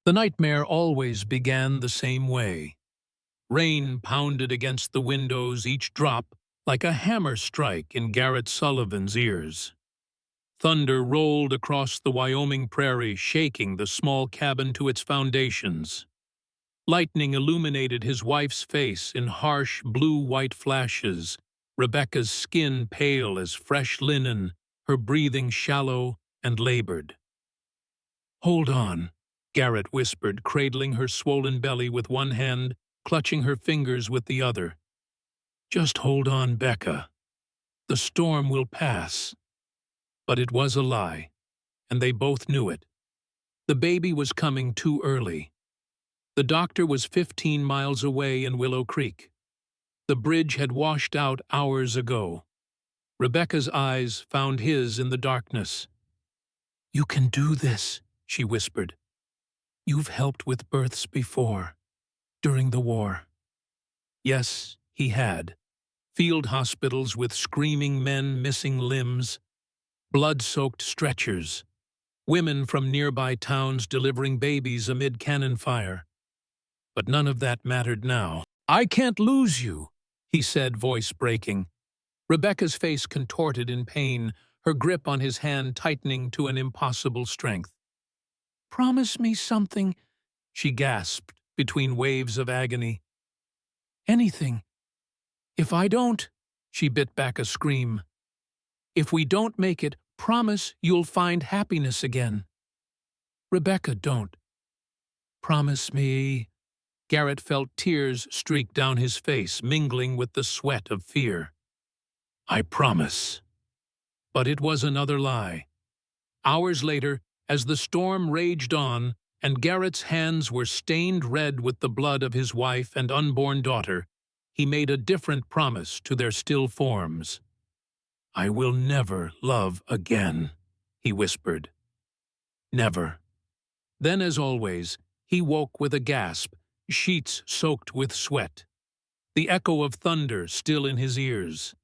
The nightmare always began the same way. Rain pounded against the windows, each drop like a hammer strike in Garrett Sullivan's ears. Thunder rolled across the Wyoming prairie, shaking the small cabin to its foundations. Lightning illuminated his wife's face in harsh blue-white flashes, Rebecca's skin pale as fresh linen, her breathing shallow and labored. "Hold on," Garrett whispered, cradling her swollen belly with one hand, clutching her fingers with the other. "Just hold on, Becca. The storm will pass." But it was a lie, and they both knew it. The baby was coming too early. The doctor was 15 miles away in Willow Creek. The bridge had washed out hours ago. Rebecca's eyes found his in the darkness. "You can do this," she whispered. "You've helped with births before, during the war." Yes, he had. Field hospitals with screaming men missing limbs, blood-soaked stretchers, women from nearby towns delivering babies amid cannon fire. But none of that mattered now. "I can't lose you," he said, voice breaking. Rebecca's face contorted in pain, her grip on his hand tightening to an impossible strength. "Promise me something," she gasped between waves of agony. "Anything. If I don't," she bit back a scream. "If we don't make it, promise you'll find happiness again." "Rebecca, don't." "Promise me." Garrett felt tears streak down his face, mingling with the sweat of fear. "I promise." But it was another lie. Hours later, as the storm raged on, and Garrett's hands were stained red with the blood of his wife and unborn daughter, he made a different promise to their still forms. "I will never love again," he whispered. Never. Then, as always, he woke with a gasp, sheets soaked with sweat, the echo of thunder still in his ears,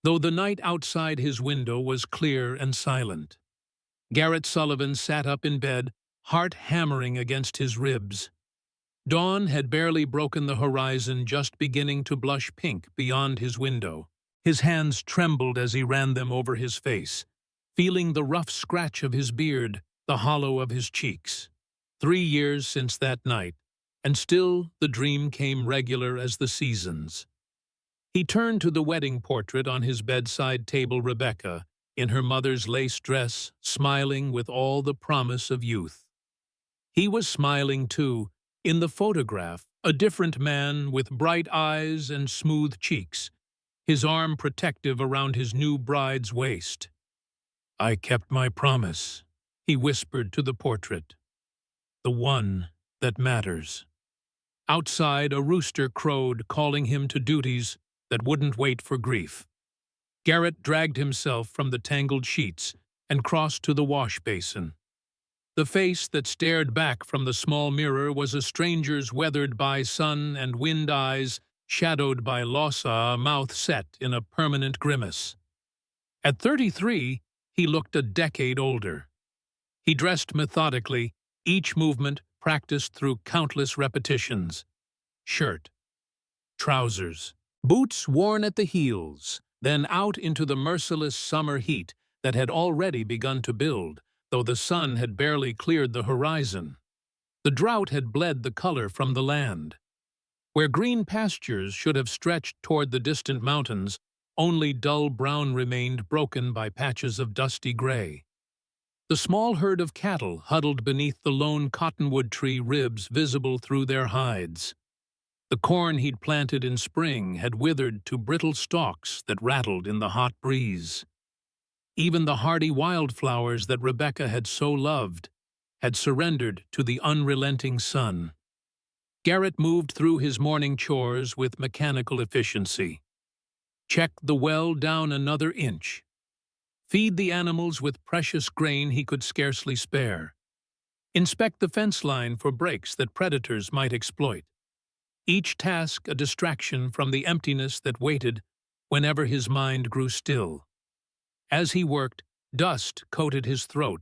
though the night outside his window was clear and silent. Garrett Sullivan sat up in bed, heart hammering against his ribs. Dawn had barely broken the horizon, just beginning to blush pink beyond his window. His hands trembled as he ran them over his face, feeling the rough scratch of his beard, the hollow of his cheeks. 3 years since that night, and still the dream came regular as the seasons. He turned to the wedding portrait on his bedside table, Rebecca, in her mother's lace dress, smiling with all the promise of youth. He was smiling too, in the photograph, a different man with bright eyes and smooth cheeks, his arm protective around his new bride's waist. "I kept my promise," he whispered to the portrait. "The one that matters." Outside, a rooster crowed, calling him to duties that wouldn't wait for grief. Garrett dragged himself from the tangled sheets and crossed to the wash basin. The face that stared back from the small mirror was a stranger's, weathered by sun and wind eyes, shadowed by lossa, a mouth set in a permanent grimace. At 33, he looked a decade older. He dressed methodically, each movement practiced through countless repetitions. Shirt, trousers, boots worn at the heels, then out into the merciless summer heat that had already begun to build, though the sun had barely cleared the horizon. The drought had bled the color from the land. Where green pastures should have stretched toward the distant mountains, only dull brown remained, broken by patches of dusty gray. The small herd of cattle huddled beneath the lone cottonwood tree, ribs visible through their hides. The corn he'd planted in spring had withered to brittle stalks that rattled in the hot breeze. Even the hardy wildflowers that Rebecca had so loved had surrendered to the unrelenting sun. Garrett moved through his morning chores with mechanical efficiency. Check the well down another inch. Feed the animals with precious grain he could scarcely spare. Inspect the fence line for breaks that predators might exploit. Each task a distraction from the emptiness that waited whenever his mind grew still. As he worked, dust coated his throat,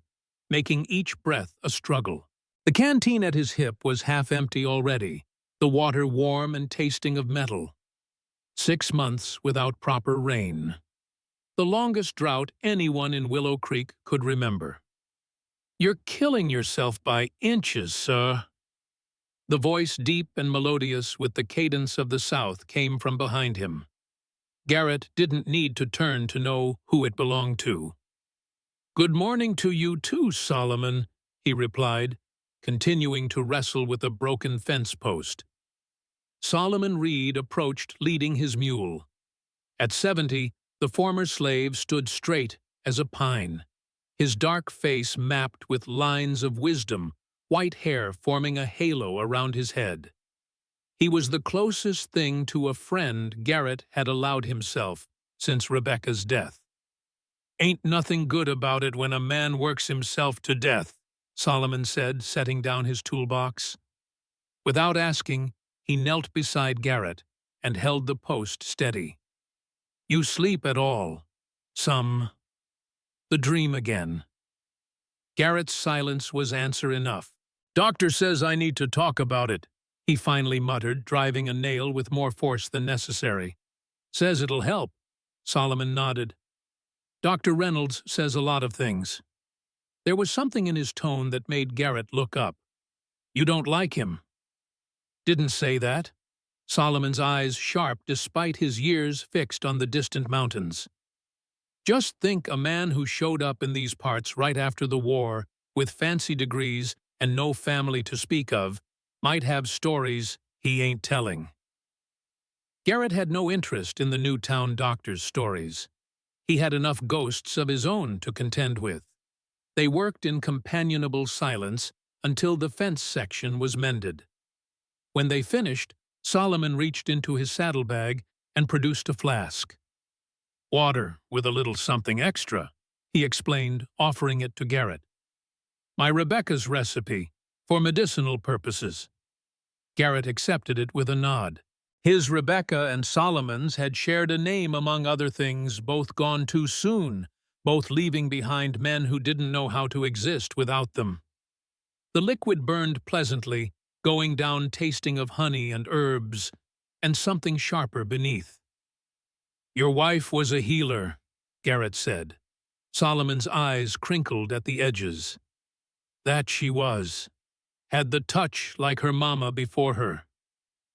making each breath a struggle. The canteen at his hip was half empty already, the water warm and tasting of metal. 6 months without proper rain. The longest drought anyone in Willow Creek could remember. "You're killing yourself by inches, sir." The voice, deep and melodious with the cadence of the South, came from behind him. Garrett didn't need to turn to know who it belonged to. "Good morning to you too, Solomon," he replied, continuing to wrestle with a broken fence post. Solomon Reed approached leading his mule. At 70, the former slave stood straight as a pine, his dark face mapped with lines of wisdom, white hair forming a halo around his head. He was the closest thing to a friend Garrett had allowed himself since Rebecca's death. "Ain't nothing good about it when a man works himself to death," Solomon said, setting down his toolbox. Without asking, he knelt beside Garrett and held the post steady. "You sleep at all?" "Some." The dream again. Garrett's silence was answer enough. "Doctor says I need to talk about it," he finally muttered, driving a nail with more force than necessary. "Says it'll help." Solomon nodded. "Dr. Reynolds says a lot of things." There was something in his tone that made Garrett look up. "You don't like him?" "Didn't say that." Solomon's eyes sharp despite his years fixed on the distant mountains. "Just think, a man who showed up in these parts right after the war, with fancy degrees and no family to speak of, might have stories he ain't telling." Garrett had no interest in the Newtown doctor's stories. He had enough ghosts of his own to contend with. They worked in companionable silence until the fence section was mended. When they finished, Solomon reached into his saddlebag and produced a flask. "Water with a little something extra," he explained, offering it to Garrett. "My Rebecca's recipe, for medicinal purposes." Garrett accepted it with a nod. His Rebecca and Solomon's had shared a name among other things, both gone too soon, both leaving behind men who didn't know how to exist without them. The liquid burned pleasantly, going down tasting of honey and herbs, and something sharper beneath. "Your wife was a healer," Garrett said. Solomon's eyes crinkled at the edges. "That she was. Had the touch like her mama before her.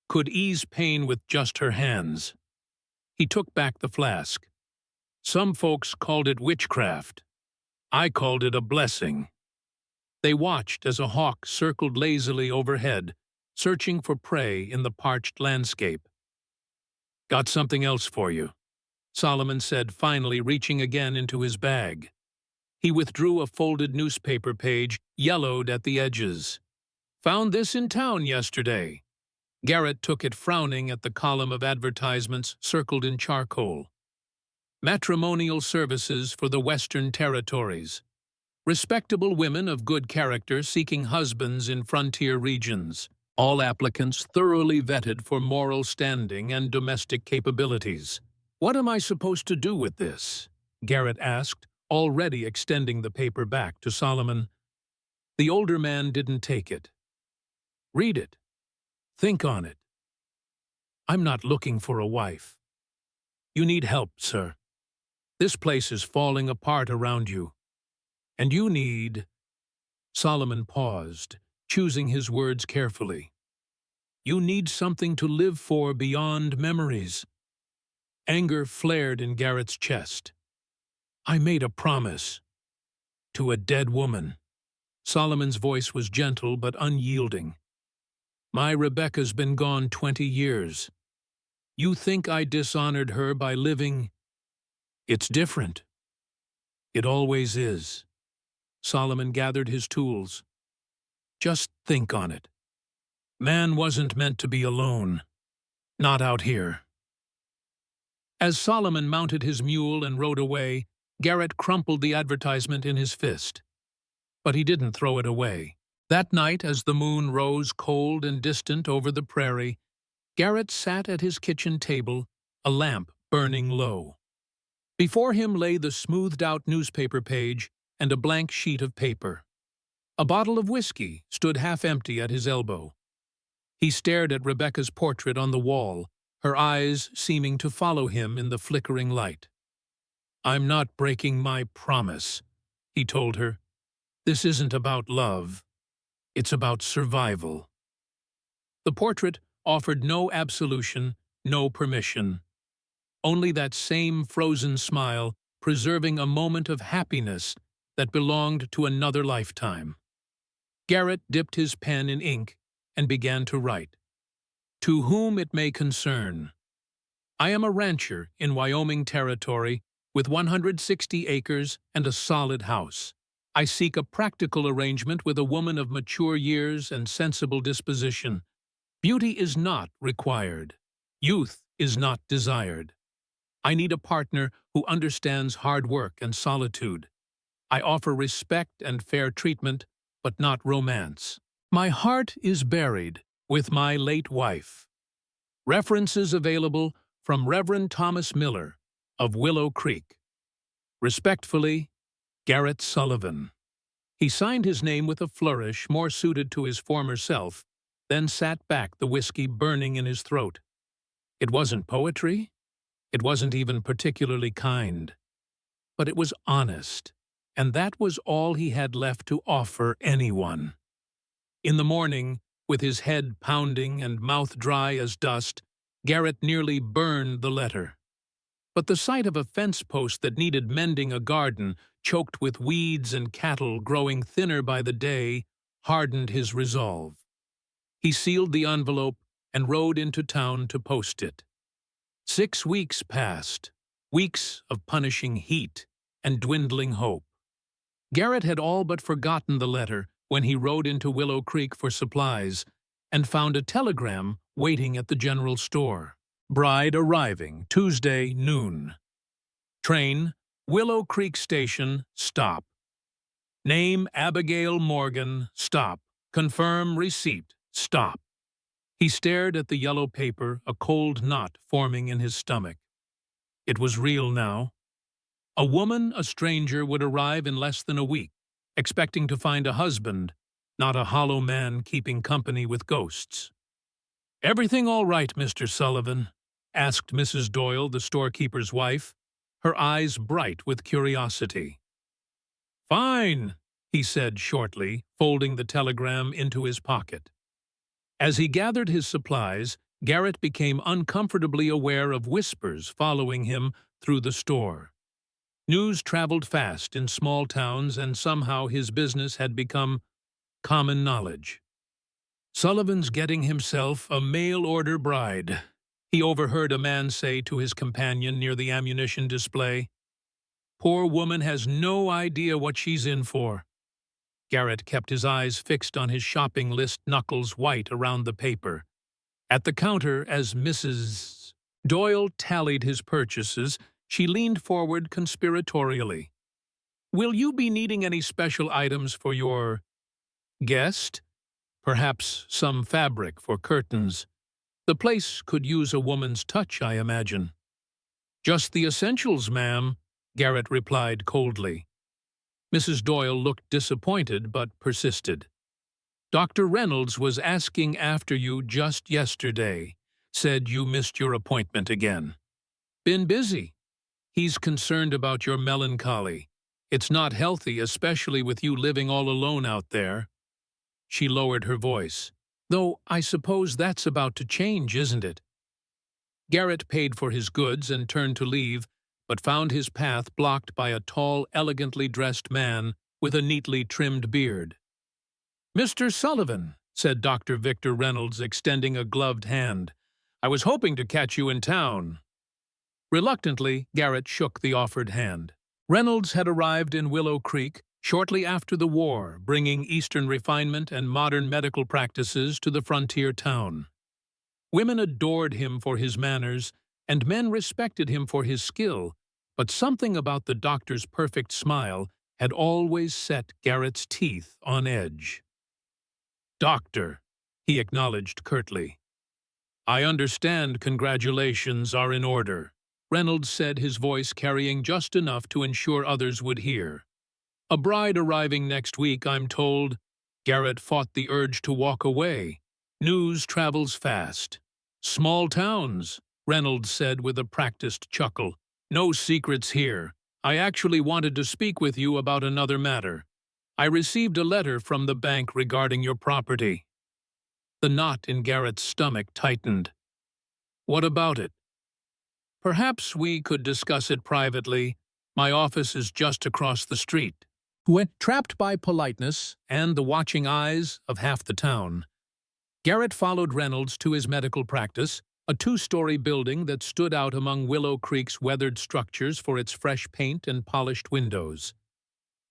Could ease pain with just her hands." He took back the flask. "Some folks called it witchcraft. I called it a blessing." They watched as a hawk circled lazily overhead, searching for prey in the parched landscape. "Got something else for you," Solomon said, finally reaching again into his bag. He withdrew a folded newspaper page, yellowed at the edges. "Found this in town yesterday." Garrett took it, frowning at the column of advertisements circled in charcoal. "Matrimonial services for the Western Territories. Respectable women of good character seeking husbands in frontier regions. All applicants thoroughly vetted for moral standing and domestic capabilities." "What am I supposed to do with this?" Garrett asked, already extending the paper back to Solomon. The older man didn't take it. "Read it. Think on it. I'm not looking for a wife. You need help, sir. This place is falling apart around you. And you need—" Solomon paused, choosing his words carefully. "You need something to live for beyond memories." Anger flared in Garrett's chest. "I made a promise. To a dead woman." Solomon's voice was gentle but unyielding. "My Rebecca's been gone 20 years. You think I dishonored her by living? It's different. It always is." Solomon gathered his tools. "Just think on it. Man wasn't meant to be alone. Not out here." As Solomon mounted his mule and rode away, Garrett crumpled the advertisement in his fist. But he didn't throw it away. That night, as the moon rose cold and distant over the prairie, Garrett sat at his kitchen table, a lamp burning low. Before him lay the smoothed-out newspaper page and a blank sheet of paper. A bottle of whiskey stood half empty at his elbow. He stared at Rebecca's portrait on the wall, her eyes seeming to follow him in the flickering light. "I'm not breaking my promise," he told her. "This isn't about love. It's about survival." The portrait offered no absolution, no permission. Only that same frozen smile, preserving a moment of happiness that belonged to another lifetime. Garrett dipped his pen in ink and began to write. "To whom it may concern. I am a rancher in Wyoming Territory with 160 acres and a solid house. I seek a practical arrangement with a woman of mature years and sensible disposition. Beauty is not required. Youth is not desired. I need a partner who understands hard work and solitude. I offer respect and fair treatment, but not romance. My heart is buried with my late wife. References available from Reverend Thomas Miller of Willow Creek. Respectfully, Garrett Sullivan." He signed his name with a flourish more suited to his former self, then sat back, the whiskey burning in his throat. It wasn't poetry. It wasn't even particularly kind. But it was honest, and that was all he had left to offer anyone. In the morning, with his head pounding and mouth dry as dust, Garrett nearly burned the letter. But the sight of a fence post that needed mending, a garden choked with weeds and cattle growing thinner by the day, hardened his resolve. He sealed the envelope and rode into town to post it. 6 weeks passed, weeks of punishing heat and dwindling hope. Garrett had all but forgotten the letter when he rode into Willow Creek for supplies and found a telegram waiting at the general store. Bride arriving Tuesday noon. Train, Willow Creek Station, stop. Name Abigail Morgan, stop. Confirm receipt, stop. He stared at the yellow paper, a cold knot forming in his stomach. It was real now. A woman, a stranger, would arrive in less than a week, expecting to find a husband, not a hollow man keeping company with ghosts. "Everything all right, Mr. Sullivan?" asked Mrs. Doyle, the storekeeper's wife, her eyes bright with curiosity. "Fine," he said shortly, folding the telegram into his pocket. As he gathered his supplies, Garrett became uncomfortably aware of whispers following him through the store. News traveled fast in small towns, and somehow his business had become common knowledge. "Sullivan's getting himself a mail-order bride," he overheard a man say to his companion near the ammunition display. "Poor woman has no idea what she's in for." Garrett kept his eyes fixed on his shopping list, knuckles white around the paper. At the counter, as Mrs. Doyle tallied his purchases, she leaned forward conspiratorially. "Will you be needing any special items for your guest? Perhaps some fabric for curtains. The place could use a woman's touch, I imagine." "Just the essentials, ma'am," Garrett replied coldly. Mrs. Doyle looked disappointed but persisted. "Dr. Reynolds was asking after you just yesterday. Said you missed your appointment again." "Been busy. He's concerned about your melancholy. It's not healthy, especially with you living all alone out there." She lowered her voice. "Though I suppose that's about to change, isn't it?" Garrett paid for his goods and turned to leave, but found his path blocked by a tall, elegantly dressed man with a neatly trimmed beard. "Mr. Sullivan," said Dr. Victor Reynolds, extending a gloved hand, "I was hoping to catch you in town." Reluctantly, Garrett shook the offered hand. Reynolds had arrived in Willow Creek shortly after the war, bringing Eastern refinement and modern medical practices to the frontier town. Women adored him for his manners, and men respected him for his skill, but something about the doctor's perfect smile had always set Garrett's teeth on edge. "Doctor," he acknowledged curtly. "I understand congratulations are in order," Reynolds said, his voice carrying just enough to ensure others would hear. "A bride arriving next week, I'm told. Garrett fought the urge to walk away. News travels fast. Small towns, Reynolds said with a practiced chuckle. No secrets here. I actually wanted to speak with you about another matter. I received a letter from the bank regarding your property. The knot in Garrett's stomach tightened. What about it? Perhaps we could discuss it privately. My office is just across the street. When trapped by politeness and the watching eyes of half the town, Garrett followed Reynolds to his medical practice, a two-story building that stood out among Willow Creek's weathered structures for its fresh paint and polished windows.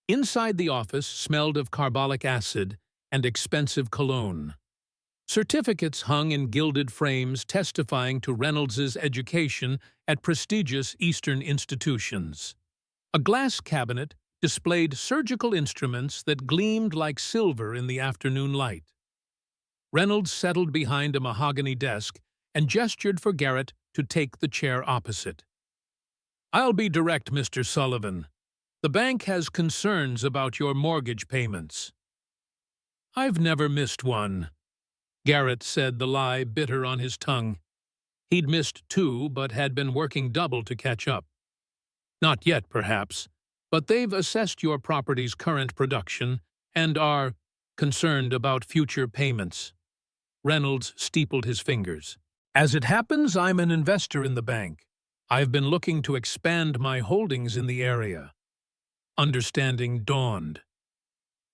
Inside the office smelled of carbolic acid and expensive cologne. Certificates hung in gilded frames testifying to Reynolds's education at prestigious Eastern institutions. A glass cabinet displayed surgical instruments that gleamed like silver in the afternoon light. Reynolds settled behind a mahogany desk and gestured for Garrett to take the chair opposite. I'll be direct, Mr. Sullivan. The bank has concerns about your mortgage payments. I've never missed one, Garrett said, the lie bitter on his tongue. He'd missed two, but had been working double to catch up. Not yet, perhaps, but they've assessed your property's current production and are concerned about future payments. Reynolds steepled his fingers. As it happens, I'm an investor in the bank. I've been looking to expand my holdings in the area. Understanding dawned.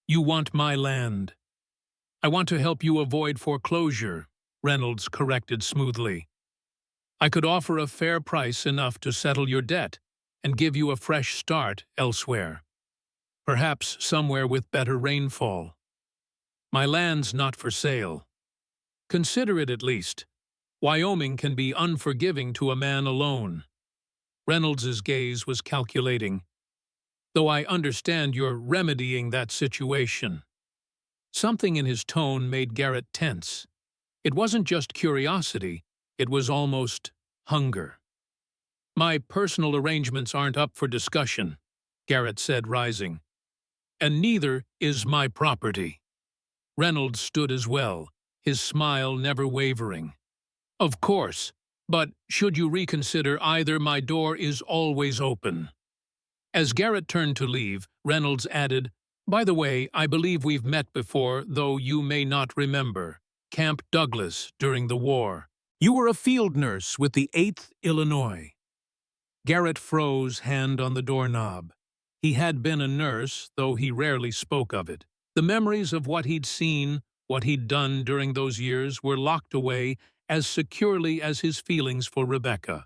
You want my land. I want to help you avoid foreclosure, Reynolds corrected smoothly. I could offer a fair price enough to settle your debt and give you a fresh start elsewhere. Perhaps somewhere with better rainfall. My land's not for sale. Consider it at least. Wyoming can be unforgiving to a man alone. Reynolds's gaze was calculating. Though I understand you're remedying that situation. Something in his tone made Garrett tense. It wasn't just curiosity, it was almost hunger. My personal arrangements aren't up for discussion, Garrett said, rising. And neither is my property. Reynolds stood as well, his smile never wavering. Of course, but should you reconsider either, my door is always open. As Garrett turned to leave, Reynolds added, By the way, I believe we've met before, though you may not remember. Camp Douglas during the war. You were a field nurse with the 8th Illinois. Garrett froze, hand on the doorknob. He had been a nurse, though he rarely spoke of it. The memories of what he'd seen, what he'd done during those years, were locked away as securely as his feelings for Rebecca.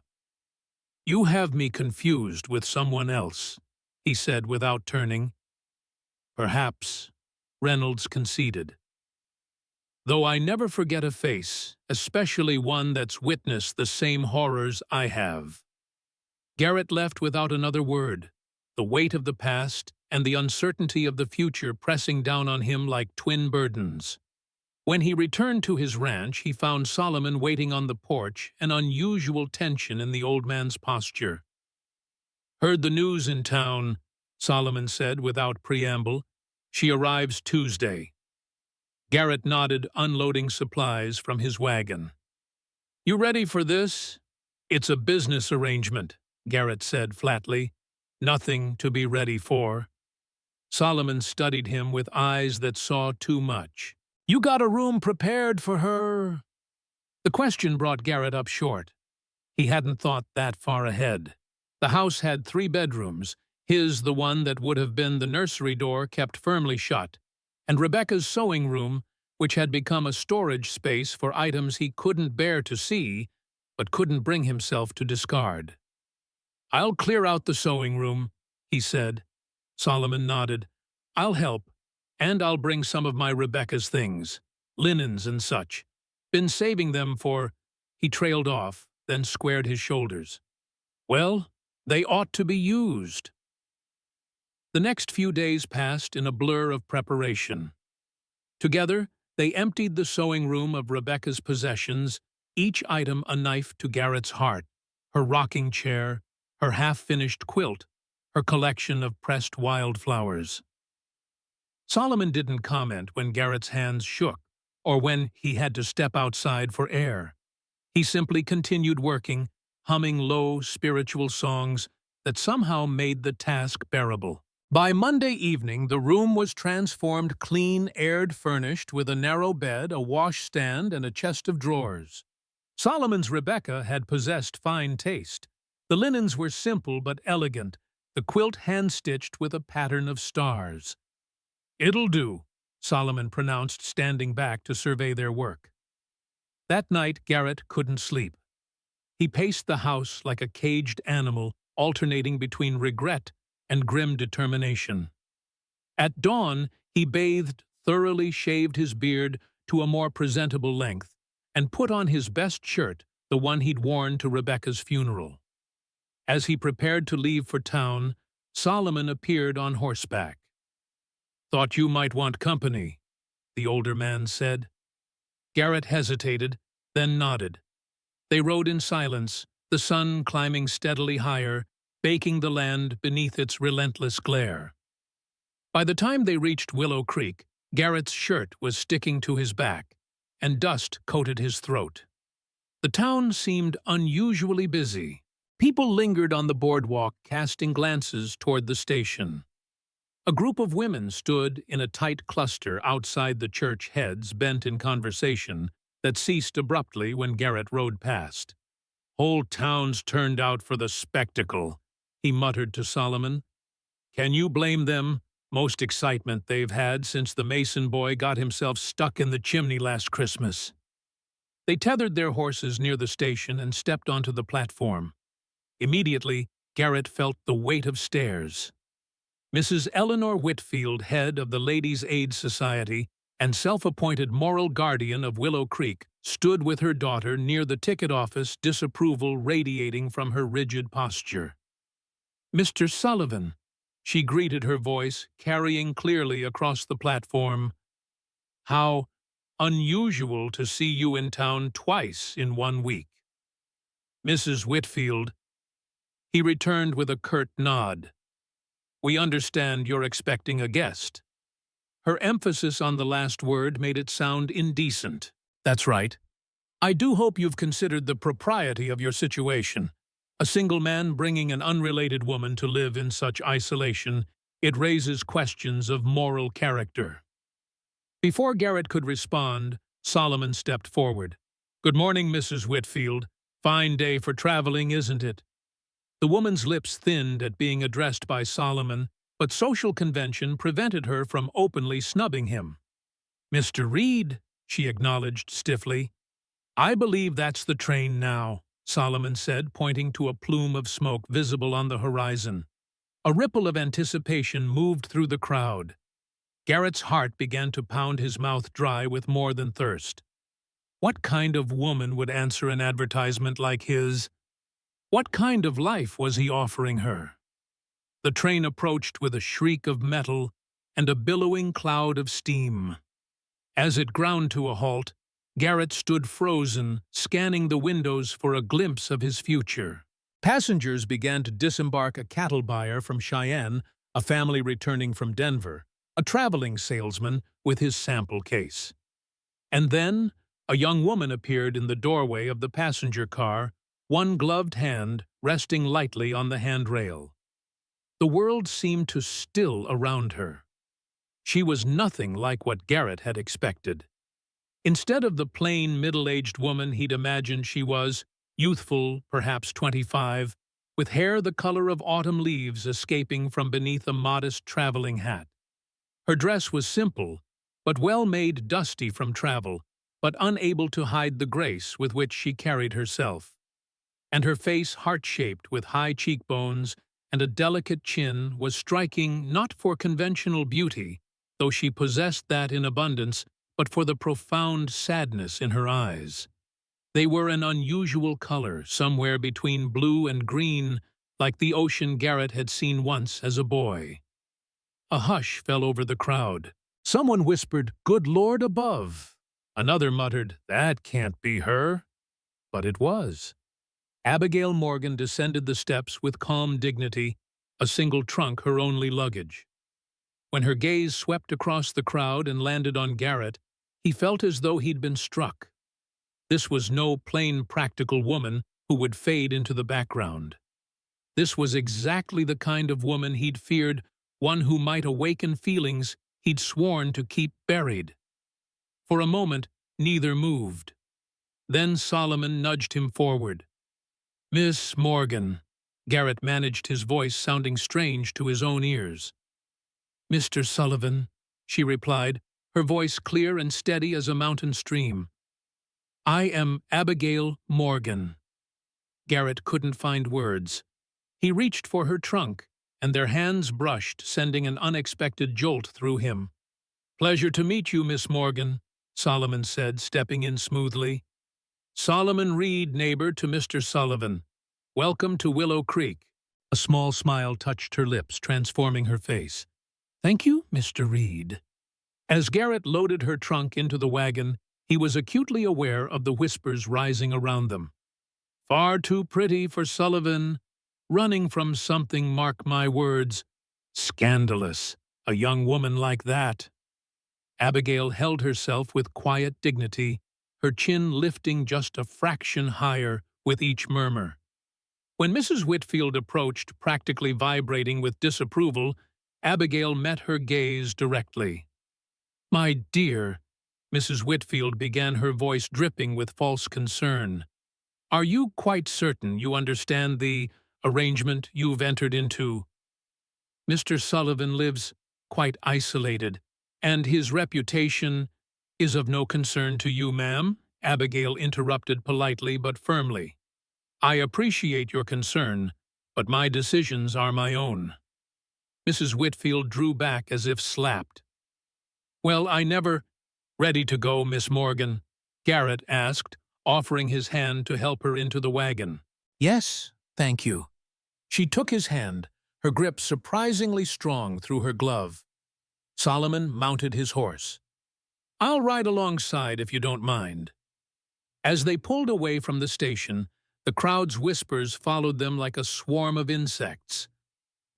You have me confused with someone else, he said without turning. Perhaps, Reynolds conceded. Though I never forget a face, especially one that's witnessed the same horrors I have. Garrett left without another word, the weight of the past and the uncertainty of the future pressing down on him like twin burdens. When he returned to his ranch, he found Solomon waiting on the porch, an unusual tension in the old man's posture. Heard the news in town, Solomon said without preamble. She arrives Tuesday. Garrett nodded, unloading supplies from his wagon. You ready for this? It's a business arrangement, Garrett said flatly. Nothing to be ready for. Solomon studied him with eyes that saw too much. You got a room prepared for her? The question brought Garrett up short. He hadn't thought that far ahead. The house had 3 bedrooms, his the one that would have been the nursery door kept firmly shut, and Rebecca's sewing room, which had become a storage space for items he couldn't bear to see, but couldn't bring himself to discard. I'll clear out the sewing room, he said. Solomon nodded. I'll help. And I'll bring some of my Rebecca's things, linens and such. Been saving them for—" He trailed off, then squared his shoulders. Well, they ought to be used. The next few days passed in a blur of preparation. Together, they emptied the sewing room of Rebecca's possessions, each item a knife to Garrett's heart, her rocking chair, her half-finished quilt, her collection of pressed wildflowers. Solomon didn't comment when Garrett's hands shook or when he had to step outside for air. He simply continued working, humming low, spiritual songs that somehow made the task bearable. By Monday evening, the room was transformed clean, aired, furnished with a narrow bed, a washstand, and a chest of drawers. Solomon's Rebecca had possessed fine taste. The linens were simple but elegant, the quilt hand-stitched with a pattern of stars. "It'll do," Solomon pronounced, standing back to survey their work. That night, Garrett couldn't sleep. He paced the house like a caged animal, alternating between regret and grim determination. At dawn, he bathed, thoroughly shaved his beard to a more presentable length, and put on his best shirt, the one he'd worn to Rebecca's funeral. As he prepared to leave for town, Solomon appeared on horseback. "Thought you might want company," the older man said. Garrett hesitated, then nodded. They rode in silence, the sun climbing steadily higher, baking the land beneath its relentless glare. By the time they reached Willow Creek, Garrett's shirt was sticking to his back, and dust coated his throat. The town seemed unusually busy. People lingered on the boardwalk, casting glances toward the station. A group of women stood in a tight cluster outside the church heads, bent in conversation that ceased abruptly when Garrett rode past. "Whole town's turned out for the spectacle," he muttered to Solomon. "Can you blame them? Most excitement they've had since the Mason boy got himself stuck in the chimney last Christmas." They tethered their horses near the station and stepped onto the platform. Immediately, Garrett felt the weight of stares. Mrs. Eleanor Whitfield, head of the Ladies' Aid Society and self-appointed moral guardian of Willow Creek, stood with her daughter near the ticket office, disapproval radiating from her rigid posture. "Mr. Sullivan," she greeted, her voice carrying clearly across the platform. "How unusual to see you in town twice in 1 week." "Mrs. Whitfield," he returned with a curt nod. "We understand you're expecting a guest." Her emphasis on the last word made it sound indecent. "That's right. I do hope you've considered the propriety of your situation. A single man bringing an unrelated woman to live in such isolation, it raises questions of moral character." Before Garrett could respond, Solomon stepped forward. "Good morning, Mrs. Whitfield. Fine day for traveling, isn't it?" The woman's lips thinned at being addressed by Solomon, but social convention prevented her from openly snubbing him. "Mr. Reed," she acknowledged stiffly. "I believe that's the train now," Solomon said, pointing to a plume of smoke visible on the horizon. A ripple of anticipation moved through the crowd. Garrett's heart began to pound, his mouth dry with more than thirst. What kind of woman would answer an advertisement like his? What kind of life was he offering her? The train approached with a shriek of metal and a billowing cloud of steam. As it ground to a halt, Garrett stood frozen, scanning the windows for a glimpse of his future. Passengers began to disembark: a cattle buyer from Cheyenne, a family returning from Denver, a traveling salesman with his sample case. And then a young woman appeared in the doorway of the passenger car, one gloved hand resting lightly on the handrail. The world seemed to still around her. She was nothing like what Garrett had expected. Instead of the plain, middle-aged woman he'd imagined she was, youthful, perhaps 25, with hair the color of autumn leaves escaping from beneath a modest traveling hat. Her dress was simple, but well-made, dusty from travel, but unable to hide the grace with which she carried herself. And her face, heart-shaped with high cheekbones and a delicate chin, was striking not for conventional beauty, though she possessed that in abundance, but for the profound sadness in her eyes. They were an unusual color, somewhere between blue and green, like the ocean Garrett had seen once as a boy. A hush fell over the crowd. Someone whispered, "Good Lord above." Another muttered, "That can't be her." But it was. Abigail Morgan descended the steps with calm dignity, a single trunk her only luggage. When her gaze swept across the crowd and landed on Garrett, he felt as though he'd been struck. This was no plain practical woman who would fade into the background. This was exactly the kind of woman he'd feared, one who might awaken feelings he'd sworn to keep buried. For a moment, neither moved. Then Solomon nudged him forward. "Miss Morgan." Garrett managed his voice sounding strange to his own ears. "Mr. Sullivan," she replied, her voice clear and steady as a mountain stream. "I am Abigail Morgan." Garrett couldn't find words. He reached for her trunk, and their hands brushed, sending an unexpected jolt through him. "Pleasure to meet you, Miss Morgan," Solomon said, stepping in smoothly. "Solomon Reed, neighbor to Mr. Sullivan. Welcome to Willow Creek." A small smile touched her lips, transforming her face. "Thank you, Mr. Reed." As Garrett loaded her trunk into the wagon, he was acutely aware of the whispers rising around them. "Far too pretty for Sullivan. Running from something, mark my words. Scandalous, a young woman like that." Abigail held herself with quiet dignity, her chin lifting just a fraction higher with each murmur. When Mrs. Whitfield approached, practically vibrating with disapproval, Abigail met her gaze directly. "My dear," Mrs. Whitfield began, her voice dripping with false concern, "are you quite certain you understand the arrangement you've entered into? Mr. Sullivan lives quite isolated, and his reputation is of no concern to you, ma'am," Abigail interrupted politely but firmly. "I appreciate your concern, but my decisions are my own." Mrs. Whitfield drew back as if slapped. "Well, I never—" "Ready to go, Miss Morgan?" Garrett asked, offering his hand to help her into the wagon. "Yes, thank you." She took his hand, her grip surprisingly strong through her glove. Solomon mounted his horse. "I'll ride alongside if you don't mind." As they pulled away from the station, the crowd's whispers followed them like a swarm of insects.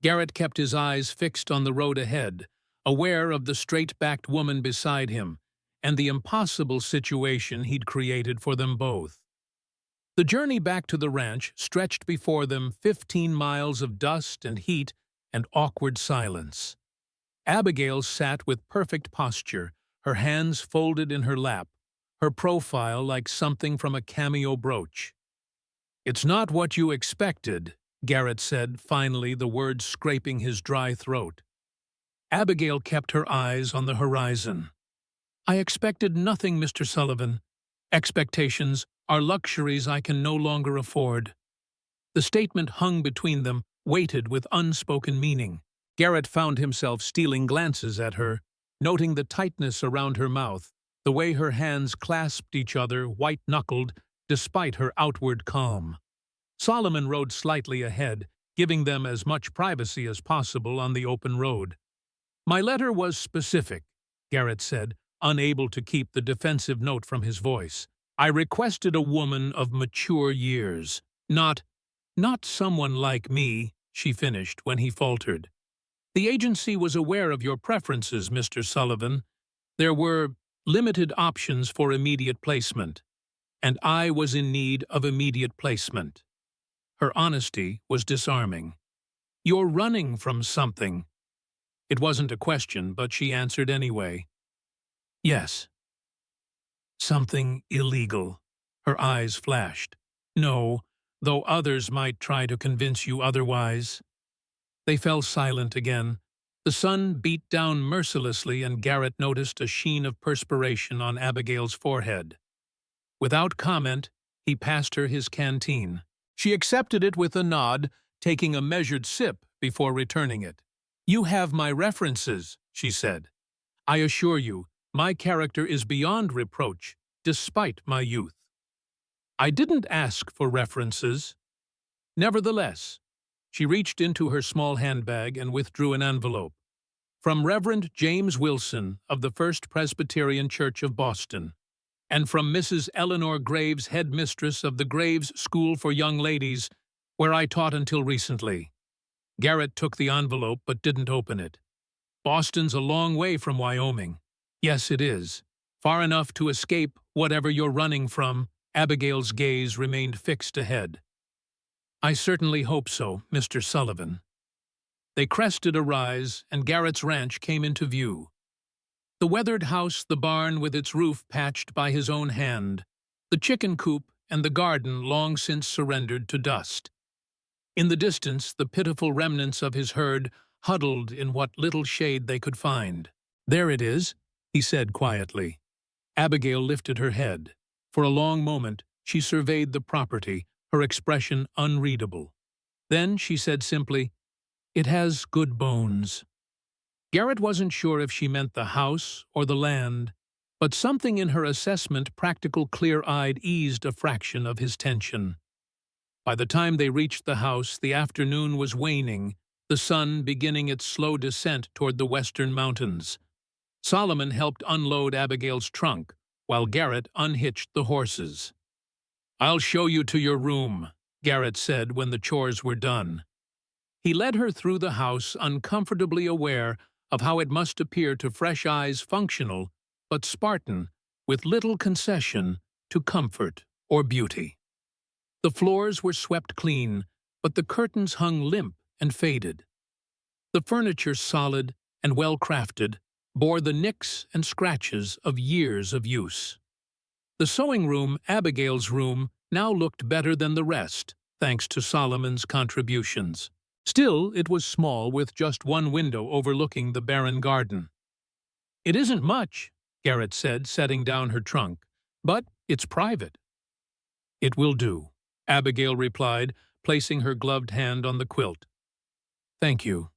Garrett kept his eyes fixed on the road ahead, aware of the straight-backed woman beside him and the impossible situation he'd created for them both. The journey back to the ranch stretched before them 15 miles of dust and heat and awkward silence. Abigail sat with perfect posture, her hands folded in her lap, her profile like something from a cameo brooch. "It's not what you expected," Garrett said, finally, the words scraping his dry throat. Abigail kept her eyes on the horizon. "I expected nothing, Mr. Sullivan. Expectations are luxuries I can no longer afford." The statement hung between them, weighted with unspoken meaning. Garrett found himself stealing glances at her, noting the tightness around her mouth, the way her hands clasped each other, white-knuckled, despite her outward calm. Solomon rode slightly ahead, giving them as much privacy as possible on the open road. "My letter was specific," Garrett said, unable to keep the defensive note from his voice. "I requested a woman of mature years. Not someone like me," she finished when he faltered. "The agency was aware of your preferences, Mr. Sullivan. There were limited options for immediate placement, and I was in need of immediate placement." Her honesty was disarming. "You're running from something." It wasn't a question, but she answered anyway. "Yes." "Something illegal." Her eyes flashed. "No, though others might try to convince you otherwise." They fell silent again. The sun beat down mercilessly, and Garrett noticed a sheen of perspiration on Abigail's forehead. Without comment, he passed her his canteen. She accepted it with a nod, taking a measured sip before returning it. "You have my references," she said. "I assure you, my character is beyond reproach, despite my youth." "I didn't ask for references." Nevertheless, she reached into her small handbag and withdrew an envelope. "From Reverend James Wilson of the First Presbyterian Church of Boston, and from Mrs. Eleanor Graves, headmistress of the Graves School for Young Ladies, where I taught until recently." Garrett took the envelope but didn't open it. Boston's a long way from Wyoming. Yes, it is. Far enough to escape whatever you're running from. Abigail's gaze remained fixed ahead. I certainly hope so, Mr. Sullivan. They crested a rise, and Garrett's ranch came into view. The weathered house, the barn with its roof patched by his own hand, the chicken coop, and the garden long since surrendered to dust. In the distance, the pitiful remnants of his herd huddled in what little shade they could find. "There it is," he said quietly. Abigail lifted her head. For a long moment, she surveyed the property, her expression unreadable. Then she said simply, "It has good bones." Garrett wasn't sure if she meant the house or the land, but something in her assessment, practical, clear-eyed, eased a fraction of his tension. By the time they reached the house, the afternoon was waning, the sun beginning its slow descent toward the western mountains. Solomon helped unload Abigail's trunk, while Garrett unhitched the horses. "I'll show you to your room," Garrett said when the chores were done. He led her through the house, uncomfortably aware of how it must appear to fresh eyes functional, but Spartan, with little concession to comfort or beauty. The floors were swept clean, but the curtains hung limp and faded. The furniture, solid and well-crafted, bore the nicks and scratches of years of use. The sewing room, Abigail's room, now looked better than the rest, thanks to Solomon's contributions. Still, it was small, with just one window overlooking the barren garden. "It isn't much," Garrett said, setting down her trunk, "but it's private." "It will do," Abigail replied, placing her gloved hand on the quilt. "Thank you."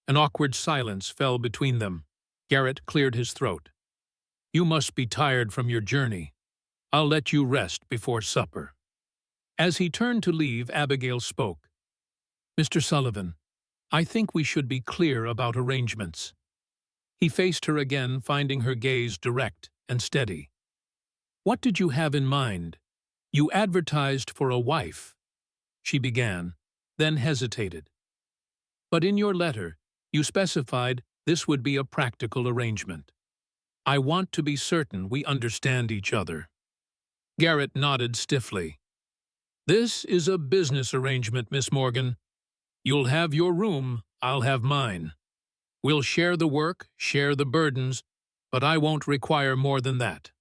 An awkward silence fell between them. Garrett cleared his throat. "You must be tired from your journey. I'll let you rest before supper." As he turned to leave, Abigail spoke. "Mr. Sullivan, I think we should be clear about arrangements." He faced her again, finding her gaze direct and steady. "What did you have in mind? You advertised for a wife," she began, then hesitated. "But in your letter, you specified this would be a practical arrangement. I want to be certain we understand each other." Garrett nodded stiffly. "This is a business arrangement, Miss Morgan. You'll have your room, I'll have mine. We'll share the work, share the burdens, but I won't require more than that."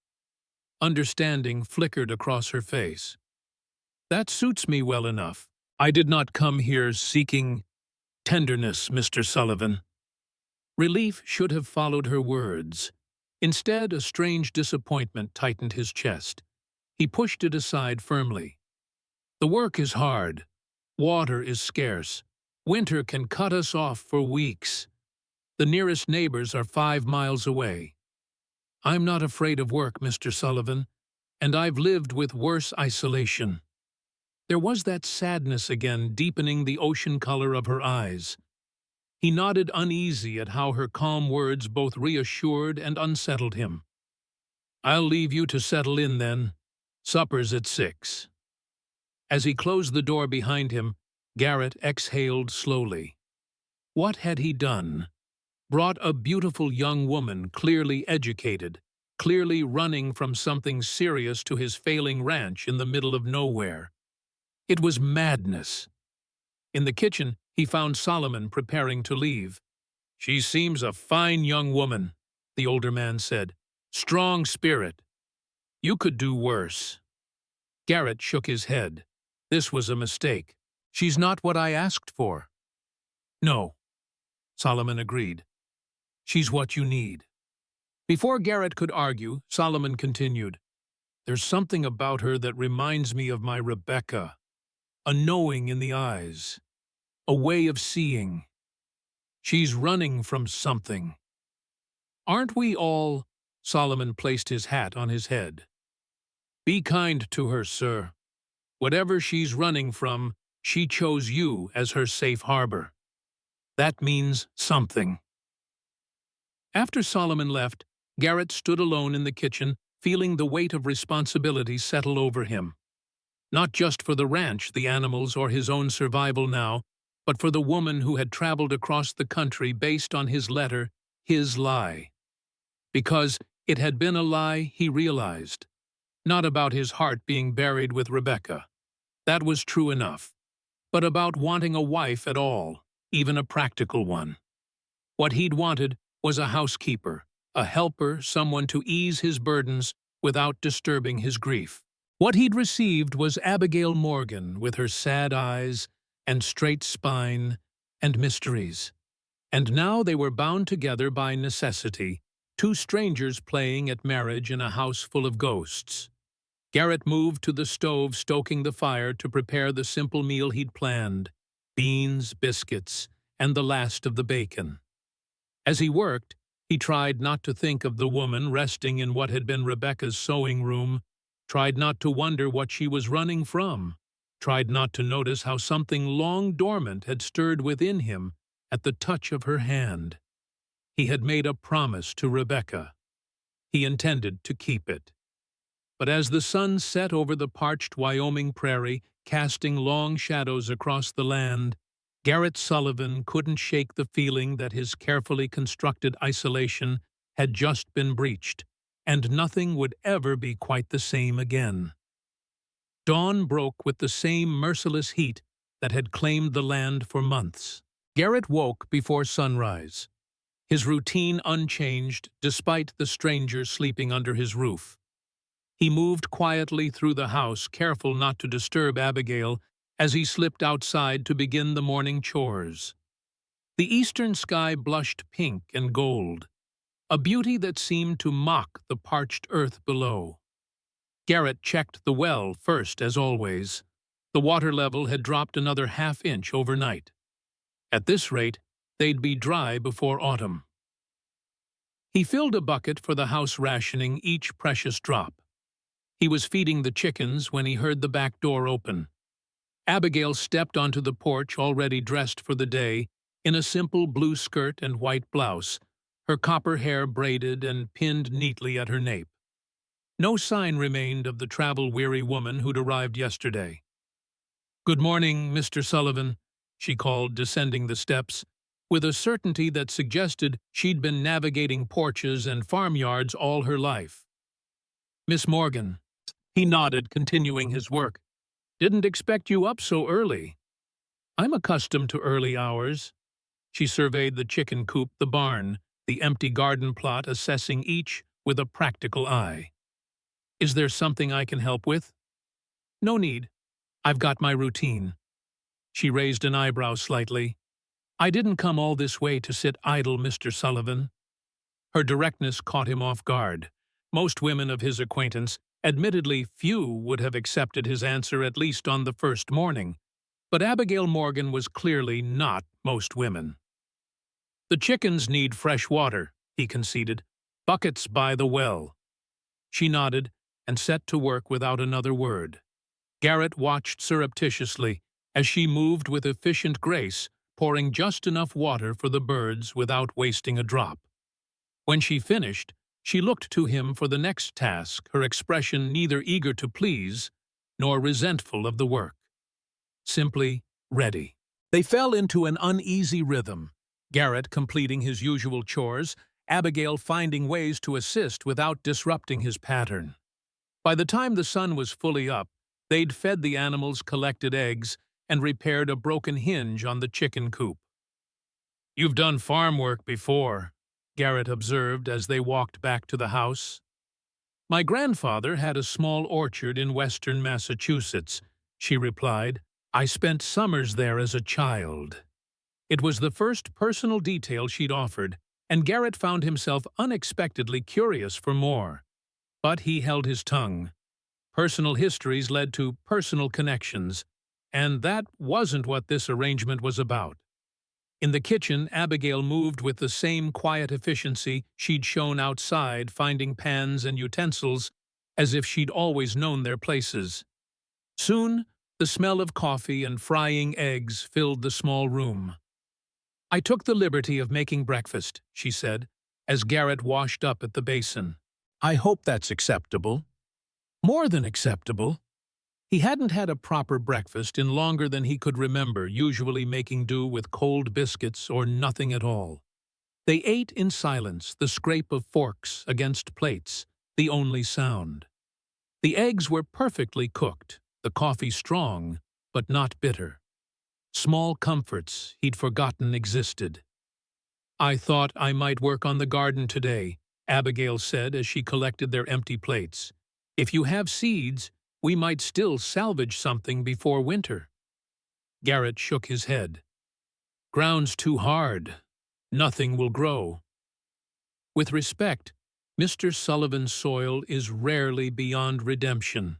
Understanding flickered across her face. "That suits me well enough. I did not come here seeking tenderness, Mr. Sullivan." Relief should have followed her words. Instead, a strange disappointment tightened his chest. He pushed it aside firmly. "The work is hard. Water is scarce. Winter can cut us off for weeks. The nearest neighbors are 5 miles away. I'm not afraid of work, Mr. Sullivan, and I've lived with worse isolation." There was that sadness again, deepening the ocean color of her eyes. He nodded, uneasy at how her calm words both reassured and unsettled him. "I'll leave you to settle in then. Supper's at 6. As he closed the door behind him, Garrett exhaled slowly. What had he done? Brought a beautiful young woman, clearly educated, clearly running from something serious, to his failing ranch in the middle of nowhere. It was madness. In the kitchen, he found Solomon preparing to leave. "She seems a fine young woman," the older man said. "Strong spirit. You could do worse." Garrett shook his head. This was a mistake. "She's not what I asked for." "No," Solomon agreed. "She's what you need." Before Garrett could argue, Solomon continued, "There's something about her that reminds me of my Rebecca. A knowing in the eyes. A way of seeing. She's running from something." "Aren't we all?" Solomon placed his hat on his head. "Be kind to her, sir. Whatever she's running from, she chose you as her safe harbor. That means something." After Solomon left, Garrett stood alone in the kitchen, feeling the weight of responsibility settle over him. Not just for the ranch, the animals, or his own survival now, but for the woman who had traveled across the country based on his letter, his lie. Because it had been a lie, he realized. Not about his heart being buried with Rebecca. That was true enough. But about wanting a wife at all, even a practical one. What he'd wanted was a housekeeper, a helper, someone to ease his burdens without disturbing his grief. What he'd received was Abigail Morgan with her sad eyes and straight spine and mysteries. And now they were bound together by necessity, two strangers playing at marriage in a house full of ghosts. Garrett moved to the stove, stoking the fire to prepare the simple meal he'd planned: beans, biscuits, and the last of the bacon. As he worked, he tried not to think of the woman resting in what had been Rebecca's sewing room, tried not to wonder what she was running from, tried not to notice how something long dormant had stirred within him at the touch of her hand. He had made a promise to Rebecca. He intended to keep it. But as the sun set over the parched Wyoming prairie, casting long shadows across the land, Garrett Sullivan couldn't shake the feeling that his carefully constructed isolation had just been breached, and nothing would ever be quite the same again. Dawn broke with the same merciless heat that had claimed the land for months. Garrett woke before sunrise, his routine unchanged despite the stranger sleeping under his roof. He moved quietly through the house, careful not to disturb Abigail as he slipped outside to begin the morning chores. The eastern sky blushed pink and gold, a beauty that seemed to mock the parched earth below. Garrett checked the well first, as always. The water level had dropped another half-inch overnight. At this rate, they'd be dry before autumn. He filled a bucket for the house, rationing each precious drop. He was feeding the chickens when he heard the back door open. Abigail stepped onto the porch, already dressed for the day, in a simple blue skirt and white blouse, her copper hair braided and pinned neatly at her nape. No sign remained of the travel-weary woman who'd arrived yesterday. "Good morning, Mr. Sullivan," she called, descending the steps, with a certainty that suggested she'd been navigating porches and farmyards all her life. "Miss Morgan." He nodded, continuing his work. "Didn't expect you up so early." "I'm accustomed to early hours." She surveyed the chicken coop, the barn, the empty garden plot, assessing each with a practical eye. "Is there something I can help with?" "No need. I've got my routine." She raised an eyebrow slightly. "I didn't come all this way to sit idle, Mr. Sullivan." Her directness caught him off guard. Most women of his acquaintance, admittedly few, would have accepted his answer at least on the first morning, but Abigail Morgan was clearly not most women. "The chickens need fresh water," he conceded. "Buckets by the well." She nodded and set to work without another word. Garrett watched surreptitiously as she moved with efficient grace, pouring just enough water for the birds without wasting a drop. When she finished, she looked to him for the next task, her expression neither eager to please nor resentful of the work. Simply ready. They fell into an uneasy rhythm, Garrett completing his usual chores, Abigail finding ways to assist without disrupting his pattern. By the time the sun was fully up, they'd fed the animals, collected eggs, and repaired a broken hinge on the chicken coop. "You've done farm work before," Garrett observed as they walked back to the house. "My grandfather had a small orchard in western Massachusetts," she replied. "I spent summers there as a child." It was the first personal detail she'd offered, and Garrett found himself unexpectedly curious for more. But he held his tongue. Personal histories led to personal connections, and that wasn't what this arrangement was about. In the kitchen, Abigail moved with the same quiet efficiency she'd shown outside, finding pans and utensils as if she'd always known their places. Soon, the smell of coffee and frying eggs filled the small room. "I took the liberty of making breakfast," she said, as Garrett washed up at the basin. "I hope that's acceptable." "More than acceptable." He hadn't had a proper breakfast in longer than he could remember, usually making do with cold biscuits or nothing at all. They ate in silence, the scrape of forks against plates, the only sound. The eggs were perfectly cooked, the coffee strong, but not bitter. Small comforts he'd forgotten existed. "I thought I might work on the garden today," Abigail said as she collected their empty plates. "If you have seeds, we might still salvage something before winter." Garrett shook his head. "Ground's too hard. Nothing will grow." With respect, Mr. Sullivan's soil is rarely beyond redemption.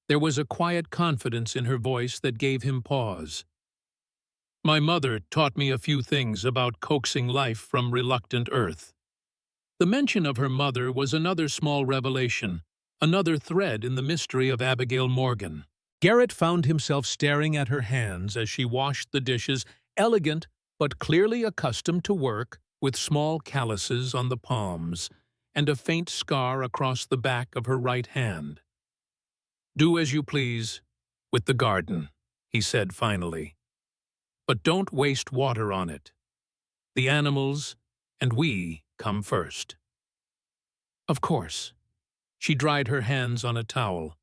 There was a quiet confidence in her voice that gave him pause. "My mother taught me a few things about coaxing life from reluctant earth." The mention of her mother was another small revelation, another thread in the mystery of Abigail Morgan. Garrett found himself staring at her hands as she washed the dishes, elegant but clearly accustomed to work, with small calluses on the palms and a faint scar across the back of her right hand. "Do as you please with the garden," he said finally. "But don't waste water on it. The animals and we come first." "Of course." She dried her hands on a towel.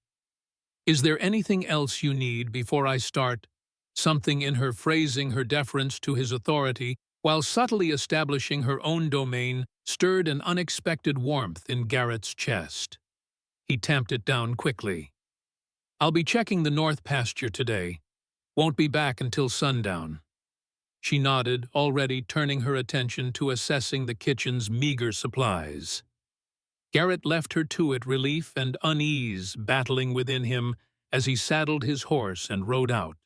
"Is there anything else you need before I start?" Something in her phrasing her deference to his authority, while subtly establishing her own domain, stirred an unexpected warmth in Garrett's chest. He tamped it down quickly. "I'll be checking the north pasture today. Won't be back until sundown." She nodded, already turning her attention to assessing the kitchen's meager supplies. Garrett left her to it, relief and unease battling within him as he saddled his horse and rode out.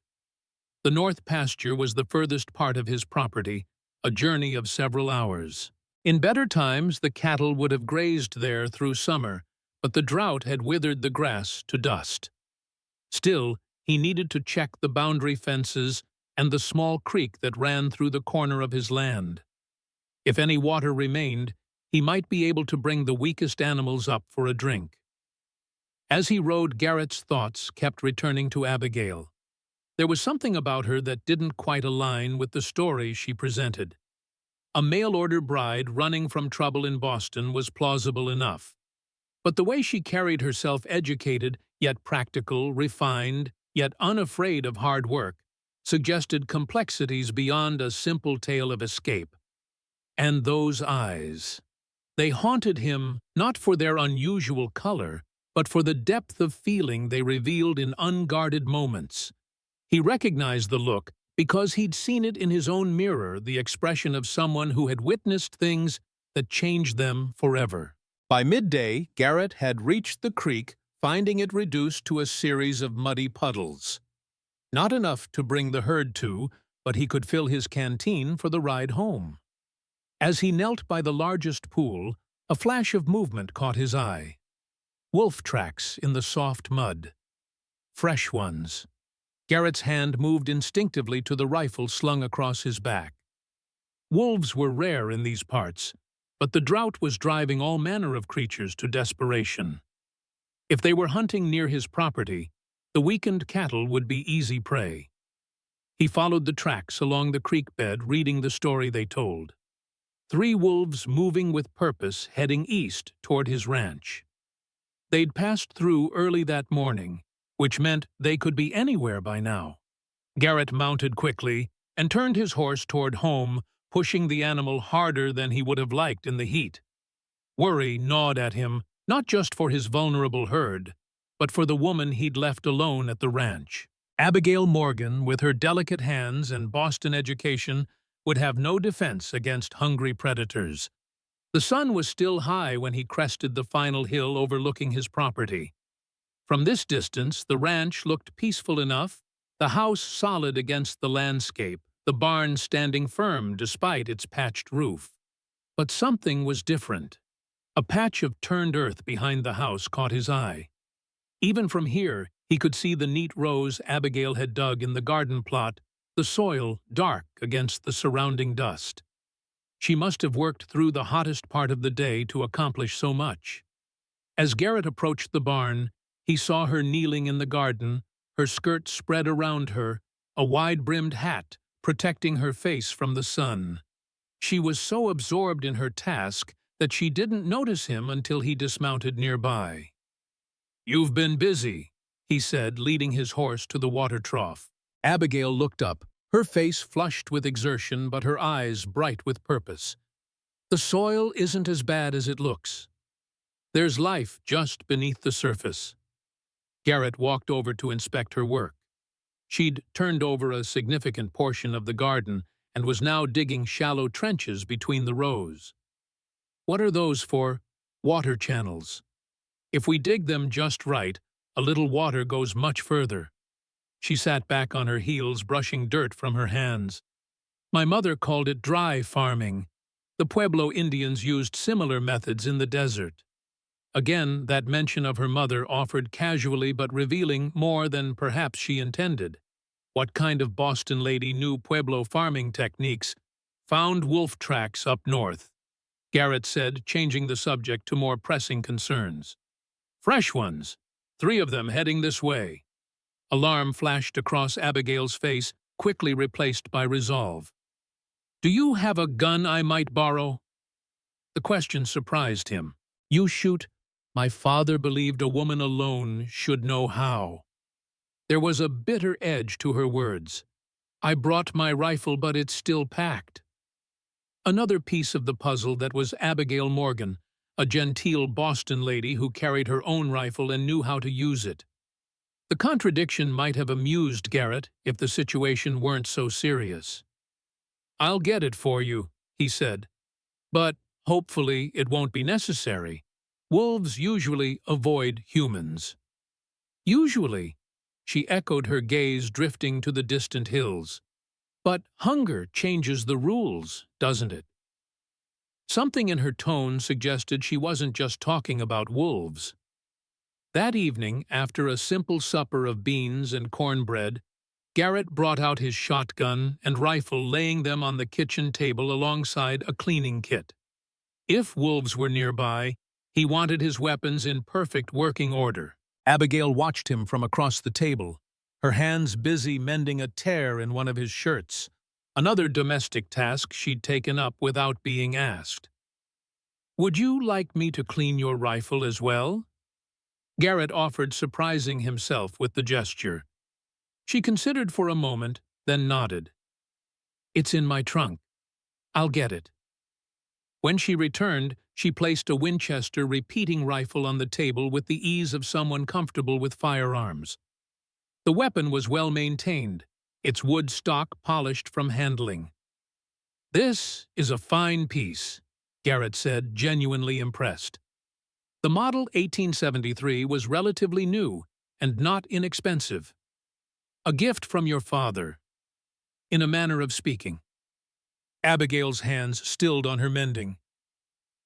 The north pasture was the furthest part of his property, a journey of several hours. In better times, the cattle would have grazed there through summer, but the drought had withered the grass to dust. Still, he needed to check the boundary fences and the small creek that ran through the corner of his land. If any water remained, he might be able to bring the weakest animals up for a drink. As he rode, Garrett's thoughts kept returning to Abigail. There was something about her that didn't quite align with the story she presented. A mail-order bride running from trouble in Boston was plausible enough. But the way she carried herself, educated, yet practical, refined, yet unafraid of hard work, suggested complexities beyond a simple tale of escape. And those eyes. They haunted him not for their unusual color, but for the depth of feeling they revealed in unguarded moments. He recognized the look because he'd seen it in his own mirror, the expression of someone who had witnessed things that changed them forever. By midday, Garrett had reached the creek, finding it reduced to a series of muddy puddles. Not enough to bring the herd to, but he could fill his canteen for the ride home. As he knelt by the largest pool, a flash of movement caught his eye. Wolf tracks in the soft mud. Fresh ones. Garrett's hand moved instinctively to the rifle slung across his back. Wolves were rare in these parts, but the drought was driving all manner of creatures to desperation. If they were hunting near his property, the weakened cattle would be easy prey. He followed the tracks along the creek bed, reading the story they told. 3 wolves moving with purpose, heading east toward his ranch. They'd passed through early that morning, which meant they could be anywhere by now. Garrett mounted quickly and turned his horse toward home, pushing the animal harder than he would have liked in the heat. Worry gnawed at him, not just for his vulnerable herd, but for the woman he'd left alone at the ranch. Abigail Morgan, with her delicate hands and Boston education, would have no defense against hungry predators. The sun was still high when he crested the final hill overlooking his property. From this distance, the ranch looked peaceful enough, the house solid against the landscape, the barn standing firm despite its patched roof. But something was different. A patch of turned earth behind the house caught his eye. Even from here, he could see the neat rows Abigail had dug in the garden plot, the soil dark against the surrounding dust. She must have worked through the hottest part of the day to accomplish so much. As Garrett approached the barn, He saw her kneeling in the garden, her skirt spread around her, a wide-brimmed hat protecting her face from the sun. She was so absorbed in her task that she didn't notice him until he dismounted nearby. "You've been busy," he said, leading his horse to the water trough. Abigail looked up, her face flushed with exertion but her eyes bright with purpose. "The soil isn't as bad as it looks. There's life just beneath the surface." Garrett walked over to inspect her work. She'd turned over a significant portion of the garden and was now digging shallow trenches between the rows. "What are those for?" "Water channels. If we dig them just right, a little water goes much further." She sat back on her heels, brushing dirt from her hands. "My mother called it dry farming. The Pueblo Indians used similar methods in the desert." Again, that mention of her mother offered casually but revealing more than perhaps she intended. What kind of Boston lady knew Pueblo farming techniques? "Found wolf tracks up north," Garrett said, changing the subject to more pressing concerns. "Fresh ones. 3 of them heading this way." Alarm flashed across Abigail's face, quickly replaced by resolve. "Do you have a gun I might borrow?" The question surprised him. "You shoot?" "My father believed a woman alone should know how." There was a bitter edge to her words. "I brought my rifle, but it's still packed." Another piece of the puzzle that was Abigail Morgan, a genteel Boston lady who carried her own rifle and knew how to use it. The contradiction might have amused Garrett if the situation weren't so serious. "I'll get it for you," he said. "But hopefully it won't be necessary. Wolves usually avoid humans." "Usually," she echoed, her gaze drifting to the distant hills. "But hunger changes the rules, doesn't it?" Something in her tone suggested she wasn't just talking about wolves. That evening, after a simple supper of beans and cornbread, Garrett brought out his shotgun and rifle, laying them on the kitchen table alongside a cleaning kit. If wolves were nearby, he wanted his weapons in perfect working order. Abigail watched him from across the table, her hands busy mending a tear in one of his shirts, another domestic task she'd taken up without being asked. "Would you like me to clean your rifle as well?" Garrett offered, surprising himself with the gesture. She considered for a moment, then nodded. "It's in my trunk. I'll get it." When she returned, she placed a Winchester repeating rifle on the table with the ease of someone comfortable with firearms. The weapon was well maintained, its wood stock polished from handling. "This is a fine piece," Garrett said, genuinely impressed. The model 1873 was relatively new and not inexpensive. "A gift from your father," in a manner of speaking. Abigail's hands stilled on her mending.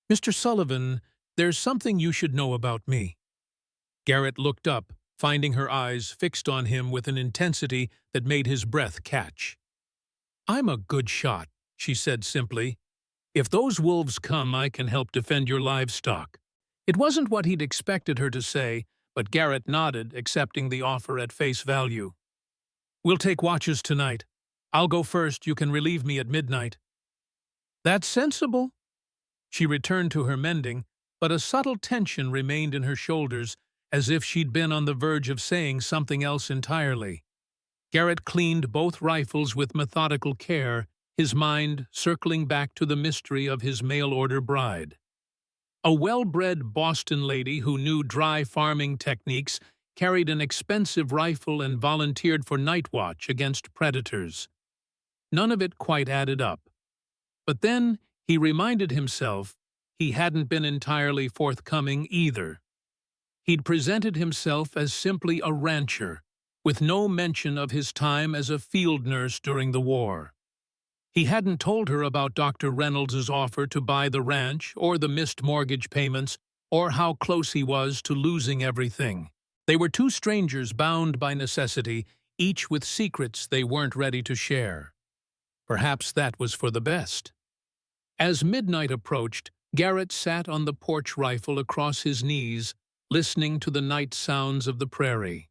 "Mr. Sullivan, there's something you should know about me." Garrett looked up, finding her eyes fixed on him with an intensity that made his breath catch. "I'm a good shot," she said simply. "If those wolves come, I can help defend your livestock." It wasn't what he'd expected her to say, but Garrett nodded, accepting the offer at face value. "We'll take watches tonight. I'll go first, you can relieve me at midnight." "That's sensible." She returned to her mending, but a subtle tension remained in her shoulders, as if she'd been on the verge of saying something else entirely. Garrett cleaned both rifles with methodical care, his mind circling back to the mystery of his mail-order bride. A well-bred Boston lady who knew dry farming techniques, carried an expensive rifle and volunteered for night watch against predators. None of it quite added up. But then he reminded himself he hadn't been entirely forthcoming either. He'd presented himself as simply a rancher, with no mention of his time as a field nurse during the war. He hadn't told her about Dr. Reynolds's offer to buy the ranch, or the missed mortgage payments, or how close he was to losing everything. They were two strangers bound by necessity, each with secrets they weren't ready to share. Perhaps that was for the best. As midnight approached, Garrett sat on the porch rifle across his knees, listening to the night sounds of the prairie.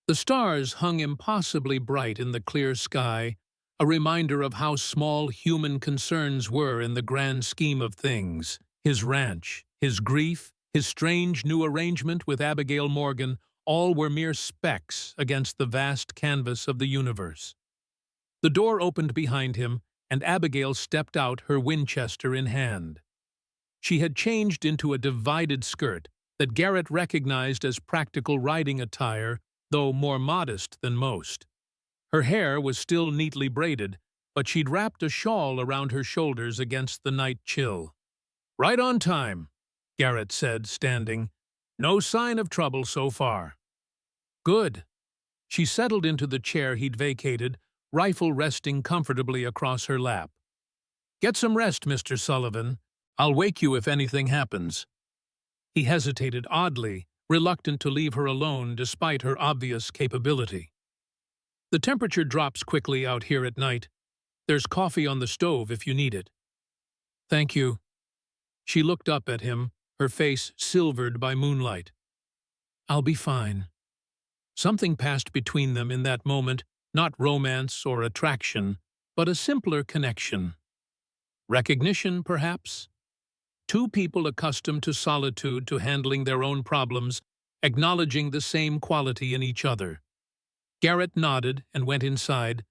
The stars hung impossibly bright in the clear sky, a reminder of how small human concerns were in the grand scheme of things. His ranch, his grief, his strange new arrangement with Abigail Morgan, all were mere specks against the vast canvas of the universe. The door opened behind him, and Abigail stepped out, her Winchester in hand. She had changed into a divided skirt that Garrett recognized as practical riding attire, though more modest than most. Her hair was still neatly braided, but she'd wrapped a shawl around her shoulders against the night chill. "Right on time," Garrett said, standing. "No sign of trouble so far." "Good." She settled into the chair he'd vacated, rifle resting comfortably across her lap. "Get some rest, Mr. Sullivan. I'll wake you if anything happens." He hesitated oddly, reluctant to leave her alone despite her obvious capability. "The temperature drops quickly out here at night. There's coffee on the stove if you need it." "Thank you." She looked up at him, her face silvered by moonlight. "I'll be fine." Something passed between them in that moment, not romance or attraction, but a simpler connection. Recognition, perhaps? Two people accustomed to solitude, to handling their own problems, acknowledging the same quality in each other. Garrett nodded and went inside,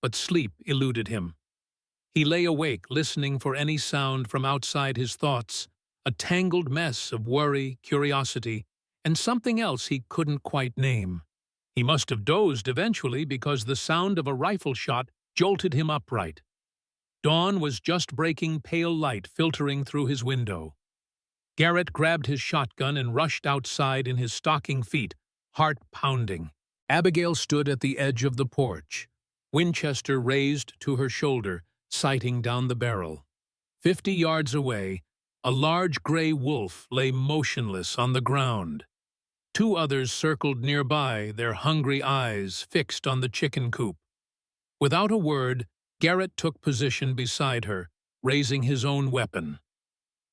but sleep eluded him. He lay awake, listening for any sound from outside his thoughts, a tangled mess of worry, curiosity, and something else he couldn't quite name. He must have dozed eventually because the sound of a rifle shot jolted him upright. Dawn was just breaking, pale light filtering through his window. Garrett grabbed his shotgun and rushed outside in his stocking feet, heart pounding. Abigail stood at the edge of the porch, Winchester raised to her shoulder, sighting down the barrel. 50 yards away, a large gray wolf lay motionless on the ground. Two others circled nearby, their hungry eyes fixed on the chicken coop. Without a word, Garrett took position beside her, raising his own weapon.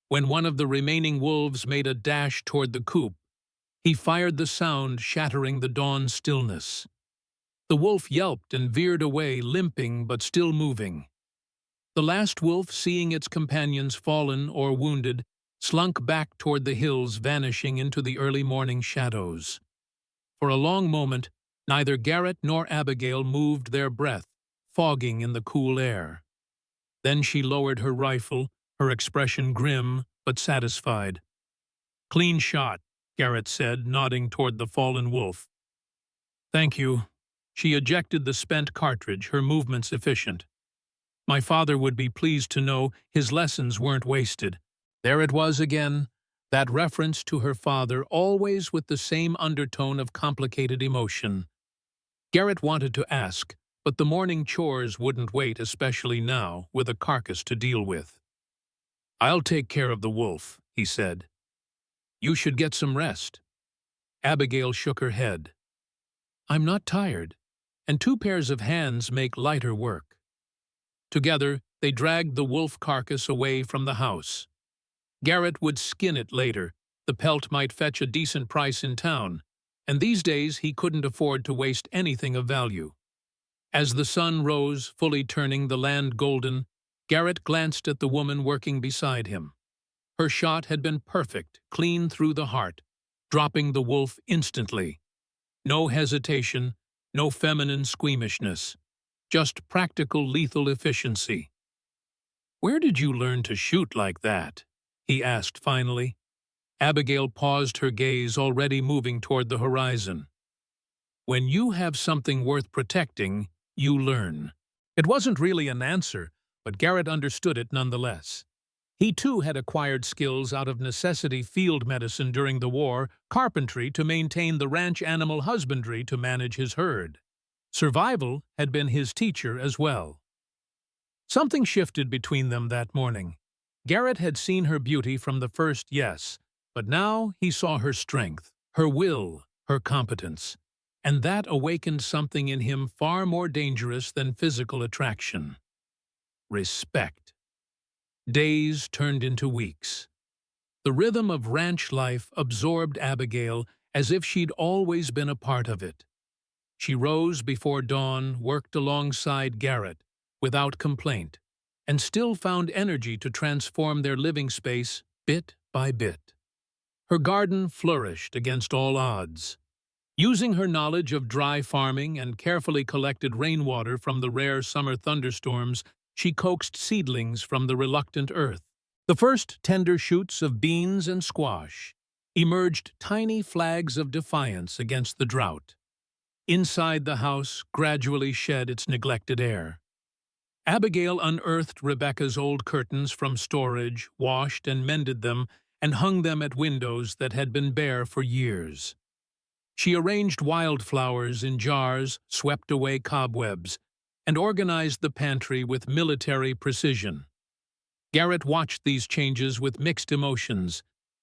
When one of the remaining wolves made a dash toward the coop, he fired the sound shattering the dawn stillness. The wolf yelped and veered away, limping but still moving. The last wolf, seeing its companions fallen or wounded, slunk back toward the hills, vanishing into the early morning shadows. For a long moment, neither Garrett nor Abigail moved, their breath fogging in the cool air. Then she lowered her rifle, her expression grim but satisfied. "Clean shot," Garrett said, nodding toward the fallen wolf. "Thank you." She ejected the spent cartridge, her movements efficient. My father would be pleased to know his lessons weren't wasted. There it was again, that reference to her father, always with the same undertone of complicated emotion. Garrett wanted to ask, but the morning chores wouldn't wait, especially now, with a carcass to deal with. "I'll take care of the wolf," he said. "You should get some rest." Abigail shook her head. "I'm not tired, and 2 pairs of hands make lighter work." Together, they dragged the wolf carcass away from the house. Garrett would skin it later. The pelt might fetch a decent price in town, and these days he couldn't afford to waste anything of value. As the sun rose, fully turning the land golden, Garrett glanced at the woman working beside him. Her shot had been perfect, clean through the heart, dropping the wolf instantly. No hesitation, no feminine squeamishness, just practical lethal efficiency. "Where did you learn to shoot like that?" he asked finally. Abigail paused, her gaze already moving toward the horizon. "When you have something worth protecting, you learn." It wasn't really an answer, but Garrett understood it nonetheless. He too had acquired skills out of necessity: field medicine during the war, carpentry to maintain the ranch, animal husbandry to manage his herd. Survival had been his teacher as well. Something shifted between them that morning. Garrett had seen her beauty from the first, yes, but now he saw her strength, her will, her competence, and that awakened something in him far more dangerous than physical attraction: respect. Days turned into weeks. The rhythm of ranch life absorbed Abigail as if she'd always been a part of it. She rose before dawn, worked alongside Garrett, without complaint, and still found energy to transform their living space bit by bit. Her garden flourished against all odds. Using her knowledge of dry farming and carefully collected rainwater from the rare summer thunderstorms, she coaxed seedlings from the reluctant earth. The first tender shoots of beans and squash emerged tiny flags of defiance against the drought. Inside the house gradually shed its neglected air. Abigail unearthed Rebecca's old curtains from storage, washed and mended them, and hung them at windows that had been bare for years. She arranged wildflowers in jars, swept away cobwebs, and organized the pantry with military precision. Garrett watched these changes with mixed emotions.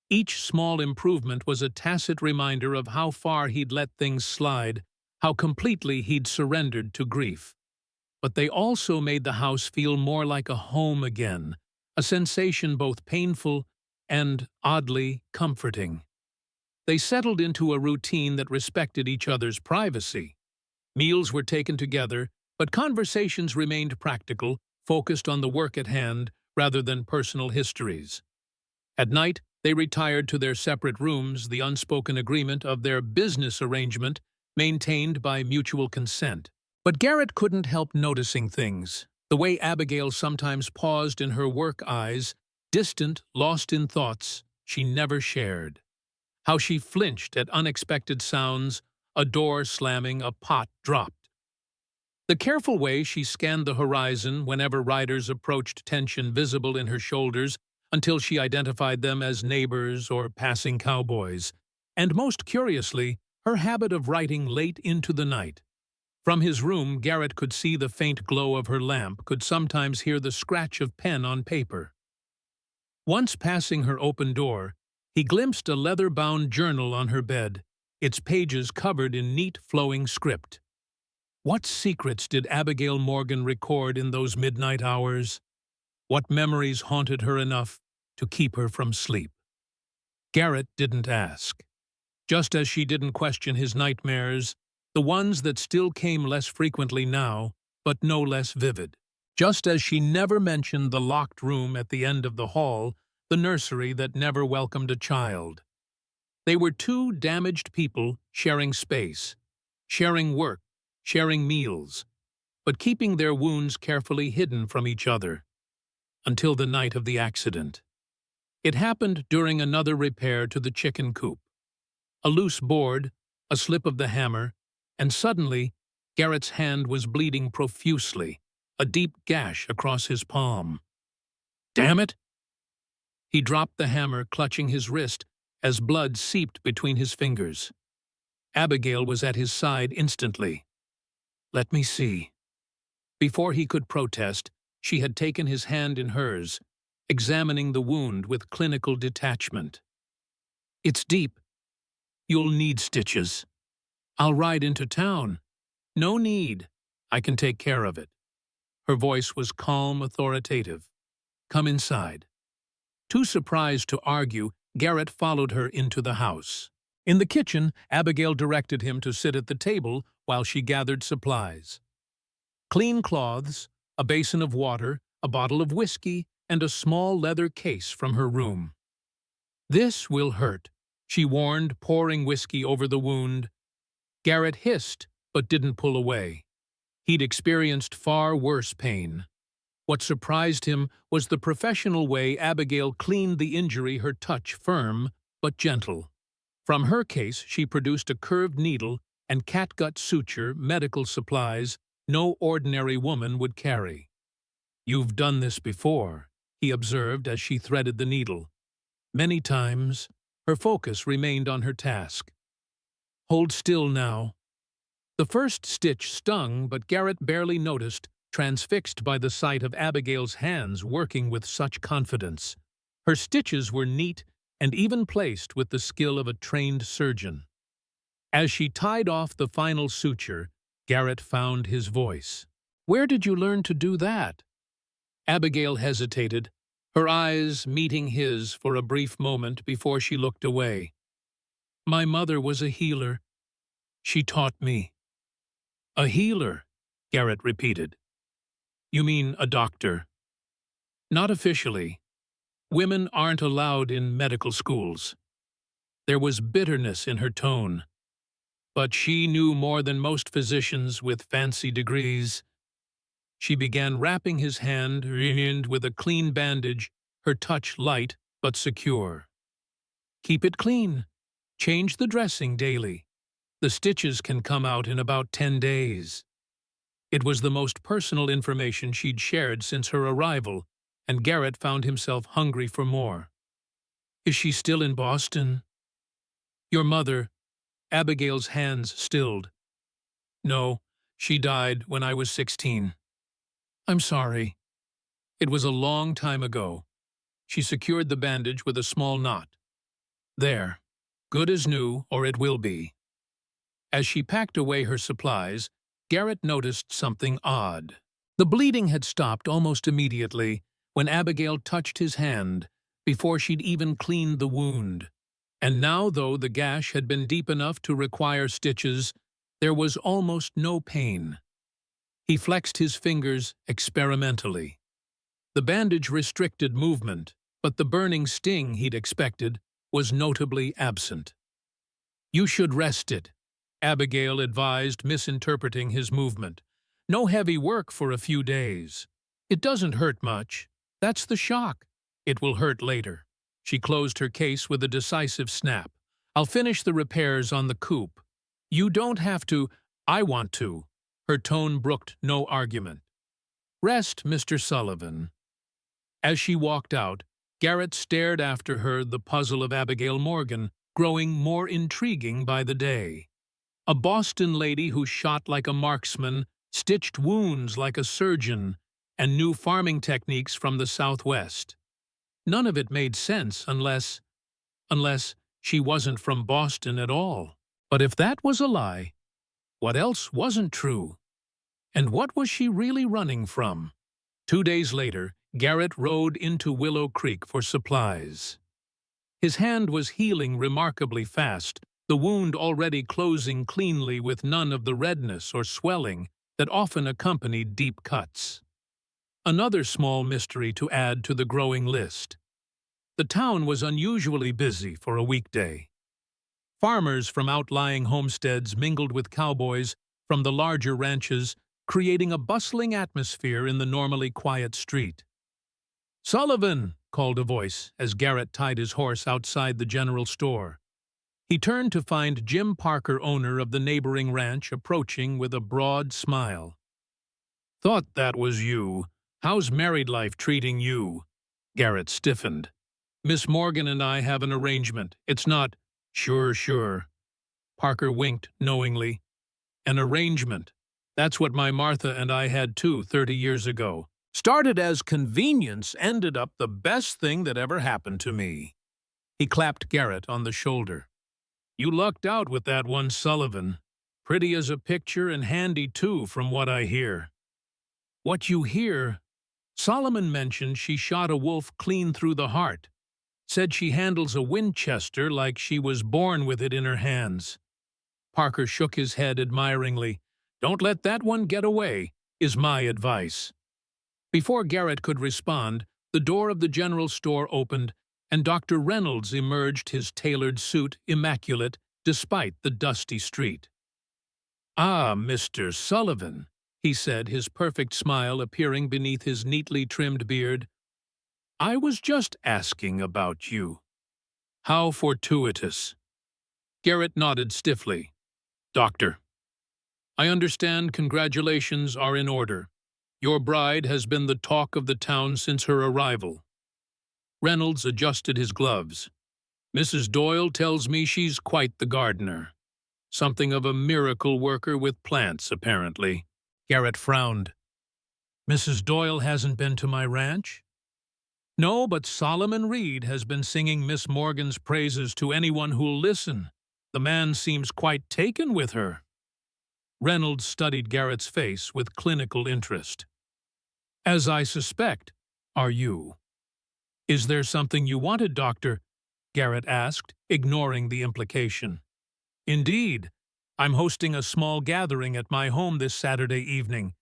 Each small improvement was a tacit reminder of how far he'd let things slide, how completely he'd surrendered to grief. But they also made the house feel more like a home again, a sensation both painful and oddly comforting. They settled into a routine that respected each other's privacy. Meals were taken together, but conversations remained practical, focused on the work at hand rather than personal histories. At night, they retired to their separate rooms, the unspoken agreement of their business arrangement maintained by mutual consent. But Garrett couldn't help noticing things. The way Abigail sometimes paused in her work eyes, distant, lost in thoughts she never shared. How she flinched at unexpected sounds, a door slamming, a pot dropped. The careful way she scanned the horizon whenever riders approached, tension visible in her shoulders, until she identified them as neighbors or passing cowboys. And most curiously, her habit of writing late into the night. From his room, Garrett could see the faint glow of her lamp, could sometimes hear the scratch of pen on paper. Once passing her open door, he glimpsed a leather-bound journal on her bed, its pages covered in neat, flowing script. What secrets did Abigail Morgan record in those midnight hours? What memories haunted her enough to keep her from sleep? Garrett didn't ask. Just as she didn't question his nightmares, the ones that still came less frequently now, but no less vivid. Just as she never mentioned the locked room at the end of the hall, the nursery that never welcomed a child. They were two damaged people sharing space, sharing work, sharing meals, but keeping their wounds carefully hidden from each other. Until the night of the accident. It happened during another repair to the chicken coop. A loose board, a slip of the hammer, and suddenly Garrett's hand was bleeding profusely, a deep gash across his palm. "Damn it!" He dropped the hammer, clutching his wrist, as blood seeped between his fingers. Abigail was at his side instantly. "Let me see." Before he could protest, she had taken his hand in hers, examining the wound with clinical detachment. "It's deep. You'll need stitches. I'll ride into town." "No need. I can take care of it." Her voice was calm, authoritative. "Come inside." Too surprised to argue, Garrett followed her into the house. In the kitchen, Abigail directed him to sit at the table while she gathered supplies. Clean cloths, a basin of water, a bottle of whiskey, and a small leather case from her room. "This will hurt," she warned, pouring whiskey over the wound. Garrett hissed, but didn't pull away. He'd experienced far worse pain. What surprised him was the professional way Abigail cleaned the injury, her touch firm but gentle. From her case, she produced a curved needle and catgut suture, medical supplies no ordinary woman would carry. "You've done this before," he observed as she threaded the needle. Many times, her focus remained on her task. "Hold still now." The first stitch stung, but Garrett barely noticed, transfixed by the sight of Abigail's hands working with such confidence. Her stitches were neat and even placed with the skill of a trained surgeon. As she tied off the final suture, Garrett found his voice. "Where did you learn to do that?" Abigail hesitated, her eyes meeting his for a brief moment before she looked away. My mother was a healer. She taught me. A healer, Garrett repeated. You mean a doctor? Not officially. Women aren't allowed in medical schools. There was bitterness in her tone. But she knew more than most physicians with fancy degrees. She began wrapping his hand with a clean bandage, her touch light but secure. Keep it clean. Change the dressing daily. The stitches can come out in about 10 days. It was the most personal information she'd shared since her arrival, and Garrett found himself hungry for more. Is she still in Boston? Your mother, Abigail's hands stilled. No, she died when I was 16. I'm sorry. It was a long time ago. She secured the bandage with a small knot. There. Good as new, or it will be. As she packed away her supplies, Garrett noticed something odd. The bleeding had stopped almost immediately when Abigail touched his hand, before she'd even cleaned the wound. And now, though the gash had been deep enough to require stitches, there was almost no pain. He flexed his fingers experimentally. The bandage restricted movement, but the burning sting he'd expected was notably absent. You should rest it, Abigail advised, misinterpreting his movement. No heavy work for a few days. It doesn't hurt much. That's the shock. It will hurt later. She closed her case with a decisive snap. I'll finish the repairs on the coupe. You don't have to. I want to. Her tone brooked no argument. Rest, Mr. Sullivan. As she walked out, Garrett stared after her, the puzzle of Abigail Morgan growing more intriguing by the day. A Boston lady who shot like a marksman, stitched wounds like a surgeon, and knew farming techniques from the Southwest. None of it made sense unless she wasn't from Boston at all. But if that was a lie, what else wasn't true? And what was she really running from? 2 days later, Garrett rode into Willow Creek for supplies. His hand was healing remarkably fast, the wound already closing cleanly with none of the redness or swelling that often accompanied deep cuts. Another small mystery to add to the growing list. The town was unusually busy for a weekday. Farmers from outlying homesteads mingled with cowboys from the larger ranches, creating a bustling atmosphere in the normally quiet street. "Sullivan!" called a voice as Garrett tied his horse outside the general store. He turned to find Jim Parker, owner of the neighboring ranch, approaching with a broad smile. "Thought that was you. How's married life treating you?" Garrett stiffened. "Miss Morgan and I have an arrangement. It's not—" Sure. Parker winked knowingly. "An arrangement. That's what my Martha and I had too 30 years ago. Started as convenience, ended up the best thing that ever happened to me." He clapped Garrett on the shoulder. "You lucked out with that one, Sullivan. Pretty as a picture and handy too, from what I hear." "What you hear?" Solomon mentioned she shot a wolf clean through the heart. Said she handles a Winchester like she was born with it in her hands. Parker shook his head admiringly. "Don't let that one get away, is my advice." Before Garrett could respond, the door of the general store opened, and Dr. Reynolds emerged, his tailored suit immaculate despite the dusty street. "Ah, Mr. Sullivan," he said, his perfect smile appearing beneath his neatly trimmed beard. "I was just asking about you." "How fortuitous." Garrett nodded stiffly. "Doctor, I understand congratulations are in order. Your bride has been the talk of the town since her arrival." Reynolds adjusted his gloves. "Mrs. Doyle tells me she's quite the gardener. Something of a miracle worker with plants, apparently." Garrett frowned. "Mrs. Doyle hasn't been to my ranch?" "No, but Solomon Reed has been singing Miss Morgan's praises to anyone who'll listen. The man seems quite taken with her." Reynolds studied Garrett's face with clinical interest. "As I suspect, are you?" "Is there something you wanted, Doctor?" Garrett asked, ignoring the implication. "Indeed. I'm hosting a small gathering at my home this Saturday evening.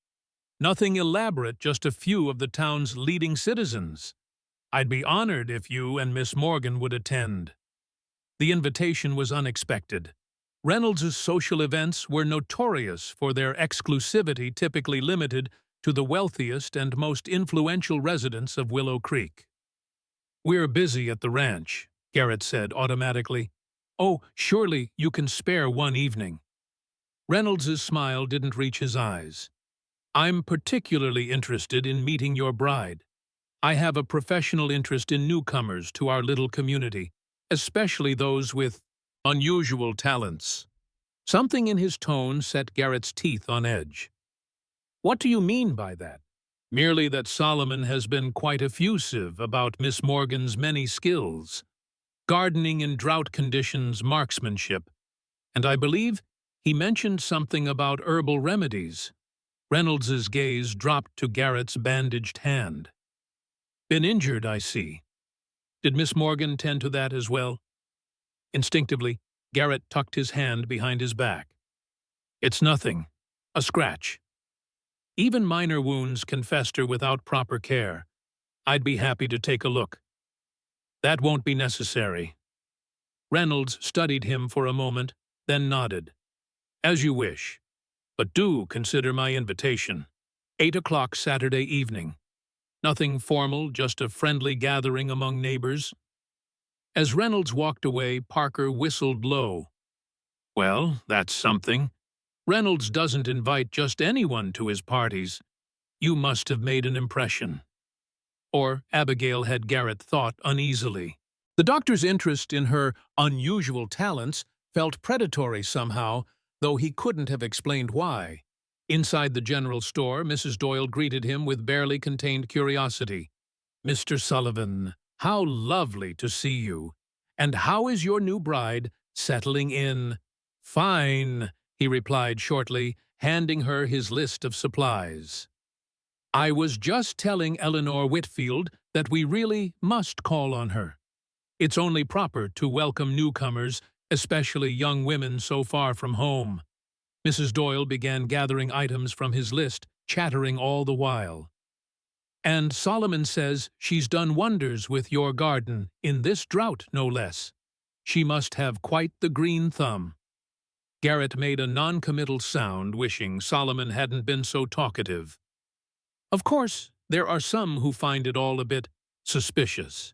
Nothing elaborate, just a few of the town's leading citizens. I'd be honored if you and Miss Morgan would attend." The invitation was unexpected. Reynolds's social events were notorious for their exclusivity, typically limited to the wealthiest and most influential residents of Willow Creek. "We're busy at the ranch," Garrett said automatically. "Oh, surely you can spare one evening." Reynolds's smile didn't reach his eyes. "I'm particularly interested in meeting your bride. I have a professional interest in newcomers to our little community, especially those with unusual talents." Something in his tone set Garrett's teeth on edge. "What do you mean by that?" "Merely that Solomon has been quite effusive about Miss Morgan's many skills. Gardening in drought conditions, marksmanship, and I believe he mentioned something about herbal remedies." Reynolds's gaze dropped to Garrett's bandaged hand. "Been injured, I see. Did Miss Morgan tend to that as well?" Instinctively, Garrett tucked his hand behind his back. "It's nothing. A scratch. Even minor wounds can fester without proper care. I'd be happy to take a look." "That won't be necessary." Reynolds studied him for a moment, then nodded. "As you wish. But do consider my invitation. 8 o'clock Saturday evening. Nothing formal, just a friendly gathering among neighbors." As Reynolds walked away, Parker whistled low. "Well, that's something. Reynolds doesn't invite just anyone to his parties. You must have made an impression." Or Abigail had Garrett thought uneasily. The doctor's interest in her unusual talents felt predatory somehow, though he couldn't have explained why. Inside the general store, Mrs. Doyle greeted him with barely contained curiosity. "Mr. Sullivan, how lovely to see you. And how is your new bride settling in?" "Fine," he replied shortly, handing her his list of supplies. "I was just telling Eleanor Whitfield that we really must call on her. It's only proper to welcome newcomers, especially young women so far from home." Mrs. Doyle began gathering items from his list, chattering all the while. "And Solomon says she's done wonders with your garden, in this drought no less. She must have quite the green thumb." Garrett made a non-committal sound, wishing Solomon hadn't been so talkative. "Of course, there are some who find it all a bit suspicious."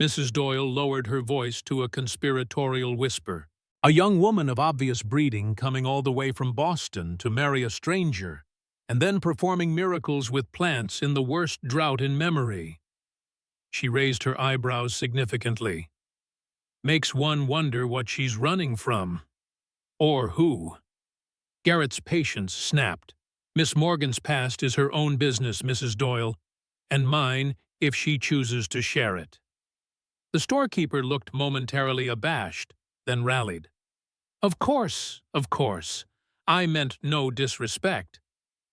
Mrs. Doyle lowered her voice to a conspiratorial whisper. "A young woman of obvious breeding coming all the way from Boston to marry a stranger, and then performing miracles with plants in the worst drought in memory." She raised her eyebrows significantly. "Makes one wonder what she's running from. Or who." Garrett's patience snapped. "Miss Morgan's past is her own business, Mrs. Doyle, and mine if she chooses to share it." The storekeeper looked momentarily abashed, then rallied. Of course. I meant no disrespect.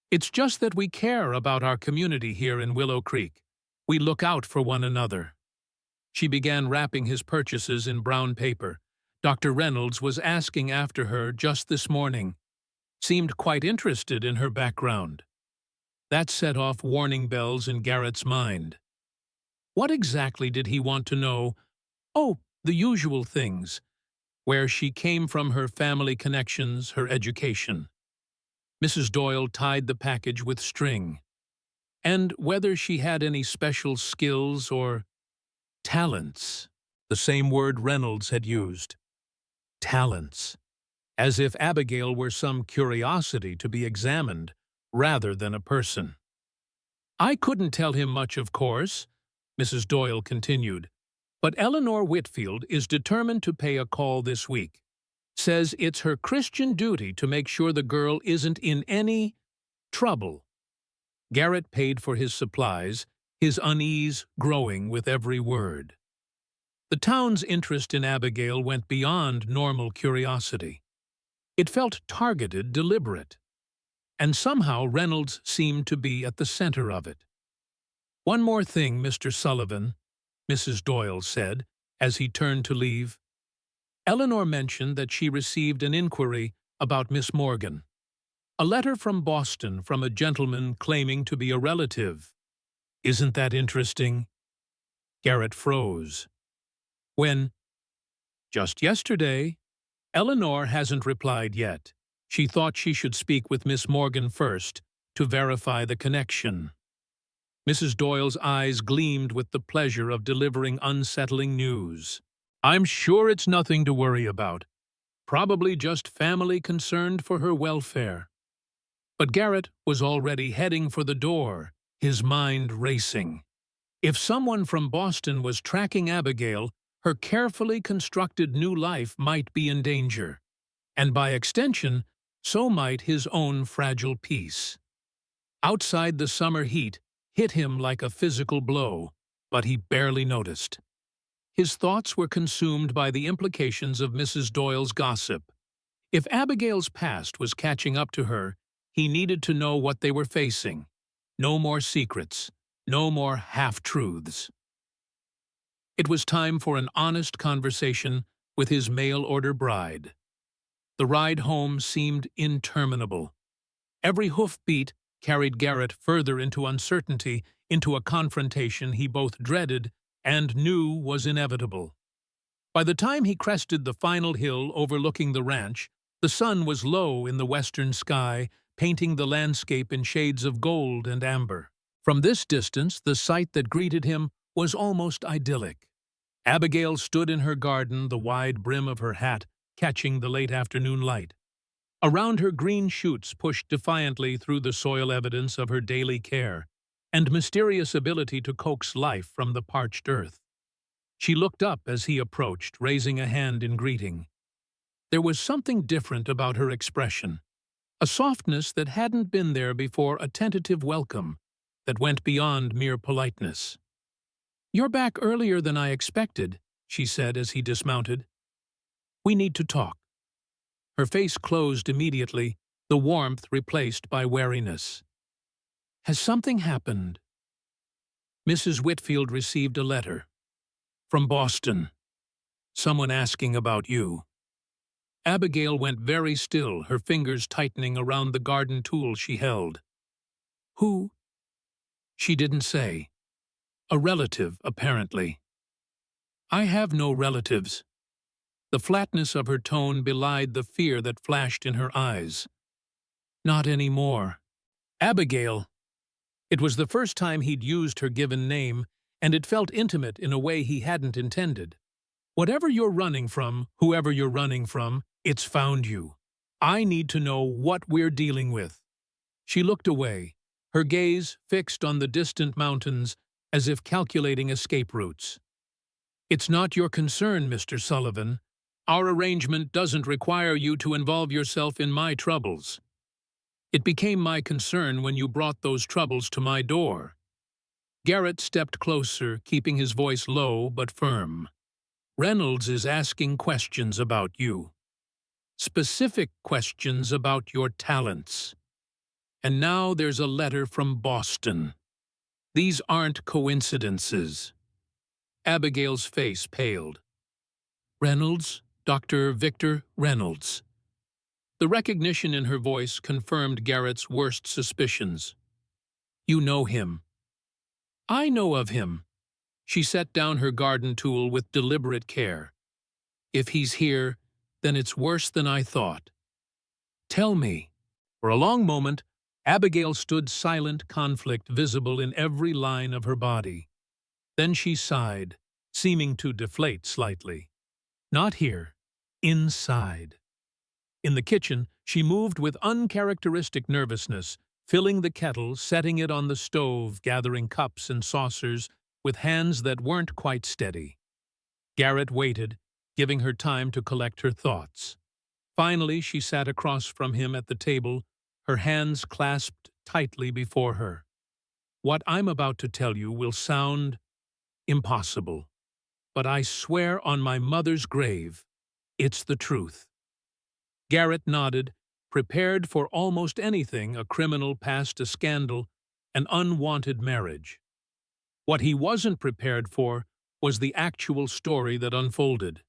It's just that we care about our community here in Willow Creek. We look out for one another." She began wrapping his purchases in brown paper. Dr. Reynolds was asking after her just this morning. Seemed quite interested in her background. That set off warning bells in Garrett's mind. What exactly did he want to know? Oh, the usual things. Where she came from, her family connections, her education. Mrs. Doyle tied the package with string. And whether she had any special skills or talents. The same word Reynolds had used. Talents. As if Abigail were some curiosity to be examined, rather than a person. "I couldn't tell him much, of course," Mrs. Doyle continued, "but Eleanor Whitfield is determined to pay a call this week. Says it's her Christian duty to make sure the girl isn't in any trouble." Garrett paid for his supplies, his unease growing with every word. The town's interest in Abigail went beyond normal curiosity. It felt targeted, deliberate. And somehow Reynolds seemed to be at the center of it. "One more thing, Mr. Sullivan." Mrs. Doyle said, as he turned to leave. Eleanor mentioned that she received an inquiry about Miss Morgan. A letter from Boston from a gentleman claiming to be a relative. Isn't that interesting? Garrett froze. When? Just yesterday. Eleanor hasn't replied yet. She thought she should speak with Miss Morgan first to verify the connection. Mrs. Doyle's eyes gleamed with the pleasure of delivering unsettling news. I'm sure it's nothing to worry about. Probably just family concerned for her welfare. But Garrett was already heading for the door, his mind racing. If someone from Boston was tracking Abigail, her carefully constructed new life might be in danger. And by extension, so might his own fragile peace. Outside, the summer heat hit him like a physical blow, but he barely noticed. His thoughts were consumed by the implications of Mrs. Doyle's gossip. If Abigail's past was catching up to her, he needed to know what they were facing. No more secrets, no more half-truths. It was time for an honest conversation with his mail-order bride. The ride home seemed interminable. Every hoofbeat carried Garrett further into uncertainty, into a confrontation he both dreaded and knew was inevitable. By the time he crested the final hill overlooking the ranch, the sun was low in the western sky, painting the landscape in shades of gold and amber. From this distance, the sight that greeted him was almost idyllic. Abigail stood in her garden, the wide brim of her hat catching the late afternoon light. Around her, green shoots pushed defiantly through the soil, evidence of her daily care and mysterious ability to coax life from the parched earth. She looked up as he approached, raising a hand in greeting. There was something different about her expression, a softness that hadn't been there before, a tentative welcome that went beyond mere politeness. "You're back earlier than I expected," she said as he dismounted. "We need to talk." Her face closed immediately, the warmth replaced by wariness. "Has something happened?" "Mrs. Whitfield received a letter. From Boston. Someone asking about you." Abigail went very still, her fingers tightening around the garden tool she held. "Who?" She didn't say. "A relative, apparently." "I have no relatives." The flatness of her tone belied the fear that flashed in her eyes. "Not anymore." "Abigail." It was the first time he'd used her given name, and it felt intimate in a way he hadn't intended. "Whatever you're running from, whoever you're running from, it's found you. I need to know what we're dealing with." She looked away, her gaze fixed on the distant mountains as if calculating escape routes. "It's not your concern, Mr. Sullivan. Our arrangement doesn't require you to involve yourself in my troubles. It became my concern when you brought those troubles to my door." Garrett stepped closer, keeping his voice low but firm. "Reynolds is asking questions about you. Specific questions about your talents. And now there's a letter from Boston. These aren't coincidences." Abigail's face paled. "Reynolds? Dr. Victor Reynolds." The recognition in her voice confirmed Garrett's worst suspicions. "You know him." "I know of him." She set down her garden tool with deliberate care. "If he's here, then it's worse than I thought." "Tell me." For a long moment, Abigail stood silent, conflict visible in every line of her body. Then she sighed, seeming to deflate slightly. "Not here. Inside." In the kitchen, she moved with uncharacteristic nervousness, filling the kettle, setting it on the stove, gathering cups and saucers with hands that weren't quite steady. Garrett waited, giving her time to collect her thoughts. Finally, she sat across from him at the table, her hands clasped tightly before her. "What I'm about to tell you will sound impossible, but I swear on my mother's grave, it's the truth." Garrett nodded, prepared for almost anything: a criminal past, a scandal, an unwanted marriage. What he wasn't prepared for was the actual story that unfolded.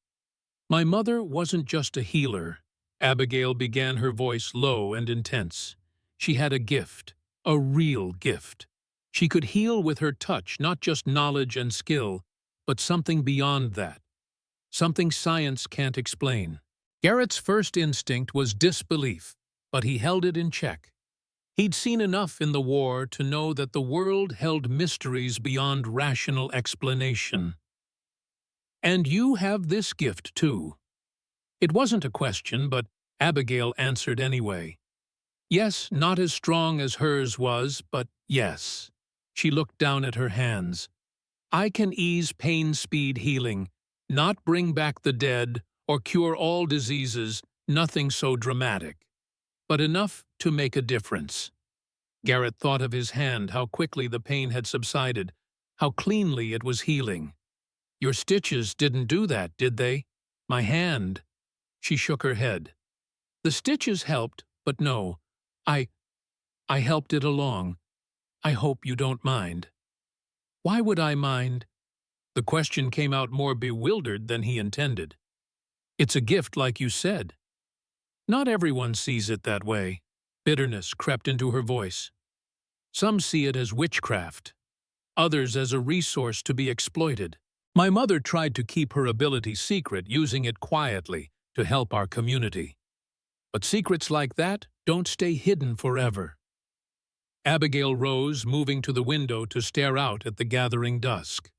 My mother wasn't just a healer. Abigail began, her voice low and intense. She had a gift, a real gift. She could heal with her touch, not just knowledge and skill, but something beyond that, something science can't explain. Garrett's first instinct was disbelief, but he held it in check. He'd seen enough in the war to know that the world held mysteries beyond rational explanation. "And you have this gift, too." It wasn't a question, but Abigail answered anyway. Yes, not as strong as hers was, but yes. She looked down at her hands. "I can ease pain, speed healing, not bring back the dead or cure all diseases, nothing so dramatic, but enough to make a difference." Garrett thought of his hand, how quickly the pain had subsided, how cleanly it was healing. "Your stitches didn't do that, did they? My hand." She shook her head. "The stitches helped, but no. I helped it along. I hope you don't mind." "Why would I mind?" The question came out more bewildered than he intended. "It's a gift, like you said." "Not everyone sees it that way." Bitterness crept into her voice. "Some see it as witchcraft, others as a resource to be exploited. My mother tried to keep her ability secret, using it quietly to help our community. But secrets like that don't stay hidden forever." Abigail rose, moving to the window to stare out at the gathering dusk.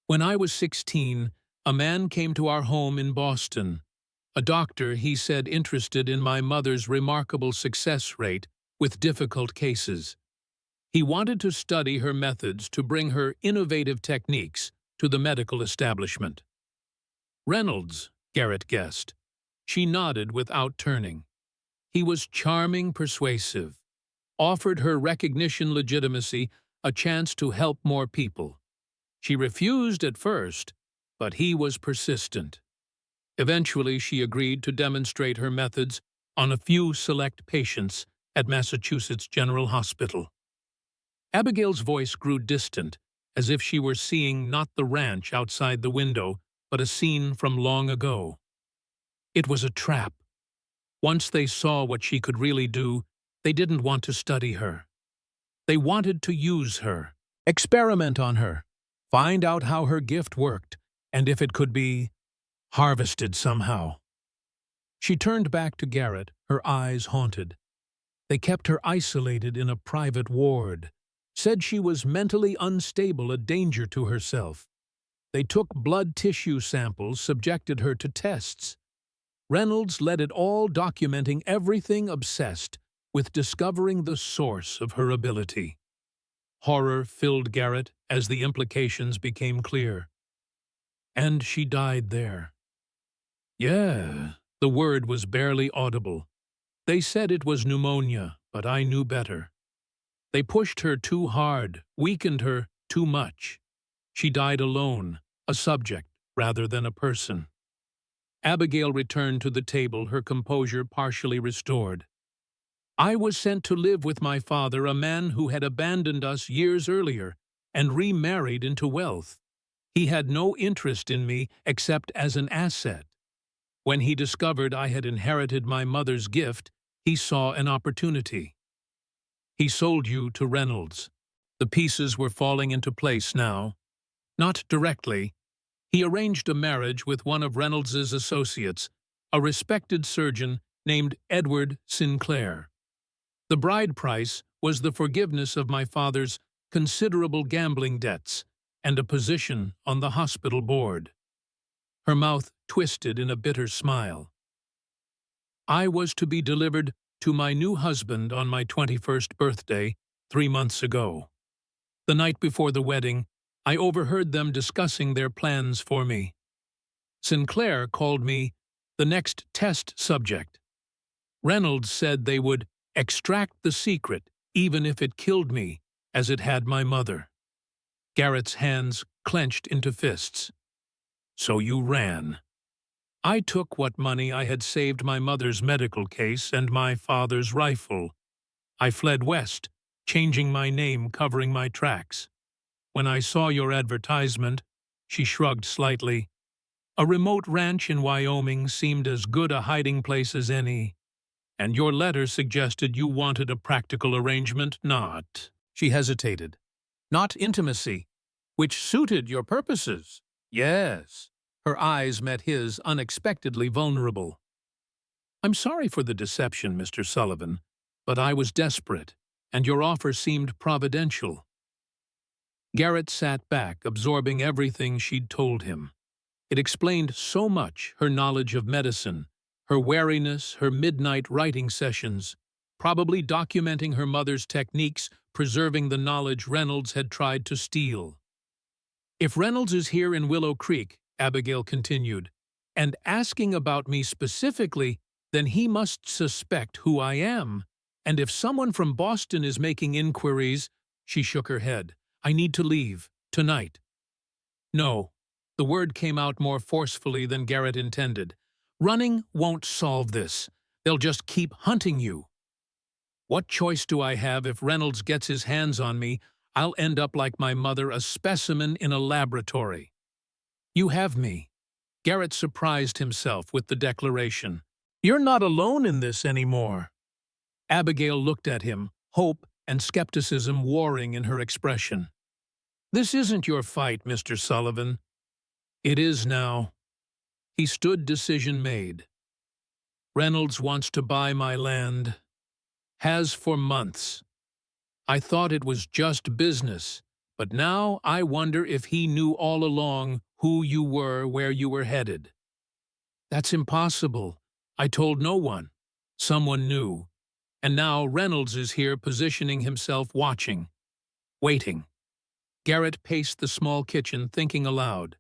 "When I was 16, a man came to our home in Boston. A doctor, he said, interested in my mother's remarkable success rate with difficult cases. He wanted to study her methods to bring her innovative techniques to the medical establishment." "Reynolds," Garrett guessed. She nodded without turning. "He was charming, persuasive, offered her recognition, legitimacy, a chance to help more people. She refused at first, but he was persistent. Eventually, she agreed to demonstrate her methods on a few select patients at Massachusetts General Hospital." Abigail's voice grew distant, as if she were seeing not the ranch outside the window, but a scene from long ago. It was a trap. Once they saw what she could really do, they didn't want to study her. They wanted to use her, experiment on her, find out how her gift worked, and if it could be harvested somehow. She turned back to Garrett, her eyes haunted. "They kept her isolated in a private ward, said she was mentally unstable, a danger to herself. They took blood tissue samples, subjected her to tests. Reynolds led it all, documenting everything, obsessed with discovering the source of her ability." Horror filled Garrett as the implications became clear. "And she died there." "Yeah." The word was barely audible. "They said it was pneumonia, but I knew better. They pushed her too hard, weakened her too much. She died alone, a subject rather than a person." Abigail returned to the table, her composure partially restored. "I was sent to live with my father, a man who had abandoned us years earlier and remarried into wealth. He had no interest in me except as an asset. When he discovered I had inherited my mother's gift, he saw an opportunity. He sold you to Reynolds." The pieces were falling into place now. "Not directly. He arranged a marriage with one of Reynolds's associates, a respected surgeon named Edward Sinclair. The bride price was the forgiveness of my father's considerable gambling debts and a position on the hospital board." Her mouth twisted in a bitter smile. "I was to be delivered to my new husband on my 21st birthday 3 months ago. The night before the wedding, I overheard them discussing their plans for me. Sinclair called me the next test subject. Reynolds said they would extract the secret even if it killed me, as it had my mother." Garrett's hands clenched into fists. "So you ran." "I took what money I had saved my mother's medical case and my father's rifle. I fled west, changing my name, covering my tracks. When I saw your advertisement, She shrugged slightly. A remote ranch in Wyoming seemed as good a hiding place as any, and your letter suggested you wanted a practical arrangement, not. She hesitated. Not intimacy, which suited your purposes. Yes. Her eyes met his, unexpectedly vulnerable. I'm sorry for the deception, Mr. Sullivan, but I was desperate, and your offer seemed providential. Garrett sat back, absorbing everything she'd told him. It explained so much: her knowledge of medicine, her wariness, her midnight writing sessions, probably documenting her mother's techniques, preserving the knowledge Reynolds had tried to steal. If Reynolds is here in Willow Creek, Abigail continued, and asking about me specifically, then he must suspect who I am. And if someone from Boston is making inquiries, she shook her head. I need to leave, tonight. No. The word came out more forcefully than Garrett intended. Running won't solve this. They'll just keep hunting you. What choice do I have if Reynolds gets his hands on me? I'll end up like my mother, a specimen in a laboratory. You have me. Garrett surprised himself with the declaration. You're not alone in this anymore. Abigail looked at him, hope and skepticism warring in her expression. This isn't your fight, Mr. Sullivan. It is now. He stood, decision made. Reynolds wants to buy my land. Has for months. I thought it was just business, but now I wonder if he knew all along who you were, where you were headed. That's impossible. I told no one. Someone knew. And now Reynolds is here, positioning himself, watching, waiting. Garrett paced the small kitchen, thinking aloud.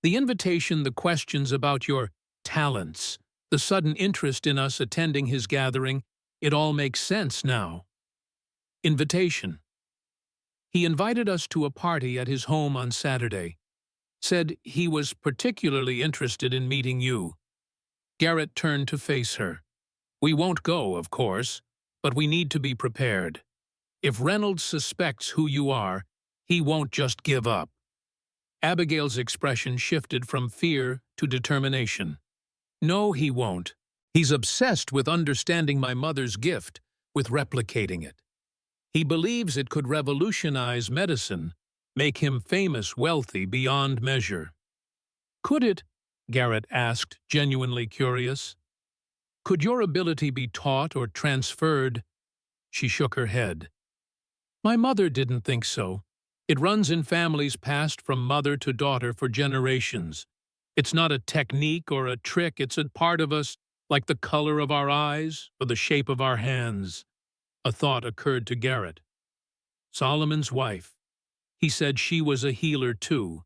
The invitation, the questions about your talents, the sudden interest in us attending his gathering, it all makes sense now. Invitation. He invited us to a party at his home on Saturday. Said he was particularly interested in meeting you. Garrett turned to face her. We won't go, of course, but we need to be prepared. If Reynolds suspects who you are, he won't just give up. Abigail's expression shifted from fear to determination. No, he won't. He's obsessed with understanding my mother's gift, with replicating it. He believes it could revolutionize medicine, make him famous, wealthy, beyond measure. Could it? Garrett asked, genuinely curious. Could your ability be taught or transferred? She shook her head. My mother didn't think so. It runs in families passed from mother to daughter for generations. It's not a technique or a trick, it's a part of us, like the color of our eyes or the shape of our hands. A thought occurred to Garrett. Solomon's wife. He said she was a healer too,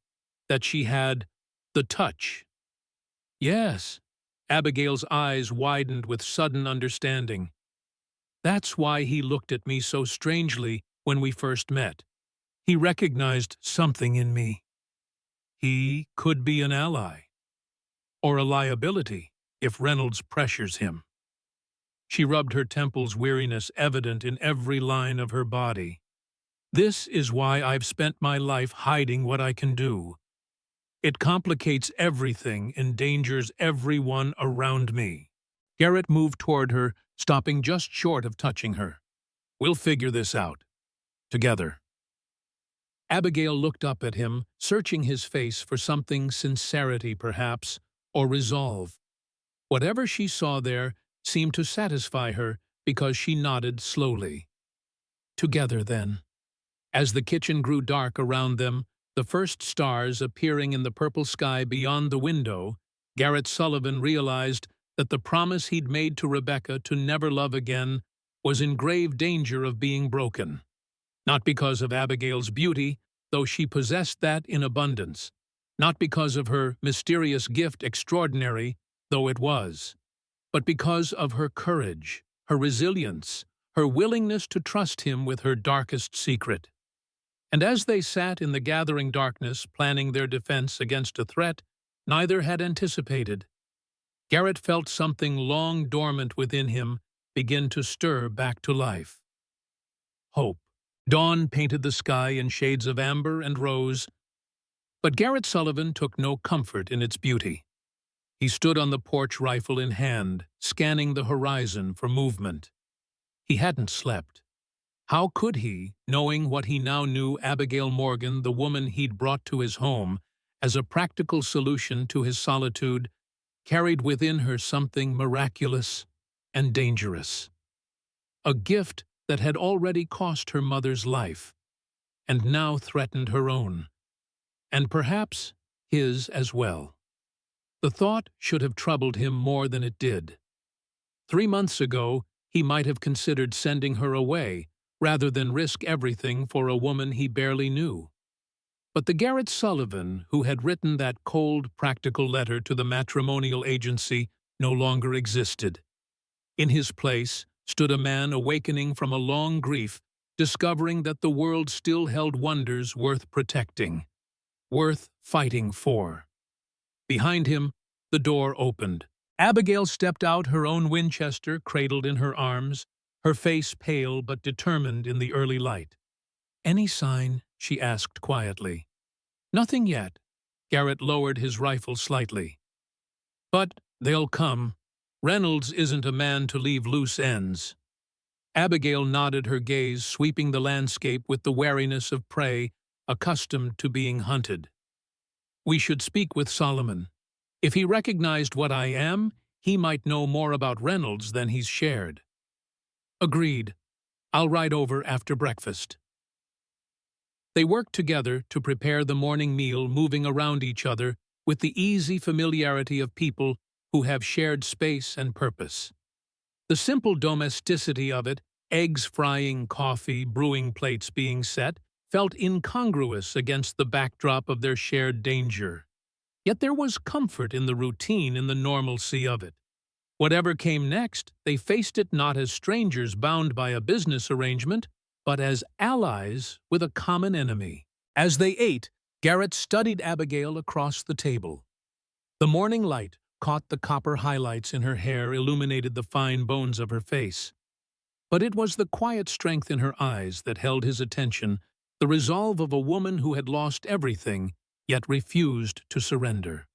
that she had the touch. Yes. Abigail's eyes widened with sudden understanding. That's why he looked at me so strangely when we first met. He recognized something in me. He could be an ally. Or a liability, if Reynolds pressures him. She rubbed her temples, weariness evident in every line of her body. This is why I've spent my life hiding what I can do. It complicates everything, endangers everyone around me. Garrett moved toward her, stopping just short of touching her. We'll figure this out. Together. Abigail looked up at him, searching his face for something, sincerity perhaps, or resolve. Whatever she saw there seemed to satisfy her because she nodded slowly. Together, then. As the kitchen grew dark around them, the first stars appearing in the purple sky beyond the window, Garrett Sullivan realized that the promise he'd made to Rebecca to never love again was in grave danger of being broken. Not because of Abigail's beauty, though she possessed that in abundance. Not because of her mysterious gift, extraordinary though it was. But because of her courage, her resilience, her willingness to trust him with her darkest secret. And as they sat in the gathering darkness, planning their defense against a threat neither had anticipated, Garrett felt something long dormant within him begin to stir back to life. Hope. Dawn painted the sky in shades of amber and rose, But Garrett Sullivan took no comfort in its beauty. He stood on the porch, rifle in hand, scanning the horizon for movement. He hadn't slept. How could he, knowing what he now knew Abigail Morgan, the woman he'd brought to his home, as a practical solution to his solitude, carried within her something miraculous and dangerous. A gift that had already cost her mother's life, and now threatened her own, and perhaps his as well. The thought should have troubled him more than it did. 3 months ago, he might have considered sending her away, rather than risk everything for a woman he barely knew. But the Garrett Sullivan who had written that cold, practical letter to the matrimonial agency no longer existed. In his place stood a man awakening from a long grief, discovering that the world still held wonders worth protecting, worth fighting for. Behind him, the door opened. Abigail stepped out, her own Winchester cradled in her arms, her face pale but determined in the early light. "Any sign?" she asked quietly. "Nothing yet." Garrett lowered his rifle slightly. "But they'll come. Reynolds isn't a man to leave loose ends." Abigail nodded, her gaze sweeping the landscape with the wariness of prey accustomed to being hunted. "We should speak with Solomon. If he recognized what I am, he might know more about Reynolds than he's shared." "Agreed. I'll ride over after breakfast." They worked together to prepare the morning meal, moving around each other with the easy familiarity of people who have shared space and purpose. The simple domesticity of it, eggs frying, coffee, brewing, plates being set, felt incongruous against the backdrop of their shared danger. Yet there was comfort in the routine, in the normalcy of it. Whatever came next, they faced it not as strangers bound by a business arrangement, but as allies with a common enemy. As they ate, Garrett studied Abigail across the table. The morning light caught the copper highlights in her hair, illuminated the fine bones of her face. But it was the quiet strength in her eyes that held his attention, the resolve of a woman who had lost everything, yet refused to surrender.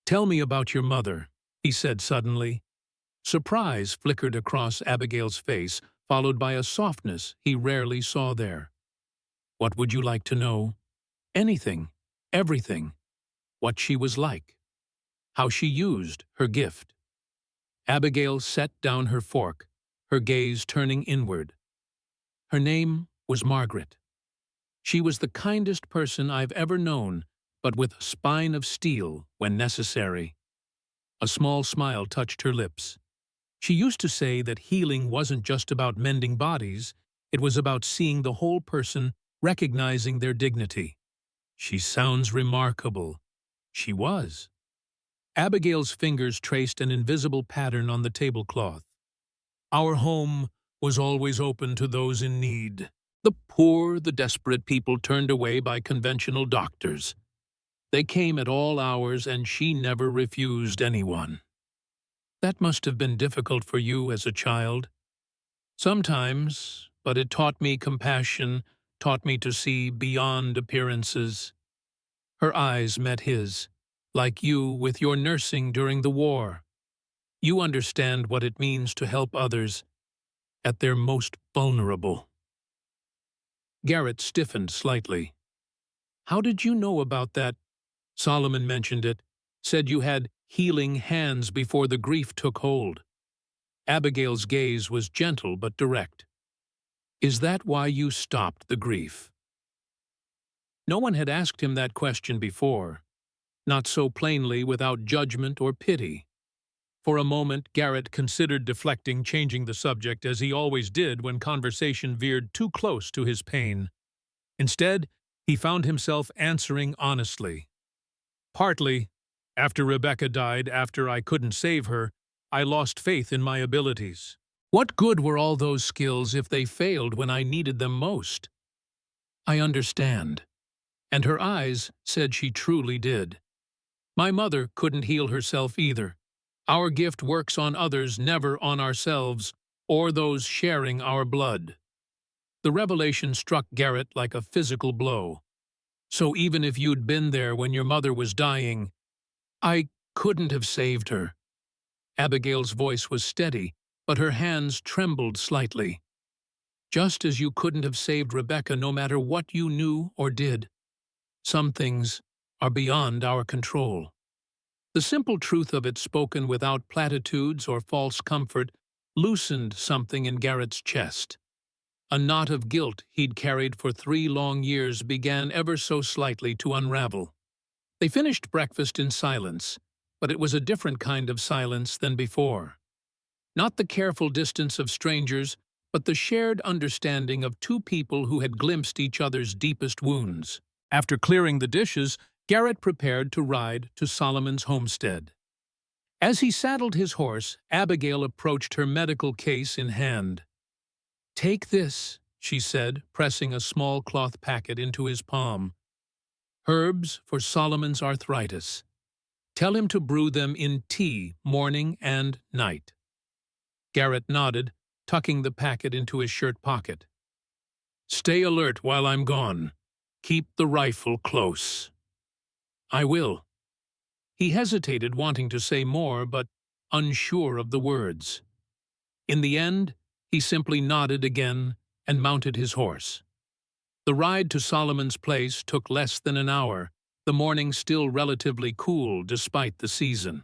"Tell me about your mother," he said suddenly. Surprise flickered across Abigail's face, followed by a softness he rarely saw there. "What would you like to know?" "Anything, everything. What she was like. How she used her gift." Abigail set down her fork, her gaze turning inward. "Her name was Margaret. She was the kindest person I've ever known, but with a spine of steel when necessary." A small smile touched her lips. "She used to say that healing wasn't just about mending bodies, it was about seeing the whole person, recognizing their dignity." "She sounds remarkable." She was. Abigail's fingers traced an invisible pattern on the tablecloth. "Our home was always open to those in need. The poor, the desperate people turned away by conventional doctors. They came at all hours, and she never refused anyone." "That must have been difficult for you as a child." "Sometimes, but it taught me compassion, taught me to see beyond appearances." Her eyes met his. "Like you with your nursing during the war. You understand what it means to help others at their most vulnerable." Garrett stiffened slightly. "How did you know about that?" "Solomon mentioned it, said you had healing hands before the grief took hold." Abigail's gaze was gentle but direct. "Is that why you stopped the grief?" No one had asked him that question before, not so plainly, without judgment or pity. For a moment, Garrett considered deflecting, changing the subject, as he always did when conversation veered too close to his pain. Instead, he found himself answering honestly. "Partly. After Rebecca died, after I couldn't save her, I lost faith in my abilities. What good were all those skills if they failed when I needed them most?" "I understand." And her eyes said she truly did. "My mother couldn't heal herself either. Our gift works on others, never on ourselves, or those sharing our blood." The revelation struck Garrett like a physical blow. So even if you'd been there when your mother was dying, I couldn't have saved her." Abigail's voice was steady, but her hands trembled slightly. "Just as you couldn't have saved Rebecca no matter what you knew or did. Some things are beyond our control." The simple truth of it, spoken without platitudes or false comfort, loosened something in Garrett's chest. A knot of guilt he'd carried for 3 long years began ever so slightly to unravel. They finished breakfast in silence, but it was a different kind of silence than before. Not the careful distance of strangers, but the shared understanding of two people who had glimpsed each other's deepest wounds. After clearing the dishes, Garrett prepared to ride to Solomon's homestead. As he saddled his horse, Abigail approached her medical case in hand. "Take this," she said, pressing a small cloth packet into his palm. "Herbs for Solomon's arthritis. Tell him to brew them in tea morning and night." Garrett nodded, tucking the packet into his shirt pocket. "Stay alert while I'm gone. Keep the rifle close." "I will." He hesitated, wanting to say more, but unsure of the words. In the end, he simply nodded again and mounted his horse. The ride to Solomon's place took less than an hour, the morning still relatively cool despite the season.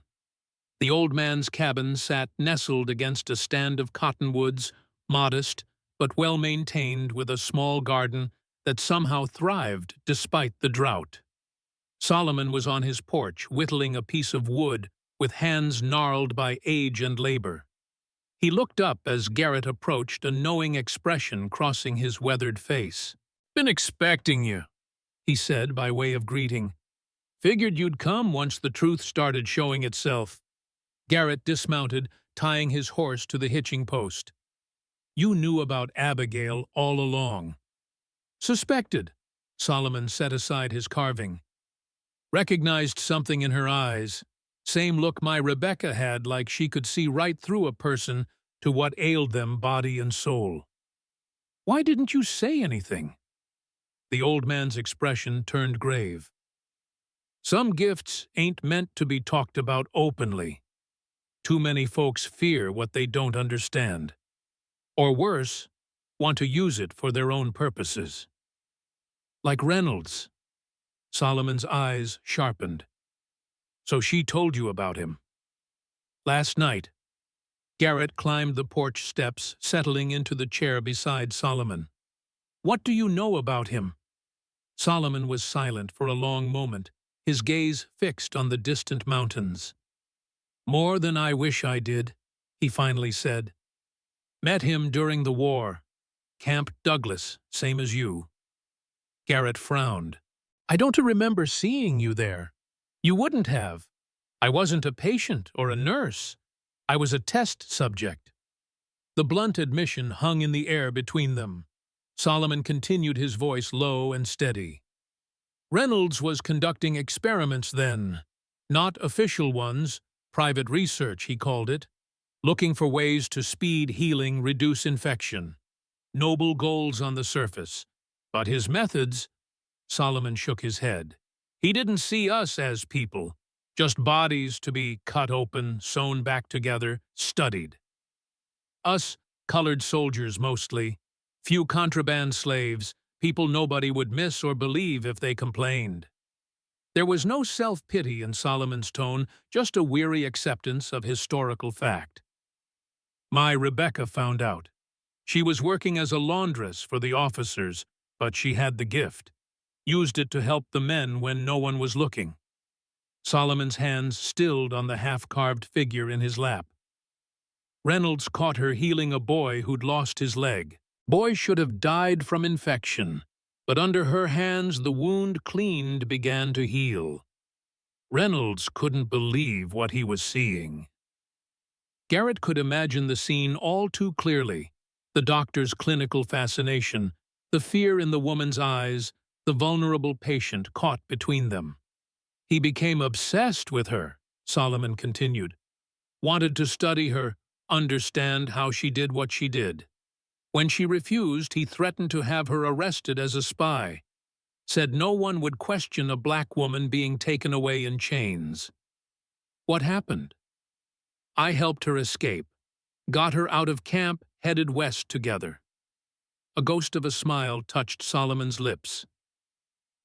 The old man's cabin sat nestled against a stand of cottonwoods, modest but well-maintained, with a small garden that somehow thrived despite the drought. Solomon was on his porch, whittling a piece of wood with hands gnarled by age and labor. He looked up as Garrett approached, a knowing expression crossing his weathered face. "Been expecting you," he said by way of greeting. "Figured you'd come once the truth started showing itself." Garrett dismounted, tying his horse to the hitching post. "You knew about Abigail all along." "Suspected." Solomon set aside his carving. "Recognized something in her eyes. Same look my Rebecca had, like she could see right through a person to what ailed them body and soul." "Why didn't you say anything?" The old man's expression turned grave. "Some gifts ain't meant to be talked about openly. Too many folks fear what they don't understand. Or worse, want to use it for their own purposes." "Like Reynolds." Solomon's eyes sharpened. "So she told you about him?" "Last night." Garrett climbed the porch steps, settling into the chair beside Solomon. "What do you know about him?" Solomon was silent for a long moment, his gaze fixed on the distant mountains. "More than I wish I did," he finally said. "Met him during the war. Camp Douglas, same as you." Garrett frowned. "I don't remember seeing you there." "You wouldn't have. I wasn't a patient or a nurse. I was a test subject." The blunt admission hung in the air between them. Solomon continued, his voice low and steady. "Reynolds was conducting experiments then. Not official ones, private research, he called it. Looking for ways to speed healing, reduce infection. Noble goals on the surface. But his methods—" Solomon shook his head. "He didn't see us as people, just bodies to be cut open, sewn back together, studied. Us, colored soldiers mostly, few contraband slaves, people nobody would miss or believe if they complained." There was no self-pity in Solomon's tone, just a weary acceptance of historical fact. "My Rebecca found out. She was working as a laundress for the officers, but she had the gift. Used it to help the men when no one was looking." Solomon's hands stilled on the half-carved figure in his lap. "Reynolds caught her healing a boy who'd lost his leg. Boy should have died from infection, but under her hands the wound cleaned, began to heal. Reynolds couldn't believe what he was seeing." Garrett could imagine the scene all too clearly. The doctor's clinical fascination, the fear in the woman's eyes, the vulnerable patient caught between them. "He became obsessed with her," Solomon continued. "Wanted to study her, understand how she did what she did. When she refused, he threatened to have her arrested as a spy. said no one would question a black woman being taken away in chains. What happened? I helped her escape, got her out of camp, headed west together. A ghost of a smile touched Solomon's lips.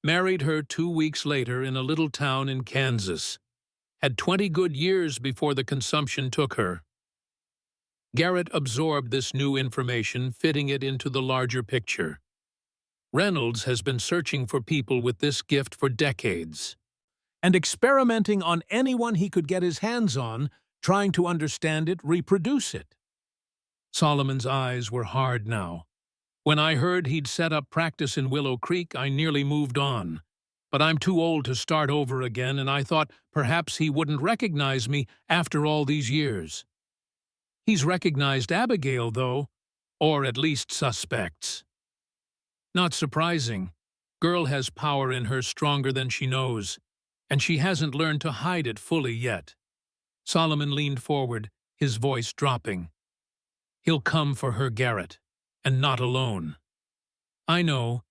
Married her 2 weeks later in a little town in Kansas. Had 20 good years before the consumption took her. Garrett absorbed this new information, fitting it into the larger picture. Reynolds has been searching for people with this gift for decades, and experimenting on anyone he could get his hands on, trying to understand it, reproduce it. Solomon's eyes were hard now. When I heard he'd set up practice in Willow Creek, I nearly moved on. But I'm too old to start over again, and I thought perhaps he wouldn't recognize me after all these years. He's recognized Abigail, though, or at least suspects. Not surprising. Girl has power in her stronger than she knows, and she hasn't learned to hide it fully yet. Solomon leaned forward, his voice dropping. He'll come for her, Garrett, and not alone. I know.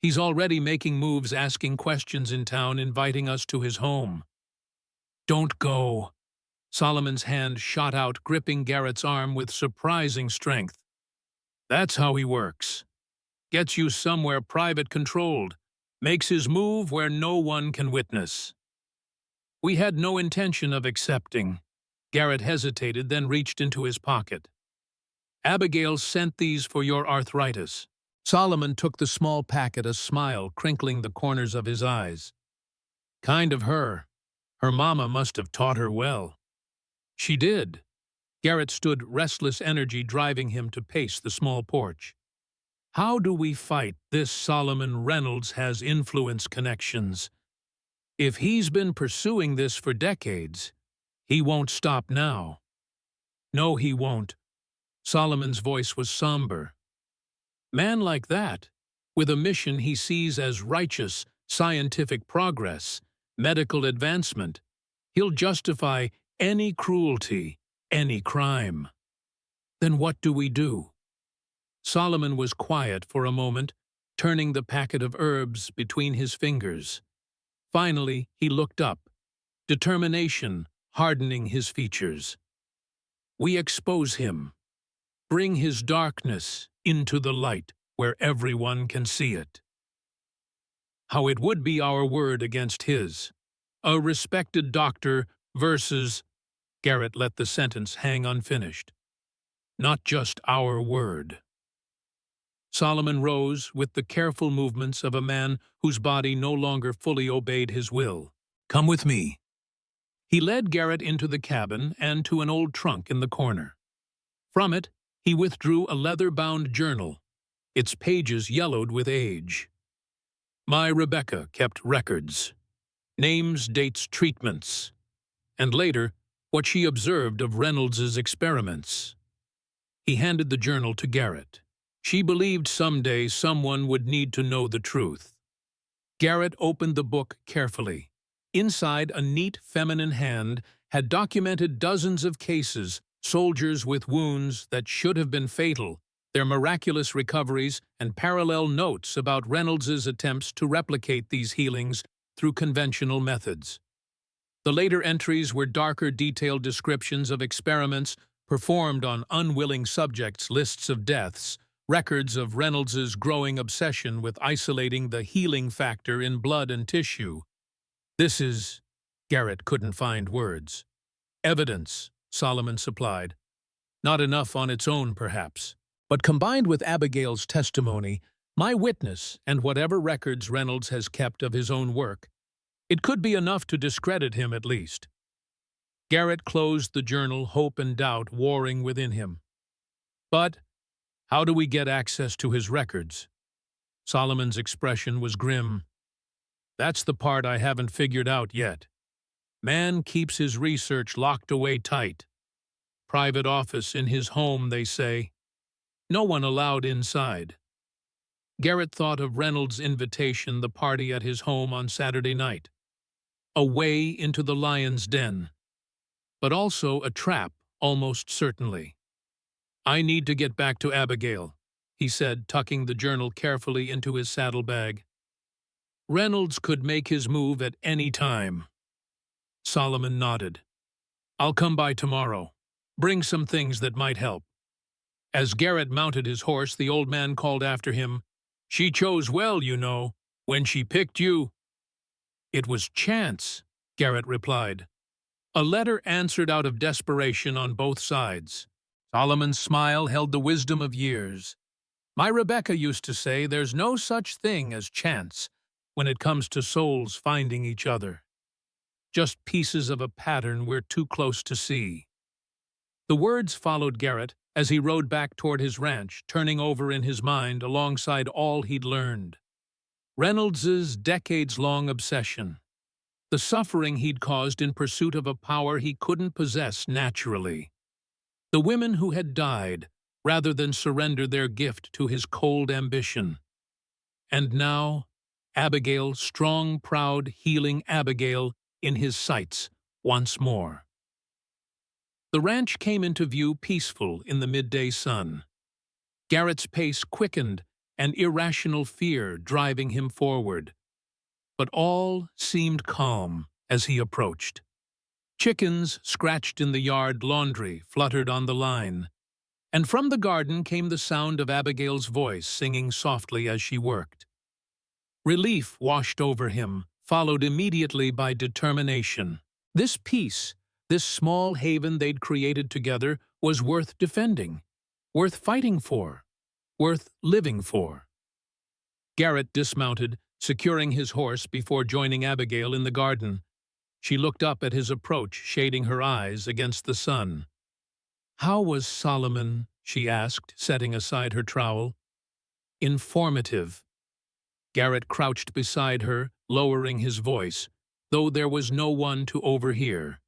He's already making moves, asking questions in town, inviting us to his home. Don't go. Solomon's hand shot out, gripping Garrett's arm with surprising strength. That's how he works. Gets you somewhere private controlled, makes his move where no one can witness. We had no intention of accepting. Garrett hesitated, then reached into his pocket. Abigail sent these for your arthritis. Solomon took the small packet, a smile crinkling the corners of his eyes. Kind of her. Her mama must have taught her well. She did. Garrett stood, restless energy driving him to pace the small porch. How do we fight this Solomon Reynolds has influence connections? If he's been pursuing this for decades, he won't stop now. No, he won't. Solomon's voice was somber. Man like that, with a mission he sees as righteous, scientific progress, medical advancement, he'll justify any cruelty, any crime. Then what do we do? Solomon was quiet for a moment, turning the packet of herbs between his fingers. Finally, he looked up, determination hardening his features. We expose him. Bring his darkness into the light where everyone can see it. How it would be our word against his. A respected doctor versus... Garrett let the sentence hang unfinished. Not just our word. Solomon rose with the careful movements of a man whose body no longer fully obeyed his will. Come with me. He led Garrett into the cabin and to an old trunk in the corner. From it, he withdrew a leather-bound journal, its pages yellowed with age. My Rebecca kept records. Names, dates, treatments. And later, what she observed of Reynolds's experiments. He handed the journal to Garrett. She believed someday someone would need to know the truth. Garrett opened the book carefully. Inside, a neat feminine hand had documented dozens of cases, soldiers with wounds that should have been fatal, their miraculous recoveries, and parallel notes about Reynolds's attempts to replicate these healings through conventional methods. The later entries were darker, detailed descriptions of experiments performed on unwilling subjects, lists of deaths, records of Reynolds's growing obsession with isolating the healing factor in blood and tissue. This is... Garrett couldn't find words. Evidence, Solomon supplied. Not enough on its own, perhaps. But combined with Abigail's testimony, my witness, and whatever records Reynolds has kept of his own work, it could be enough to discredit him at least. Garrett closed the journal, hope and doubt warring within him. But how do we get access to his records? Solomon's expression was grim. That's the part I haven't figured out yet. Man keeps his research locked away tight. Private office in his home, they say. No one allowed inside. Garrett thought of Reynolds' invitation, the party at his home on Saturday night. A way into the lion's den. But also a trap, almost certainly. I need to get back to Abigail, he said, tucking the journal carefully into his saddlebag. Reynolds could make his move at any time. Solomon nodded. I'll come by tomorrow. Bring some things that might help. As Garrett mounted his horse, the old man called after him, She chose well, you know, when she picked you. It was chance, Garrett replied. A letter answered out of desperation on both sides. Solomon's smile held the wisdom of years. My Rebecca used to say there's no such thing as chance when it comes to souls finding each other. Just pieces of a pattern we're too close to see. The words followed Garrett as he rode back toward his ranch, turning over in his mind alongside all he'd learned. Reynolds's decades-long obsession, the suffering he'd caused in pursuit of a power he couldn't possess naturally, the women who had died rather than surrender their gift to his cold ambition. And now, Abigail, strong, proud, healing Abigail, in his sights once more. The ranch came into view peaceful in the midday sun. Garrett's pace quickened, an irrational fear driving him forward. But all seemed calm as he approached. Chickens scratched in the yard, laundry fluttered on the line, and from the garden came the sound of Abigail's voice singing softly as she worked. Relief washed over him, followed immediately by determination. This peace, this small haven they'd created together, was worth defending, worth fighting for, worth living for. Garrett dismounted, securing his horse before joining Abigail in the garden. She looked up at his approach, shading her eyes against the sun. How was Solomon? She asked, setting aside her trowel. Informative. Garrett crouched beside her, lowering his voice, though there was no one to overhear.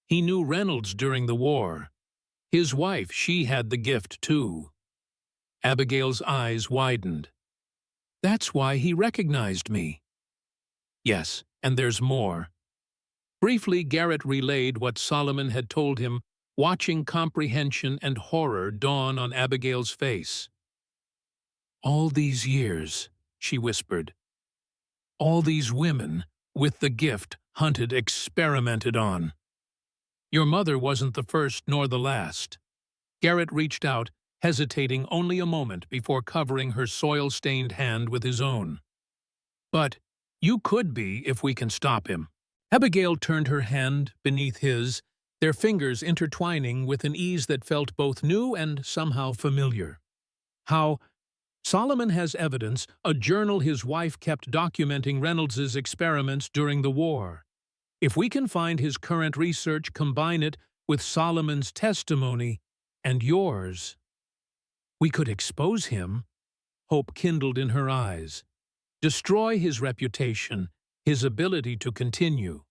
He knew Reynolds during the war. His wife, she had the gift too. Abigail's eyes widened. That's why he recognized me. Yes, and there's more. Briefly, Garrett relayed what Solomon had told him, watching comprehension and horror dawn on Abigail's face. All these years, she whispered. All these women, with the gift, hunted, experimented on. Your mother wasn't the first nor the last. Garrett reached out, hesitating only a moment before covering her soil-stained hand with his own. But you could be if we can stop him. Abigail turned her hand beneath his, their fingers intertwining with an ease that felt both new and somehow familiar. How Solomon has evidence, a journal his wife kept documenting Reynolds's experiments during the war. If we can find his current research, combine it with Solomon's testimony and yours, we could expose him. Hope kindled in her eyes. Destroy his reputation, his ability to continue.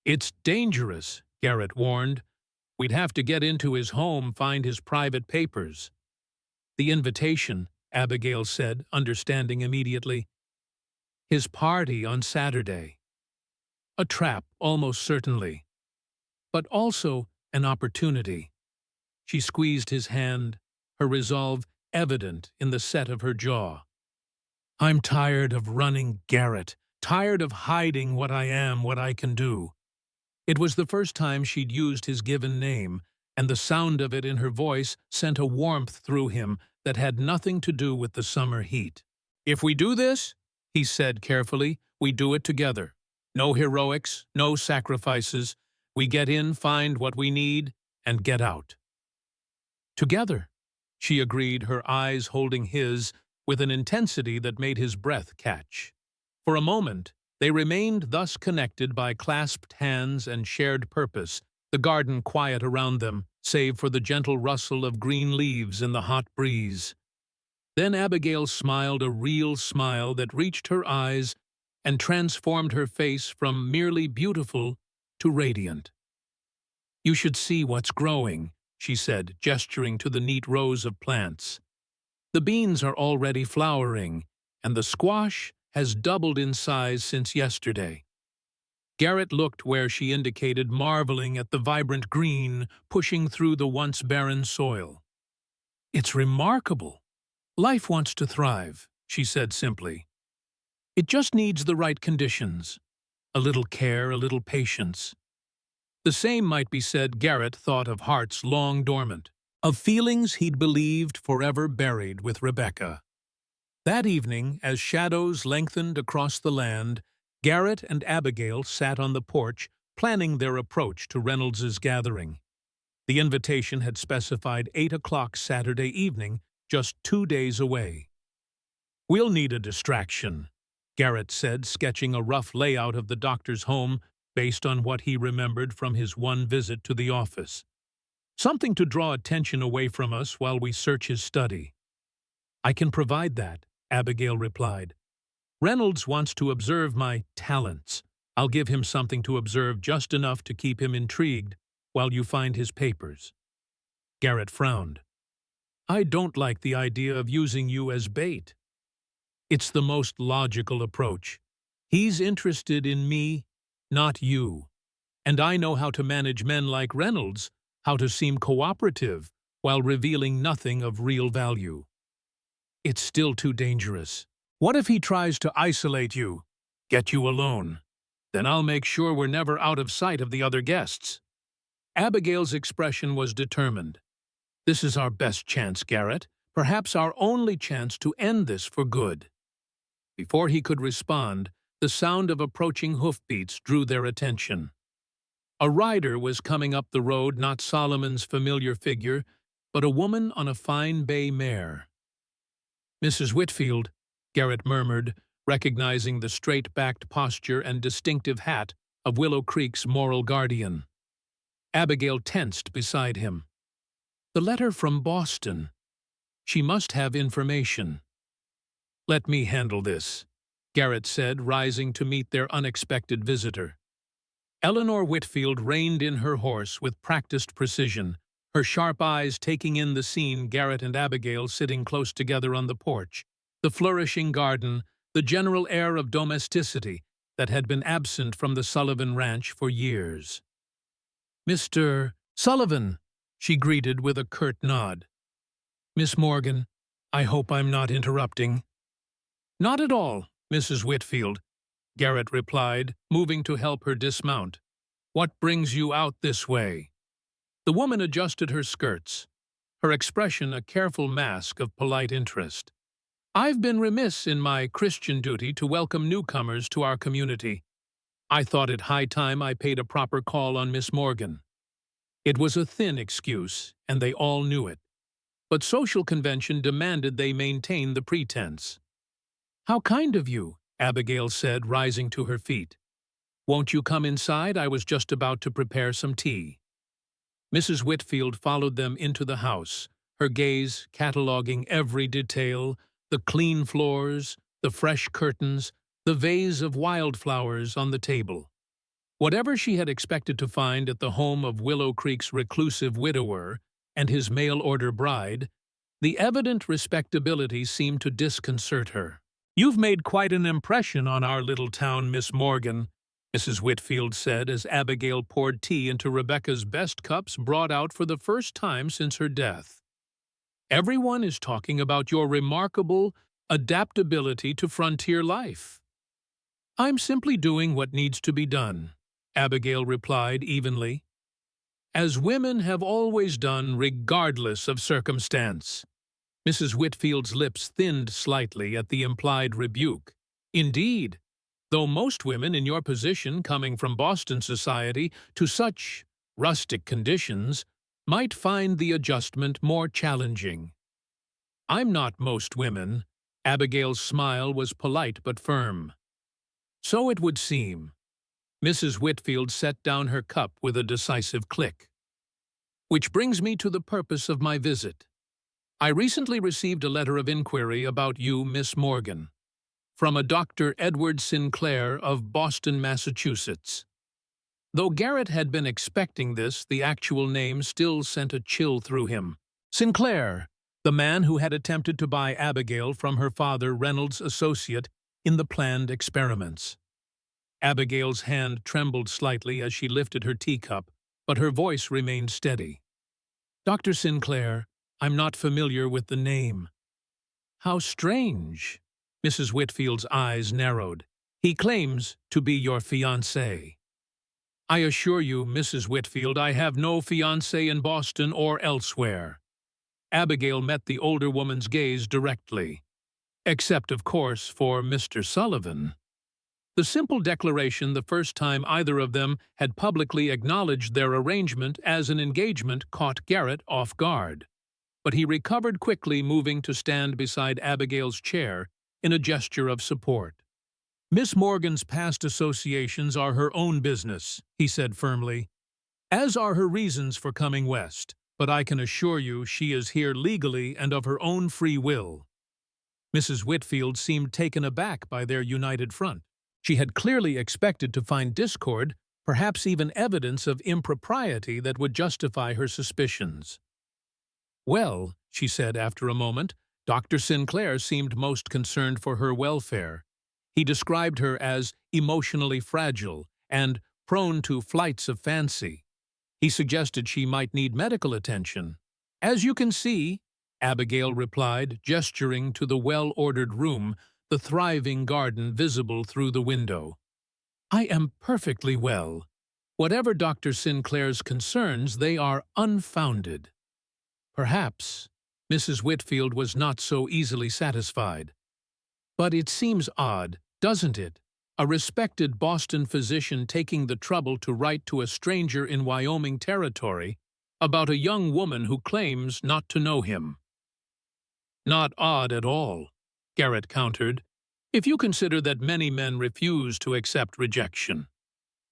It's dangerous, Garrett warned. We'd have to get into his home, find his private papers. The invitation, Abigail said, understanding immediately. His party on Saturday. A trap, almost certainly. But also an opportunity. She squeezed his hand, her resolve evident in the set of her jaw. I'm tired of running, Garrett, tired of hiding what I am, what I can do. It was the first time she'd used his given name, and the sound of it in her voice sent a warmth through him that had nothing to do with the summer heat. If we do this, he said carefully, we do it together. No heroics, no sacrifices. We get in, find what we need, and get out. Together, she agreed, her eyes holding his with an intensity that made his breath catch. For a moment, they remained thus connected by clasped hands and shared purpose, the garden quiet around them, save for the gentle rustle of green leaves in the hot breeze. Then Abigail smiled, a real smile that reached her eyes and transformed her face from merely beautiful to radiant. You should see what's growing, she said, gesturing to the neat rows of plants. The beans are already flowering, and the squash has doubled in size since yesterday. Garrett looked where she indicated, marveling at the vibrant green pushing through the once barren soil. It's remarkable. Life wants to thrive, she said simply. It just needs the right conditions. A little care, a little patience. The same might be said Garrett thought of hearts long dormant, of feelings he'd believed forever buried with Rebecca. That evening, as shadows lengthened across the land, Garrett and Abigail sat on the porch, planning their approach to Reynolds's gathering. The invitation had specified 8 o'clock Saturday evening, just 2 days away. "We'll need a distraction," Garrett said, sketching a rough layout of the doctor's home based on what he remembered from his one visit to the office. "Something to draw attention away from us while we search his study." "I can provide that," Abigail replied. "Reynolds wants to observe my talents. I'll give him something to observe, just enough to keep him intrigued while you find his papers." Garrett frowned. "I don't like the idea of using you as bait." "It's the most logical approach. He's interested in me, not you. And I know how to manage men like Reynolds, how to seem cooperative while revealing nothing of real value." "It's still too dangerous. What if he tries to isolate you, get you alone? Then I'll make sure we're never out of sight of the other guests." Abigail's expression was determined. "This is our best chance, Garrett, perhaps our only chance to end this for good." Before he could respond, the sound of approaching hoofbeats drew their attention. A rider was coming up the road, not Solomon's familiar figure, but a woman on a fine bay mare. "Mrs. Whitfield," Garrett murmured, recognizing the straight-backed posture and distinctive hat of Willow Creek's moral guardian. Abigail tensed beside him. "The letter from Boston. She must have information." "Let me handle this," Garrett said, rising to meet their unexpected visitor. Eleanor Whitfield reined in her horse with practiced precision, her sharp eyes taking in the scene, Garrett and Abigail sitting close together on the porch, the flourishing garden, the general air of domesticity that had been absent from the Sullivan Ranch for years. "Mr. Sullivan," she greeted with a curt nod. "Miss Morgan, I hope I'm not interrupting." "Not at all, Mrs. Whitfield," Garrett replied, moving to help her dismount. "What brings you out this way?" The woman adjusted her skirts, her expression a careful mask of polite interest. "I've been remiss in my Christian duty to welcome newcomers to our community. I thought it high time I paid a proper call on Miss Morgan." It was a thin excuse, and they all knew it. But social convention demanded they maintain the pretense. "How kind of you," Abigail said, rising to her feet. "Won't you come inside? I was just about to prepare some tea." Mrs. Whitfield followed them into the house, her gaze cataloging every detail: the clean floors, the fresh curtains, the vase of wildflowers on the table. Whatever she had expected to find at the home of Willow Creek's reclusive widower and his mail-order bride, the evident respectability seemed to disconcert her. "You've made quite an impression on our little town, Miss Morgan," Mrs. Whitfield said as Abigail poured tea into Rebecca's best cups, brought out for the first time since her death. "Everyone is talking about your remarkable adaptability to frontier life." "I'm simply doing what needs to be done," Abigail replied evenly. "As women have always done, regardless of circumstance." Mrs. Whitfield's lips thinned slightly at the implied rebuke. "Indeed, though most women in your position, coming from Boston society to such rustic conditions, might find the adjustment more challenging." "I'm not most women." Abigail's smile was polite but firm. "So it would seem." Mrs. Whitfield set down her cup with a decisive click. "Which brings me to the purpose of my visit. I recently received a letter of inquiry about you, Miss Morgan, from a Dr. Edward Sinclair of Boston, Massachusetts." Though Garrett had been expecting this, the actual name still sent a chill through him. Sinclair, the man who had attempted to buy Abigail from her father, Reynolds' associate, in the planned experiments. Abigail's hand trembled slightly as she lifted her teacup, but her voice remained steady. "Dr. Sinclair, I'm not familiar with the name." "How strange." Mrs. Whitfield's eyes narrowed. "He claims to be your fiancé." "I assure you, Mrs. Whitfield, I have no fiancé in Boston or elsewhere." Abigail met the older woman's gaze directly. "Except, of course, for Mr. Sullivan." The simple declaration, the first time either of them had publicly acknowledged their arrangement as an engagement, caught Garrett off guard. But he recovered quickly, moving to stand beside Abigail's chair in a gesture of support. "Miss Morgan's past associations are her own business," he said firmly, "as are her reasons for coming west, but I can assure you she is here legally and of her own free will." Mrs. Whitfield seemed taken aback by their united front. She had clearly expected to find discord, perhaps even evidence of impropriety that would justify her suspicions. "Well," she said after a moment, "Dr. Sinclair seemed most concerned for her welfare. He described her as emotionally fragile and prone to flights of fancy. He suggested she might need medical attention." "As you can see," Abigail replied, gesturing to the well-ordered room, the thriving garden visible through the window. "I am perfectly well. Whatever Dr. Sinclair's concerns, they are unfounded." Perhaps Mrs. Whitfield was not so easily satisfied. "But it seems odd, doesn't it? A respected Boston physician taking the trouble to write to a stranger in Wyoming territory about a young woman who claims not to know him." "Not odd at all," Garrett countered, "if you consider that many men refuse to accept rejection.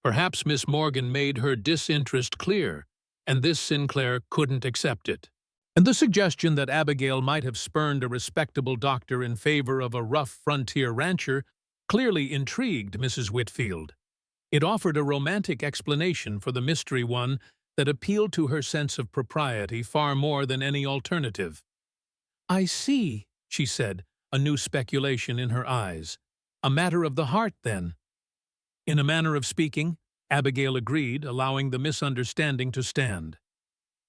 Perhaps Miss Morgan made her disinterest clear, and this Sinclair couldn't accept it." And the suggestion that Abigail might have spurned a respectable doctor in favor of a rough frontier rancher clearly intrigued Mrs. Whitfield. It offered a romantic explanation for the mystery one that appealed to her sense of propriety far more than any alternative. "I see," she said, a new speculation in her eyes. "A matter of the heart, then." In a manner of speaking, Abigail agreed, allowing the misunderstanding to stand.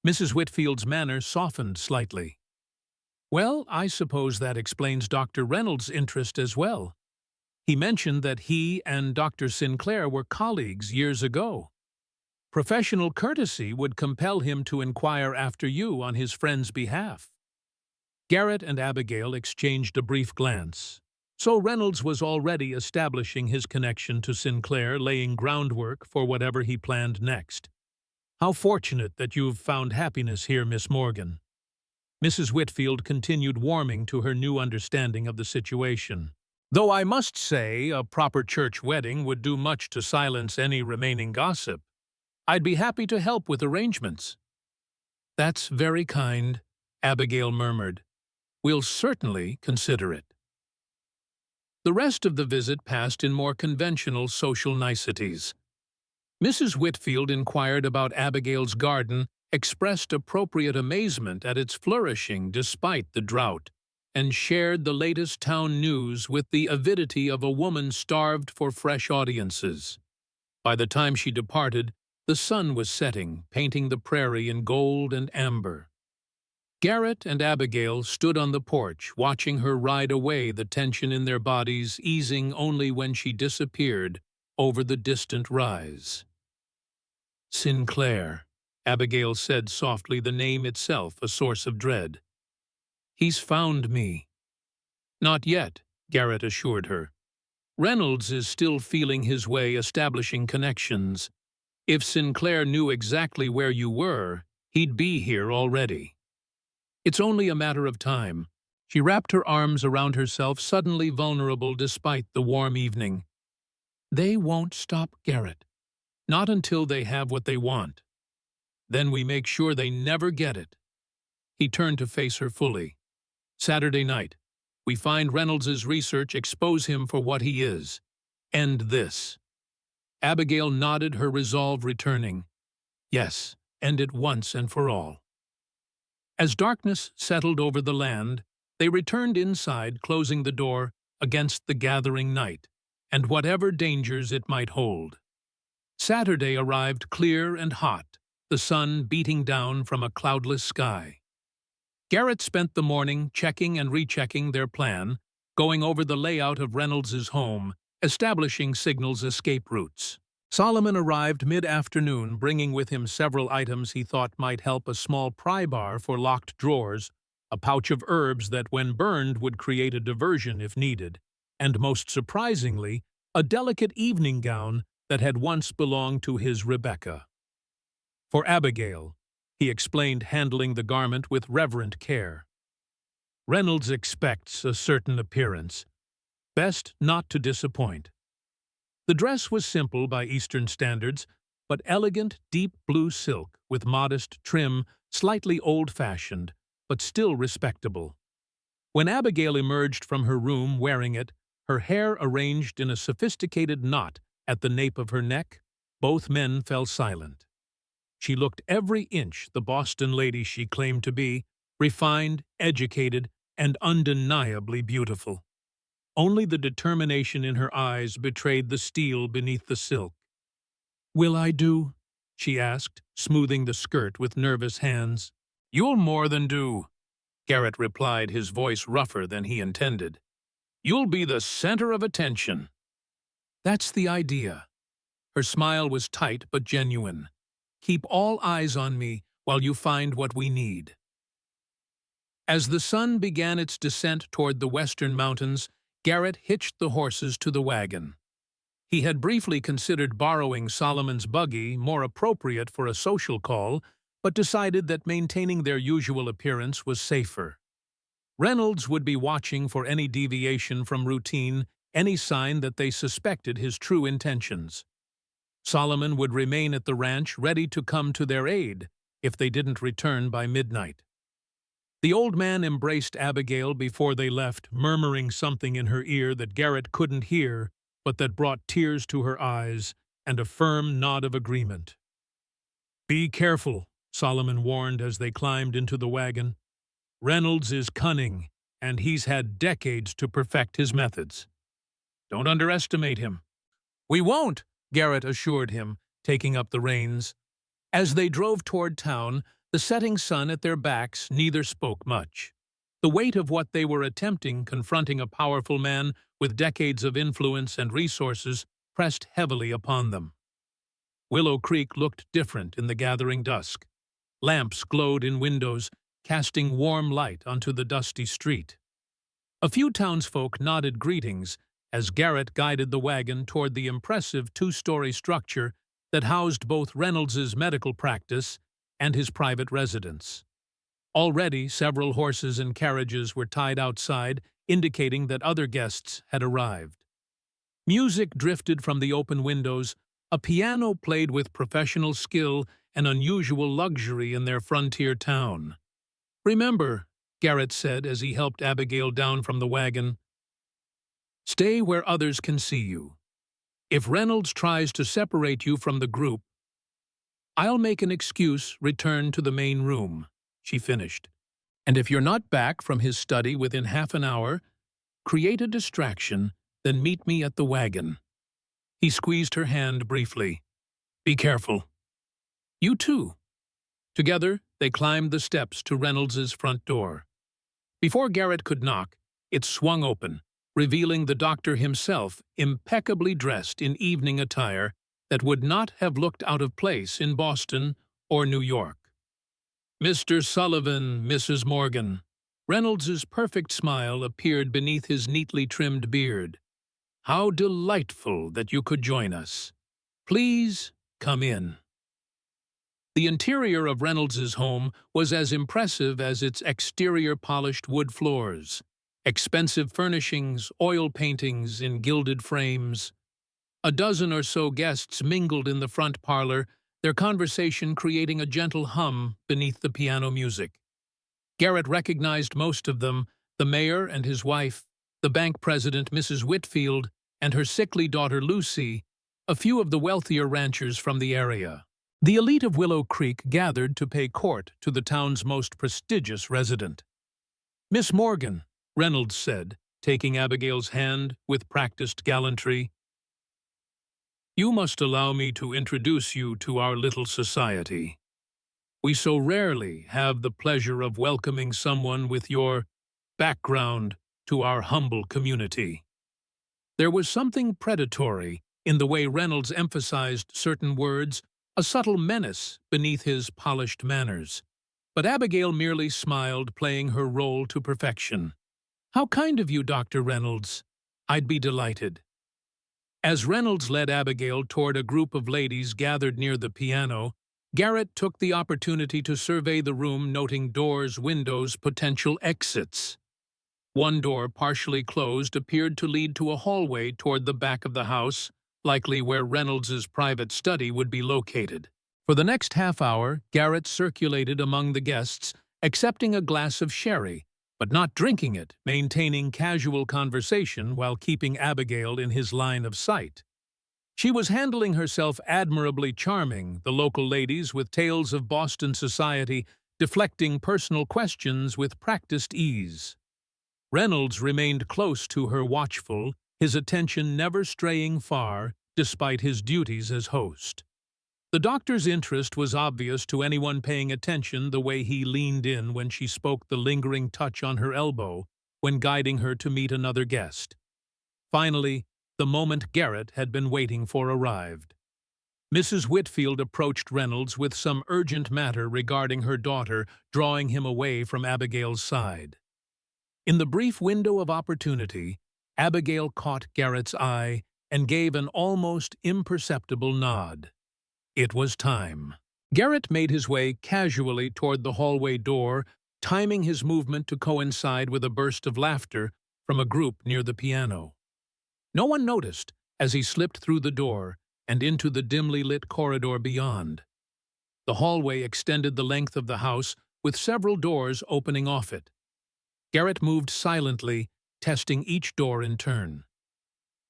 Mrs. Whitfield's manner softened slightly. "Well, I suppose that explains Dr. Reynolds' interest as well. He mentioned that he and Dr. Sinclair were colleagues years ago. Professional courtesy would compel him to inquire after you on his friend's behalf." Garrett and Abigail exchanged a brief glance. So Reynolds was already establishing his connection to Sinclair, laying groundwork for whatever he planned next. "How fortunate that you've found happiness here, Miss Morgan." Mrs. Whitfield continued, warming to her new understanding of the situation. "Though I must say a proper church wedding would do much to silence any remaining gossip. I'd be happy to help with arrangements." "That's very kind," Abigail murmured. "We'll certainly consider it." The rest of the visit passed in more conventional social niceties. Mrs. Whitfield inquired about Abigail's garden, expressed appropriate amazement at its flourishing despite the drought, and shared the latest town news with the avidity of a woman starved for fresh audiences. By the time she departed, the sun was setting, painting the prairie in gold and amber. Garrett and Abigail stood on the porch, watching her ride away, the tension in their bodies easing only when she disappeared over the distant rise. "Sinclair," Abigail said softly, the name itself a source of dread. "He's found me." "Not yet," Garrett assured her. "Reynolds is still feeling his way, establishing connections. If Sinclair knew exactly where you were, he'd be here already. It's only a matter of time." She wrapped her arms around herself, suddenly vulnerable despite the warm evening. "They won't stop Garrett. Not until they have what they want. Then we make sure they never get it." He turned to face her fully. "Saturday night, we find Reynolds's research, expose him for what he is. End this." Abigail nodded, her resolve returning. "Yes, end it once and for all." As darkness settled over the land, they returned inside, closing the door against the gathering night, and whatever dangers it might hold. Saturday arrived clear and hot, the sun beating down from a cloudless sky. Garrett spent the morning checking and rechecking their plan, going over the layout of Reynolds's home, establishing Signal's escape routes. Solomon arrived mid-afternoon, bringing with him several items he thought might help: a small pry bar for locked drawers, a pouch of herbs that, when burned, would create a diversion if needed, and, most surprisingly, a delicate evening gown that had once belonged to his Rebecca. For Abigail, he explained, handling the garment with reverent care. Reynolds expects a certain appearance. Best not to disappoint. The dress was simple by Eastern standards, but elegant, deep blue silk with modest trim, slightly old-fashioned, but still respectable. When Abigail emerged from her room wearing it, her hair arranged in a sophisticated knot at the nape of her neck, both men fell silent. She looked every inch the Boston lady she claimed to be, refined, educated, and undeniably beautiful. Only the determination in her eyes betrayed the steel beneath the silk. "Will I do?" she asked, smoothing the skirt with nervous hands. "You'll more than do," Garrett replied, his voice rougher than he intended. "You'll be the center of attention." "That's the idea." Her smile was tight but genuine. "Keep all eyes on me while you find what we need." As the sun began its descent toward the western mountains, Garrett hitched the horses to the wagon. He had briefly considered borrowing Solomon's buggy, more appropriate for a social call, but decided that maintaining their usual appearance was safer. Reynolds would be watching for any deviation from routine, any sign that they suspected his true intentions. Solomon would remain at the ranch, ready to come to their aid if they didn't return by midnight. The old man embraced Abigail before they left, murmuring something in her ear that Garrett couldn't hear, but that brought tears to her eyes and a firm nod of agreement. "Be careful," Solomon warned as they climbed into the wagon. "Reynolds is cunning, and he's had decades to perfect his methods. Don't underestimate him." "We won't," Garrett assured him, taking up the reins. As they drove toward town, the setting sun at their backs, neither spoke much. The weight of what they were attempting, confronting a powerful man with decades of influence and resources, pressed heavily upon them. Willow Creek looked different in the gathering dusk. Lamps glowed in windows, casting warm light onto the dusty street. A few townsfolk nodded greetings as Garrett guided the wagon toward the impressive two-story structure that housed both Reynolds's medical practice and his private residence. Already, several horses and carriages were tied outside, indicating that other guests had arrived. Music drifted from the open windows, a piano played with professional skill and unusual luxury in their frontier town. "Remember," Garrett said as he helped Abigail down from the wagon, "stay where others can see you. If Reynolds tries to separate you from the group, I'll make an excuse, return to the main room," she finished. "And if you're not back from his study within half an hour, create a distraction, then meet me at the wagon." He squeezed her hand briefly. "Be careful." "You too." Together, they climbed the steps to Reynolds's front door. Before Garrett could knock, it swung open, revealing the doctor himself, impeccably dressed in evening attire that would not have looked out of place in Boston or New York. "Mr. Sullivan, Mrs. Morgan." Reynolds's perfect smile appeared beneath his neatly trimmed beard. "How delightful that you could join us. Please come in." The interior of Reynolds's home was as impressive as its exterior: polished wood floors, expensive furnishings, oil paintings in gilded frames. A dozen or so guests mingled in the front parlor, their conversation creating a gentle hum beneath the piano music. Garrett recognized most of them: the mayor and his wife, the bank president, Mrs. Whitfield, and her sickly daughter Lucy, a few of the wealthier ranchers from the area. The elite of Willow Creek gathered to pay court to the town's most prestigious resident. "Miss Morgan," Reynolds said, taking Abigail's hand with practiced gallantry, "you must allow me to introduce you to our little society. We so rarely have the pleasure of welcoming someone with your background to our humble community." There was something predatory in the way Reynolds emphasized certain words, a subtle menace beneath his polished manners. But Abigail merely smiled, playing her role to perfection. "How kind of you, Dr. Reynolds. I'd be delighted." As Reynolds led Abigail toward a group of ladies gathered near the piano, Garrett took the opportunity to survey the room, noting doors, windows, potential exits. One door, partially closed, appeared to lead to a hallway toward the back of the house, likely where Reynolds's private study would be located. For the next half hour, Garrett circulated among the guests, accepting a glass of sherry, but not drinking it, maintaining casual conversation while keeping Abigail in his line of sight. She was handling herself admirably, charming the local ladies with tales of Boston society, deflecting personal questions with practiced ease. Reynolds remained close to her, watchful, his attention never straying far, despite his duties as host. The doctor's interest was obvious to anyone paying attention, the way he leaned in when she spoke, the lingering touch on her elbow when guiding her to meet another guest. Finally, the moment Garrett had been waiting for arrived. Mrs. Whitfield approached Reynolds with some urgent matter regarding her daughter, drawing him away from Abigail's side. In the brief window of opportunity, Abigail caught Garrett's eye and gave an almost imperceptible nod. It was time. Garrett made his way casually toward the hallway door, timing his movement to coincide with a burst of laughter from a group near the piano. No one noticed as he slipped through the door and into the dimly lit corridor beyond. The hallway extended the length of the house, with several doors opening off it. Garrett moved silently, testing each door in turn.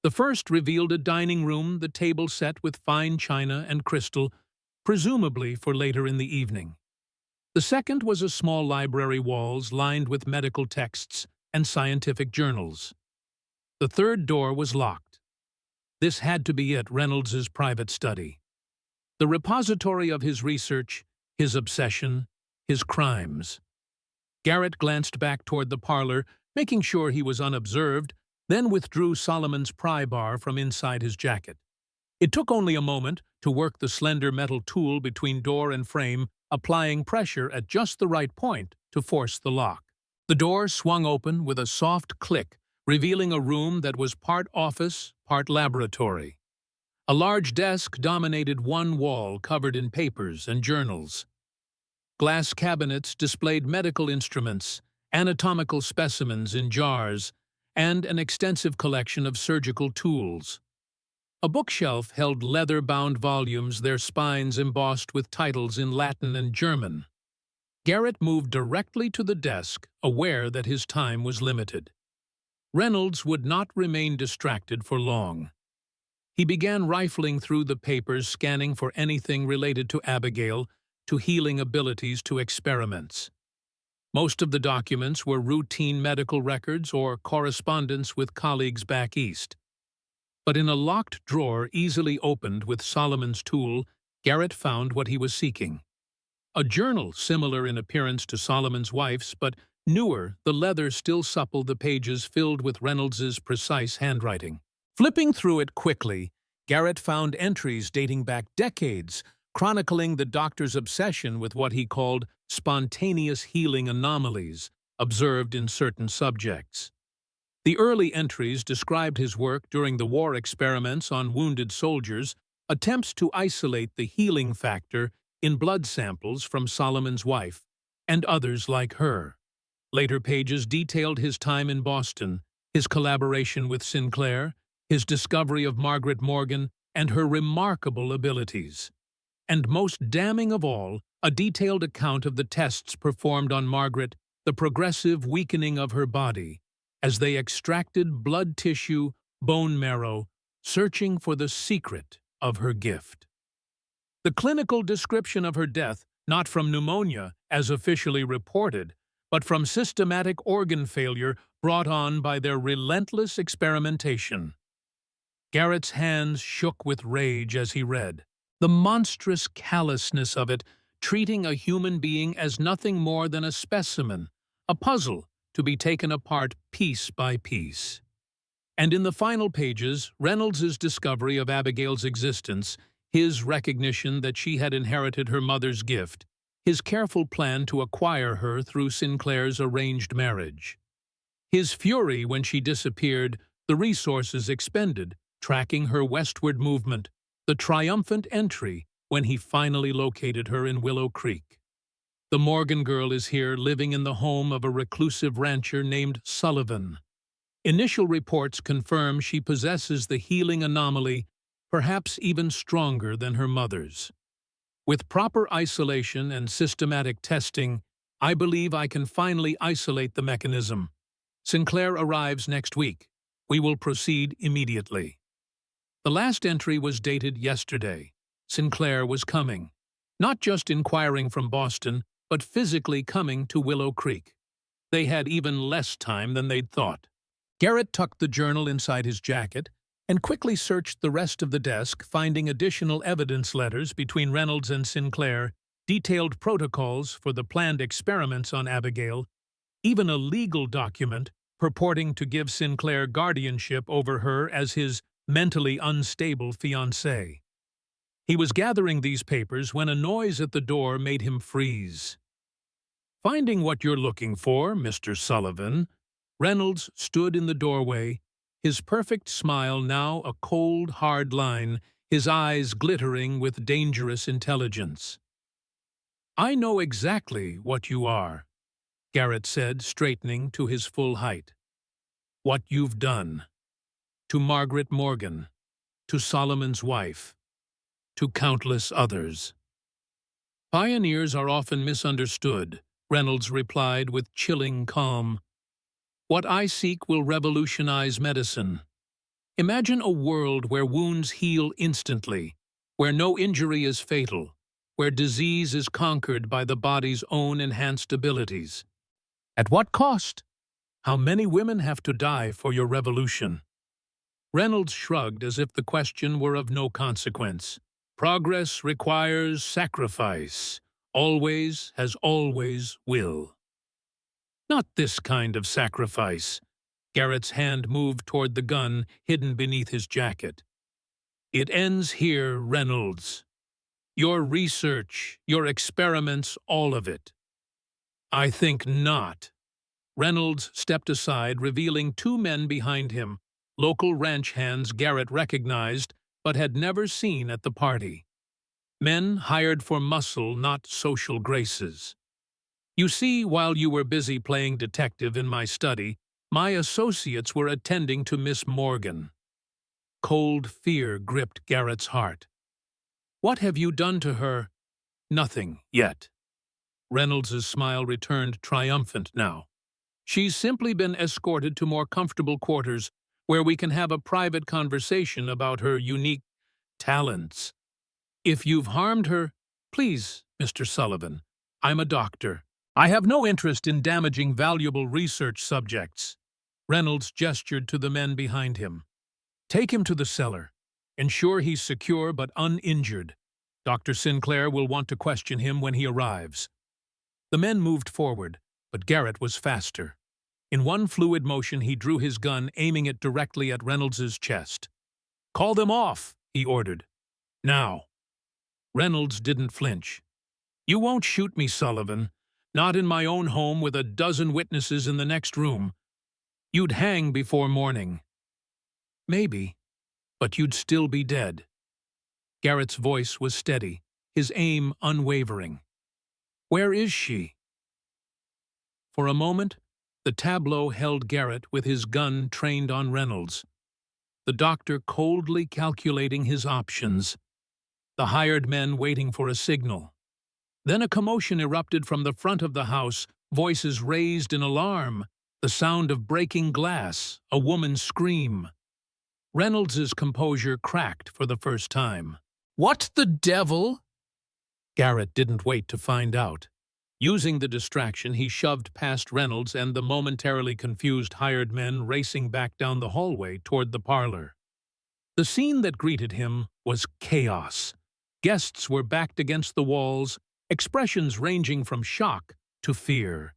The first revealed a dining room, the table set with fine china and crystal, presumably for later in the evening. The second was a small library, walls lined with medical texts and scientific journals. The third door was locked. This had to be it, Reynolds's private study. The repository of his research, his obsession, his crimes. Garrett glanced back toward the parlor, making sure he was unobserved, then withdrew Solomon's pry bar from inside his jacket. It took only a moment to work the slender metal tool between door and frame, applying pressure at just the right point to force the lock. The door swung open with a soft click, revealing a room that was part office, part laboratory. A large desk dominated one wall, covered in papers and journals. Glass cabinets displayed medical instruments, anatomical specimens in jars, and an extensive collection of surgical tools. A bookshelf held leather-bound volumes, their spines embossed with titles in Latin and German. Garrett moved directly to the desk, aware that his time was limited. Reynolds would not remain distracted for long. He began rifling through the papers, scanning for anything related to Abigail, to healing abilities, to experiments. Most of the documents were routine medical records or correspondence with colleagues back east. But in a locked drawer easily opened with Solomon's tool, Garrett found what he was seeking. A journal similar in appearance to Solomon's wife's, but newer, the leather still supple, the pages filled with Reynolds's precise handwriting. Flipping through it quickly, Garrett found entries dating back decades, chronicling the doctor's obsession with what he called spontaneous healing anomalies observed in certain subjects. The early entries described his work during the war experiments on wounded soldiers, attempts to isolate the healing factor in blood samples from Solomon's wife and others like her. Later pages detailed his time in Boston, his collaboration with Sinclair, his discovery of Margaret Morgan, and her remarkable abilities. And most damning of all, a detailed account of the tests performed on Margaret, the progressive weakening of her body, as they extracted blood tissue, bone marrow, searching for the secret of her gift. The clinical description of her death, not from pneumonia, as officially reported, but from systematic organ failure brought on by their relentless experimentation. Garrett's hands shook with rage as he read. The monstrous callousness of it, treating a human being as nothing more than a specimen, a puzzle to be taken apart piece by piece. And in the final pages, Reynolds's discovery of Abigail's existence, his recognition that she had inherited her mother's gift, his careful plan to acquire her through Sinclair's arranged marriage. His fury when she disappeared, the resources expended, tracking her westward movement, the triumphant entry when he finally located her in Willow Creek. The Morgan girl is here living in the home of a reclusive rancher named Sullivan. Initial reports confirm she possesses the healing anomaly, perhaps even stronger than her mother's. With proper isolation and systematic testing, I believe I can finally isolate the mechanism. Sinclair arrives next week. We will proceed immediately. The last entry was dated yesterday. Sinclair was coming. Not just inquiring from Boston, but physically coming to Willow Creek. They had even less time than they'd thought. Garrett tucked the journal inside his jacket and quickly searched the rest of the desk, finding additional evidence letters between Reynolds and Sinclair, detailed protocols for the planned experiments on Abigail, even a legal document purporting to give Sinclair guardianship over her as his mentally unstable fiancée. He was gathering these papers when a noise at the door made him freeze. Finding what you're looking for, Mr. Sullivan, Reynolds stood in the doorway, his perfect smile now a cold, hard line, his eyes glittering with dangerous intelligence. I know exactly what you are, Garrett said, straightening to his full height. What you've done. To Margaret Morgan, to Solomon's wife, to countless others. Pioneers are often misunderstood, Reynolds replied with chilling calm. What I seek will revolutionize medicine. Imagine a world where wounds heal instantly, where no injury is fatal, where disease is conquered by the body's own enhanced abilities. At what cost? How many women have to die for your revolution? Reynolds shrugged as if the question were of no consequence. Progress requires sacrifice. Always has always will. Not this kind of sacrifice. Garrett's hand moved toward the gun hidden beneath his jacket. It ends here, Reynolds. Your research, your experiments, all of it. I think not. Reynolds stepped aside, revealing two men behind him, local ranch hands Garrett recognized but had never seen at the party. Men hired for muscle, not social graces. You see, while you were busy playing detective in my study, my associates were attending to Miss Morgan. Cold fear gripped Garrett's heart. What have you done to her? Nothing yet. Reynolds's smile returned triumphant now. She's simply been escorted to more comfortable quarters where we can have a private conversation about her unique talents. If you've harmed her, please, Mr. Sullivan, I'm a doctor. I have no interest in damaging valuable research subjects. Reynolds gestured to the men behind him. Take him to the cellar. Ensure he's secure but uninjured. Dr. Sinclair will want to question him when he arrives. The men moved forward, but Garrett was faster. In one fluid motion, he drew his gun, aiming it directly at Reynolds's chest. Call them off, he ordered. Now. Reynolds didn't flinch. You won't shoot me, Sullivan. Not in my own home with a dozen witnesses in the next room. You'd hang before morning. Maybe, but you'd still be dead. Garrett's voice was steady, his aim unwavering. Where is she? For a moment, the tableau held Garrett with his gun trained on Reynolds, the doctor coldly calculating his options, the hired men waiting for a signal. Then a commotion erupted from the front of the house, voices raised in alarm, the sound of breaking glass, a woman's scream. Reynolds's composure cracked for the first time. What the devil? Garrett didn't wait to find out. Using the distraction, he shoved past Reynolds and the momentarily confused hired men racing back down the hallway toward the parlor. The scene that greeted him was chaos. Guests were backed against the walls, expressions ranging from shock to fear.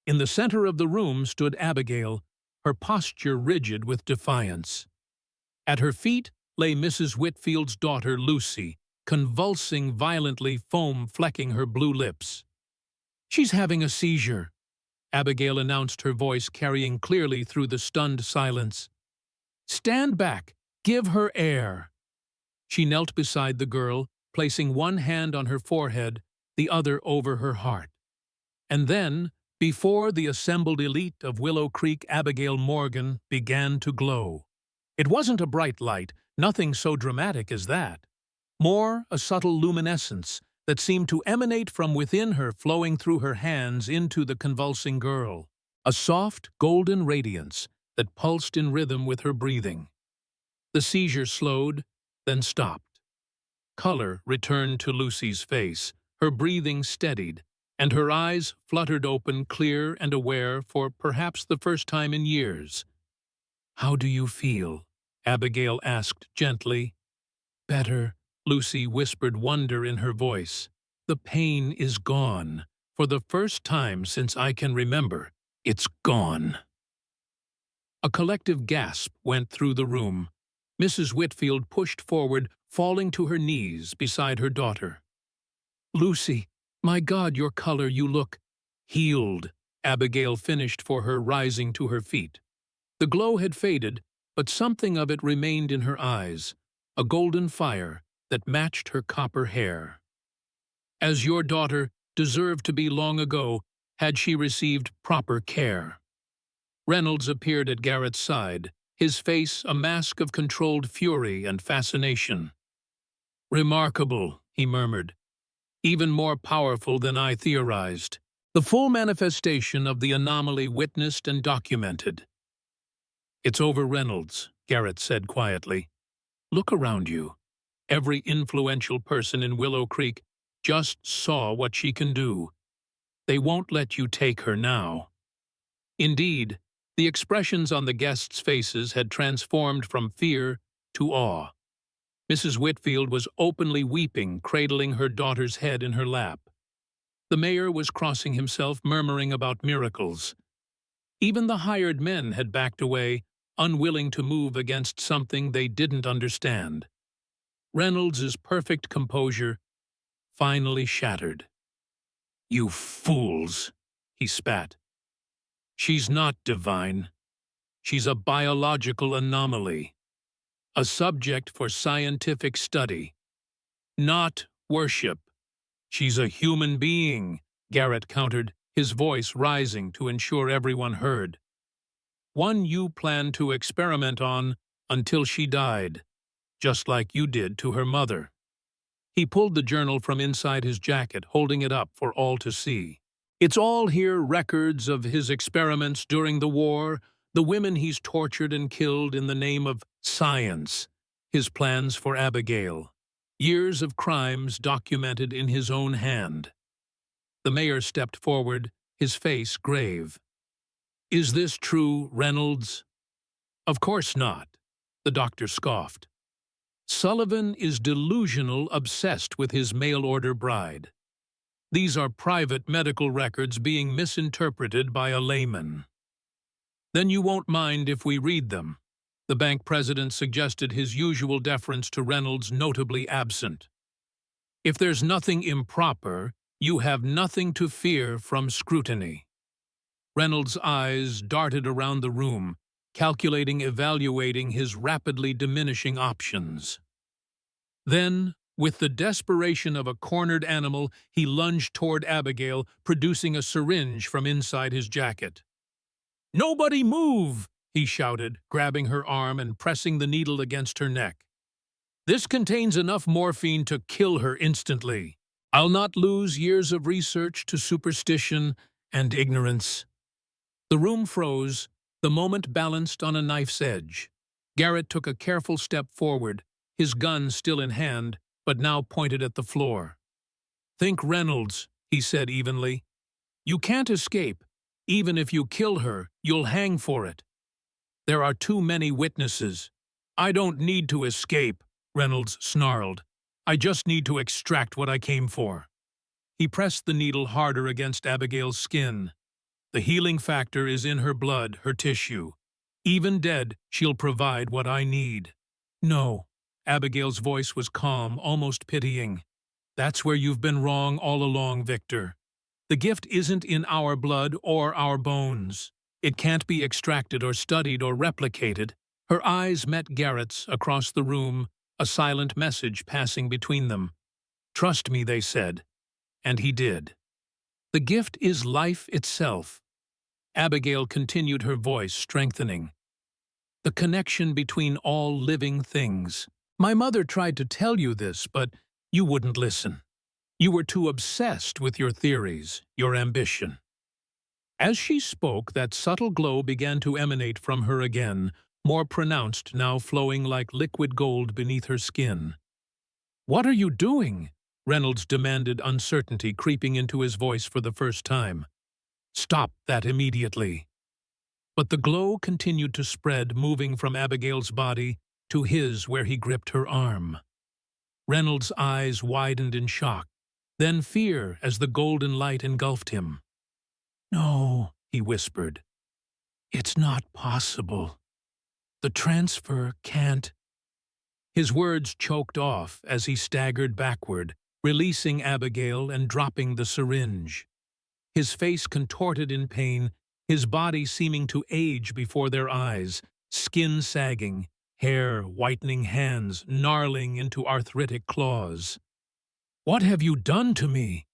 In the center of the room stood Abigail, her posture rigid with defiance. At her feet lay Mrs. Whitfield's daughter, Lucy, convulsing violently, foam flecking her blue lips. "She's having a seizure," Abigail announced, her voice carrying clearly through the stunned silence. "Stand back! Give her air!" She knelt beside the girl, placing one hand on her forehead, the other over her heart. And then, before the assembled elite of Willow Creek, Abigail Morgan began to glow. It wasn't a bright light, nothing so dramatic as that. More a subtle luminescence that seemed to emanate from within her, flowing through her hands into the convulsing girl. A soft, golden radiance that pulsed in rhythm with her breathing. The seizure slowed, then stopped. Color returned to Lucy's face, her breathing steadied, and her eyes fluttered open, clear and aware for perhaps the first time in years. "How do you feel?" Abigail asked gently. "Better," Lucy whispered, wonder in her voice. "The pain is gone. For the first time since I can remember, it's gone." A collective gasp went through the room. Mrs. Whitfield pushed forward, falling to her knees beside her daughter. "Lucy, my God, your color, you look healed," Abigail finished for her, rising to her feet. The glow had faded, but something of it remained in her eyes, a golden fire that matched her copper hair. "As your daughter deserved to be long ago, had she received proper care." Reynolds appeared at Garrett's side, his face a mask of controlled fury and fascination. "Remarkable," he murmured. "Even more powerful than I theorized. The full manifestation of the anomaly witnessed and documented." "It's over, Reynolds," Garrett said quietly. "Look around you. Every influential person in Willow Creek just saw what she can do. They won't let you take her now." Indeed, the expressions on the guests' faces had transformed from fear to awe. Mrs. Whitfield was openly weeping, cradling her daughter's head in her lap. The mayor was crossing himself, murmuring about miracles. Even the hired men had backed away, unwilling to move against something they didn't understand. Reynolds's perfect composure finally shattered. "You fools," he spat. "She's not divine. She's a biological anomaly. A subject for scientific study. Not worship. She's a human being," Garrett countered, his voice rising to ensure everyone heard. "One you planned to experiment on until she died, just like you did to her mother." He pulled the journal from inside his jacket, holding it up for all to see. "It's all here, records of his experiments during the war, the women he's tortured and killed in the name of science, his plans for Abigail. Years of crimes documented in his own hand." The mayor stepped forward, his face grave. "Is this true, Reynolds?" "Of course not," the doctor scoffed. "Sullivan is delusional, obsessed with his mail-order bride. These are private medical records being misinterpreted by a layman." "Then you won't mind if we read them?" The bank president suggested, his usual deference to Reynolds notably absent. "If there's nothing improper, you have nothing to fear from scrutiny." Reynolds' eyes darted around the room, evaluating his rapidly diminishing options. Then, with the desperation of a cornered animal, he lunged toward Abigail, producing a syringe from inside his jacket. "Nobody move!" he shouted, grabbing her arm and pressing the needle against her neck. "This contains enough morphine to kill her instantly. I'll not lose years of research to superstition and ignorance." The room froze, the moment balanced on a knife's edge. Garrett took a careful step forward, his gun still in hand, but now pointed at the floor. "Think, Reynolds," he said evenly. "You can't escape. Even if you kill her, you'll hang for it. There are too many witnesses." "I don't need to escape," Reynolds snarled. "I just need to extract what I came for." He pressed the needle harder against Abigail's skin. The healing factor is in her blood, her tissue. Even dead, she'll provide what I need. No. Abigail's voice was calm, almost pitying. That's where you've been wrong all along, Victor. The gift isn't in our blood or our bones. It can't be extracted or studied or replicated. Her eyes met Garrett's across the room, a silent message passing between them. Trust me, they said. And he did. The gift is life itself. Abigail continued, her voice strengthening. The connection between all living things. My mother tried to tell you this, but you wouldn't listen. You were too obsessed with your theories, your ambition. As she spoke, that subtle glow began to emanate from her again, more pronounced now, flowing like liquid gold beneath her skin. What are you doing? Reynolds demanded, uncertainty creeping into his voice for the first time. Stop that immediately. But the glow continued to spread, moving from Abigail's body to his where he gripped her arm. Reynolds' eyes widened in shock, then fear as the golden light engulfed him. No, he whispered. It's not possible. The transfer can't. His words choked off as he staggered backward, releasing Abigail and dropping the syringe. His face contorted in pain, his body seeming to age before their eyes, skin sagging, hair whitening, hands gnarling into arthritic claws. What have you done to me?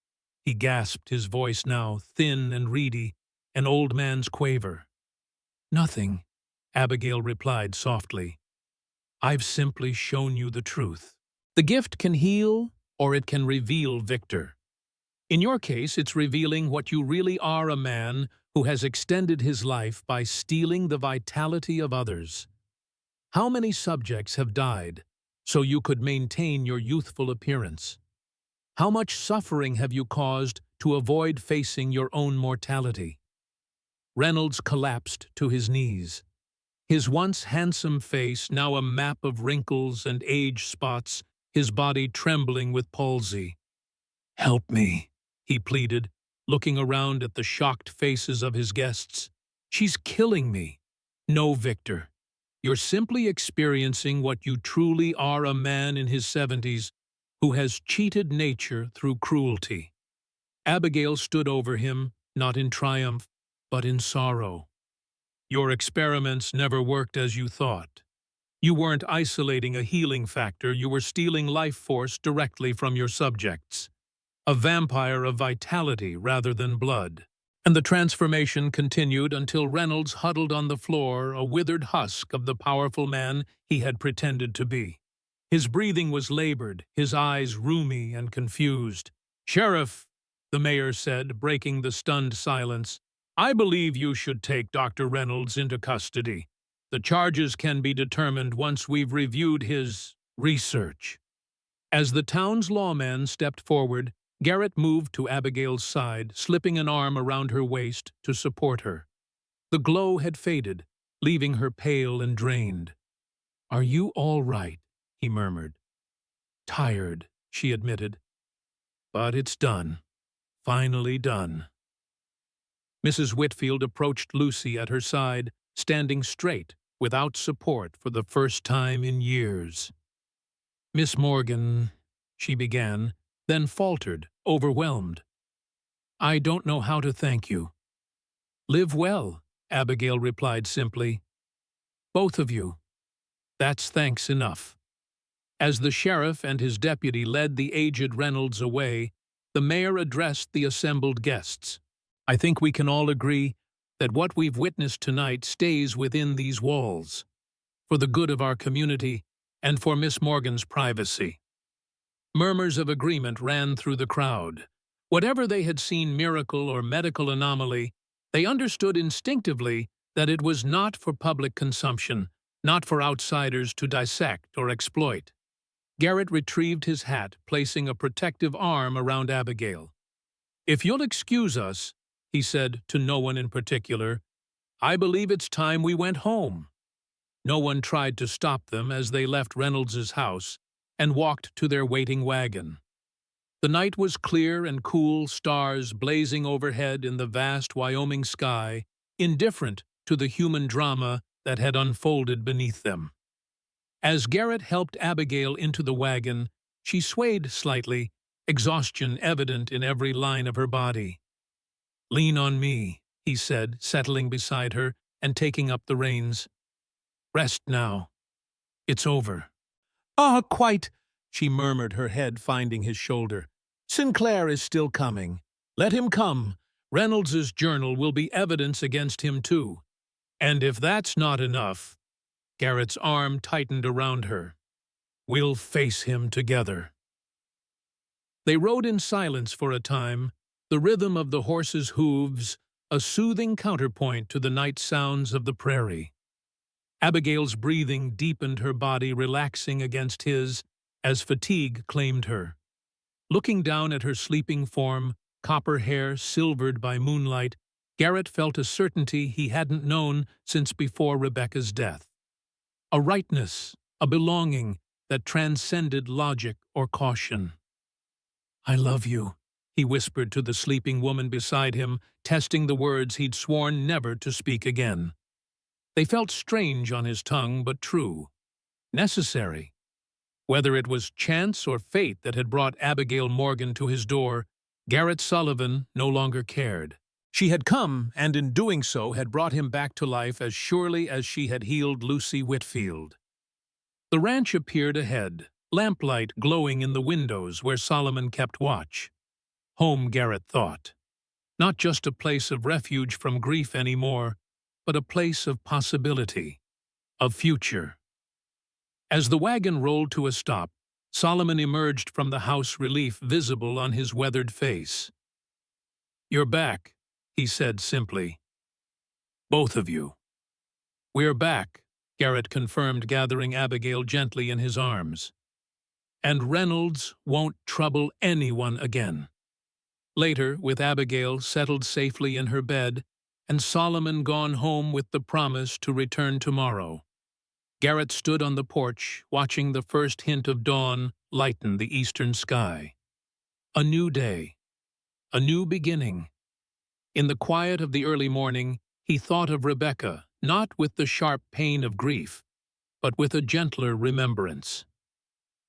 He gasped, his voice now thin and reedy, an old man's quaver. Nothing, Abigail replied softly. I've simply shown you the truth. The gift can heal, or it can reveal, Victor. In your case, it's revealing what you really are, a man who has extended his life by stealing the vitality of others. How many subjects have died so you could maintain your youthful appearance? How much suffering have you caused to avoid facing your own mortality? Reynolds collapsed to his knees. His once handsome face now a map of wrinkles and age spots, his body trembling with palsy. Help me, he pleaded, looking around at the shocked faces of his guests. She's killing me. No, Victor. You're simply experiencing what you truly are, a man in his 70s who has cheated nature through cruelty. Abigail stood over him, not in triumph, but in sorrow. Your experiments never worked as you thought. You weren't isolating a healing factor, you were stealing life force directly from your subjects. A vampire of vitality rather than blood. And the transformation continued until Reynolds huddled on the floor, a withered husk of the powerful man he had pretended to be. His breathing was labored, his eyes rheumy and confused. Sheriff, the mayor said, breaking the stunned silence, I believe you should take Dr. Reynolds into custody. The charges can be determined once we've reviewed his research. As the town's lawman stepped forward, Garrett moved to Abigail's side, slipping an arm around her waist to support her. The glow had faded, leaving her pale and drained. Are you all right? He murmured. Tired, she admitted. But it's done. Finally done. Mrs. Whitfield approached Lucy at her side, standing straight, without support for the first time in years. Miss Morgan, she began, then faltered, overwhelmed. I don't know how to thank you. Live well, Abigail replied simply. Both of you. That's thanks enough. As the sheriff and his deputy led the aged Reynolds away, the mayor addressed the assembled guests. I think we can all agree that what we've witnessed tonight stays within these walls, for the good of our community and for Miss Morgan's privacy. Murmurs of agreement ran through the crowd. Whatever they had seen, miracle or medical anomaly, they understood instinctively that it was not for public consumption, not for outsiders to dissect or exploit. Garrett retrieved his hat, placing a protective arm around Abigail. If you'll excuse us, he said to no one in particular, I believe it's time we went home. No one tried to stop them as they left Reynolds's house and walked to their waiting wagon. The night was clear and cool, stars blazing overhead in the vast Wyoming sky, indifferent to the human drama that had unfolded beneath them. As Garrett helped Abigail into the wagon, she swayed slightly, exhaustion evident in every line of her body. "Lean on me," he said, settling beside her and taking up the reins. "Rest now. It's over." "Ah, quite," she murmured, her head finding his shoulder. "Sinclair is still coming. Let him come. Reynolds's journal will be evidence against him too. And if that's not enough," Garrett's arm tightened around her, "we'll face him together." They rode in silence for a time, the rhythm of the horses' hooves a soothing counterpoint to the night sounds of the prairie. Abigail's breathing deepened, her body relaxing against his as fatigue claimed her. Looking down at her sleeping form, copper hair silvered by moonlight, Garrett felt a certainty he hadn't known since before Rebecca's death. A rightness, a belonging that transcended logic or caution. "I love you," he whispered to the sleeping woman beside him, testing the words he'd sworn never to speak again. They felt strange on his tongue, but true. Necessary. Whether it was chance or fate that had brought Abigail Morgan to his door, Garrett Sullivan no longer cared. She had come, and in doing so had brought him back to life as surely as she had healed Lucy Whitfield. The ranch appeared ahead, lamplight glowing in the windows where Solomon kept watch. Home, Garrett thought. Not just a place of refuge from grief anymore, but a place of possibility, of future. As the wagon rolled to a stop, Solomon emerged from the house, relief visible on his weathered face. "You're back," he said simply. "Both of you." "We're back," Garrett confirmed, gathering Abigail gently in his arms. "And Reynolds won't trouble anyone again." Later, with Abigail settled safely in her bed, and Solomon gone home with the promise to return tomorrow, Garrett stood on the porch, watching the first hint of dawn lighten the eastern sky. A new day. A new beginning. In the quiet of the early morning, he thought of Rebecca, not with the sharp pain of grief, but with a gentler remembrance.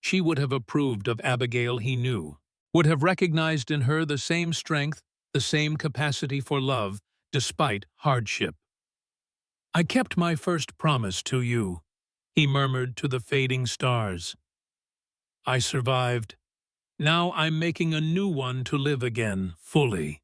She would have approved of Abigail, he knew, would have recognized in her the same strength, the same capacity for love, despite hardship. "I kept my first promise to you," he murmured to the fading stars. "I survived. Now I'm making a new one to live again, fully."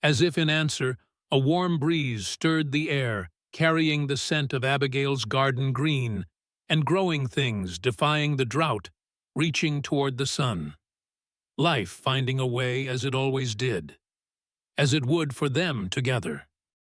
As if in answer, a warm breeze stirred the air, carrying the scent of Abigail's garden green, and growing things defying the drought, reaching toward the sun. Life finding a way as it always did, as it would for them together.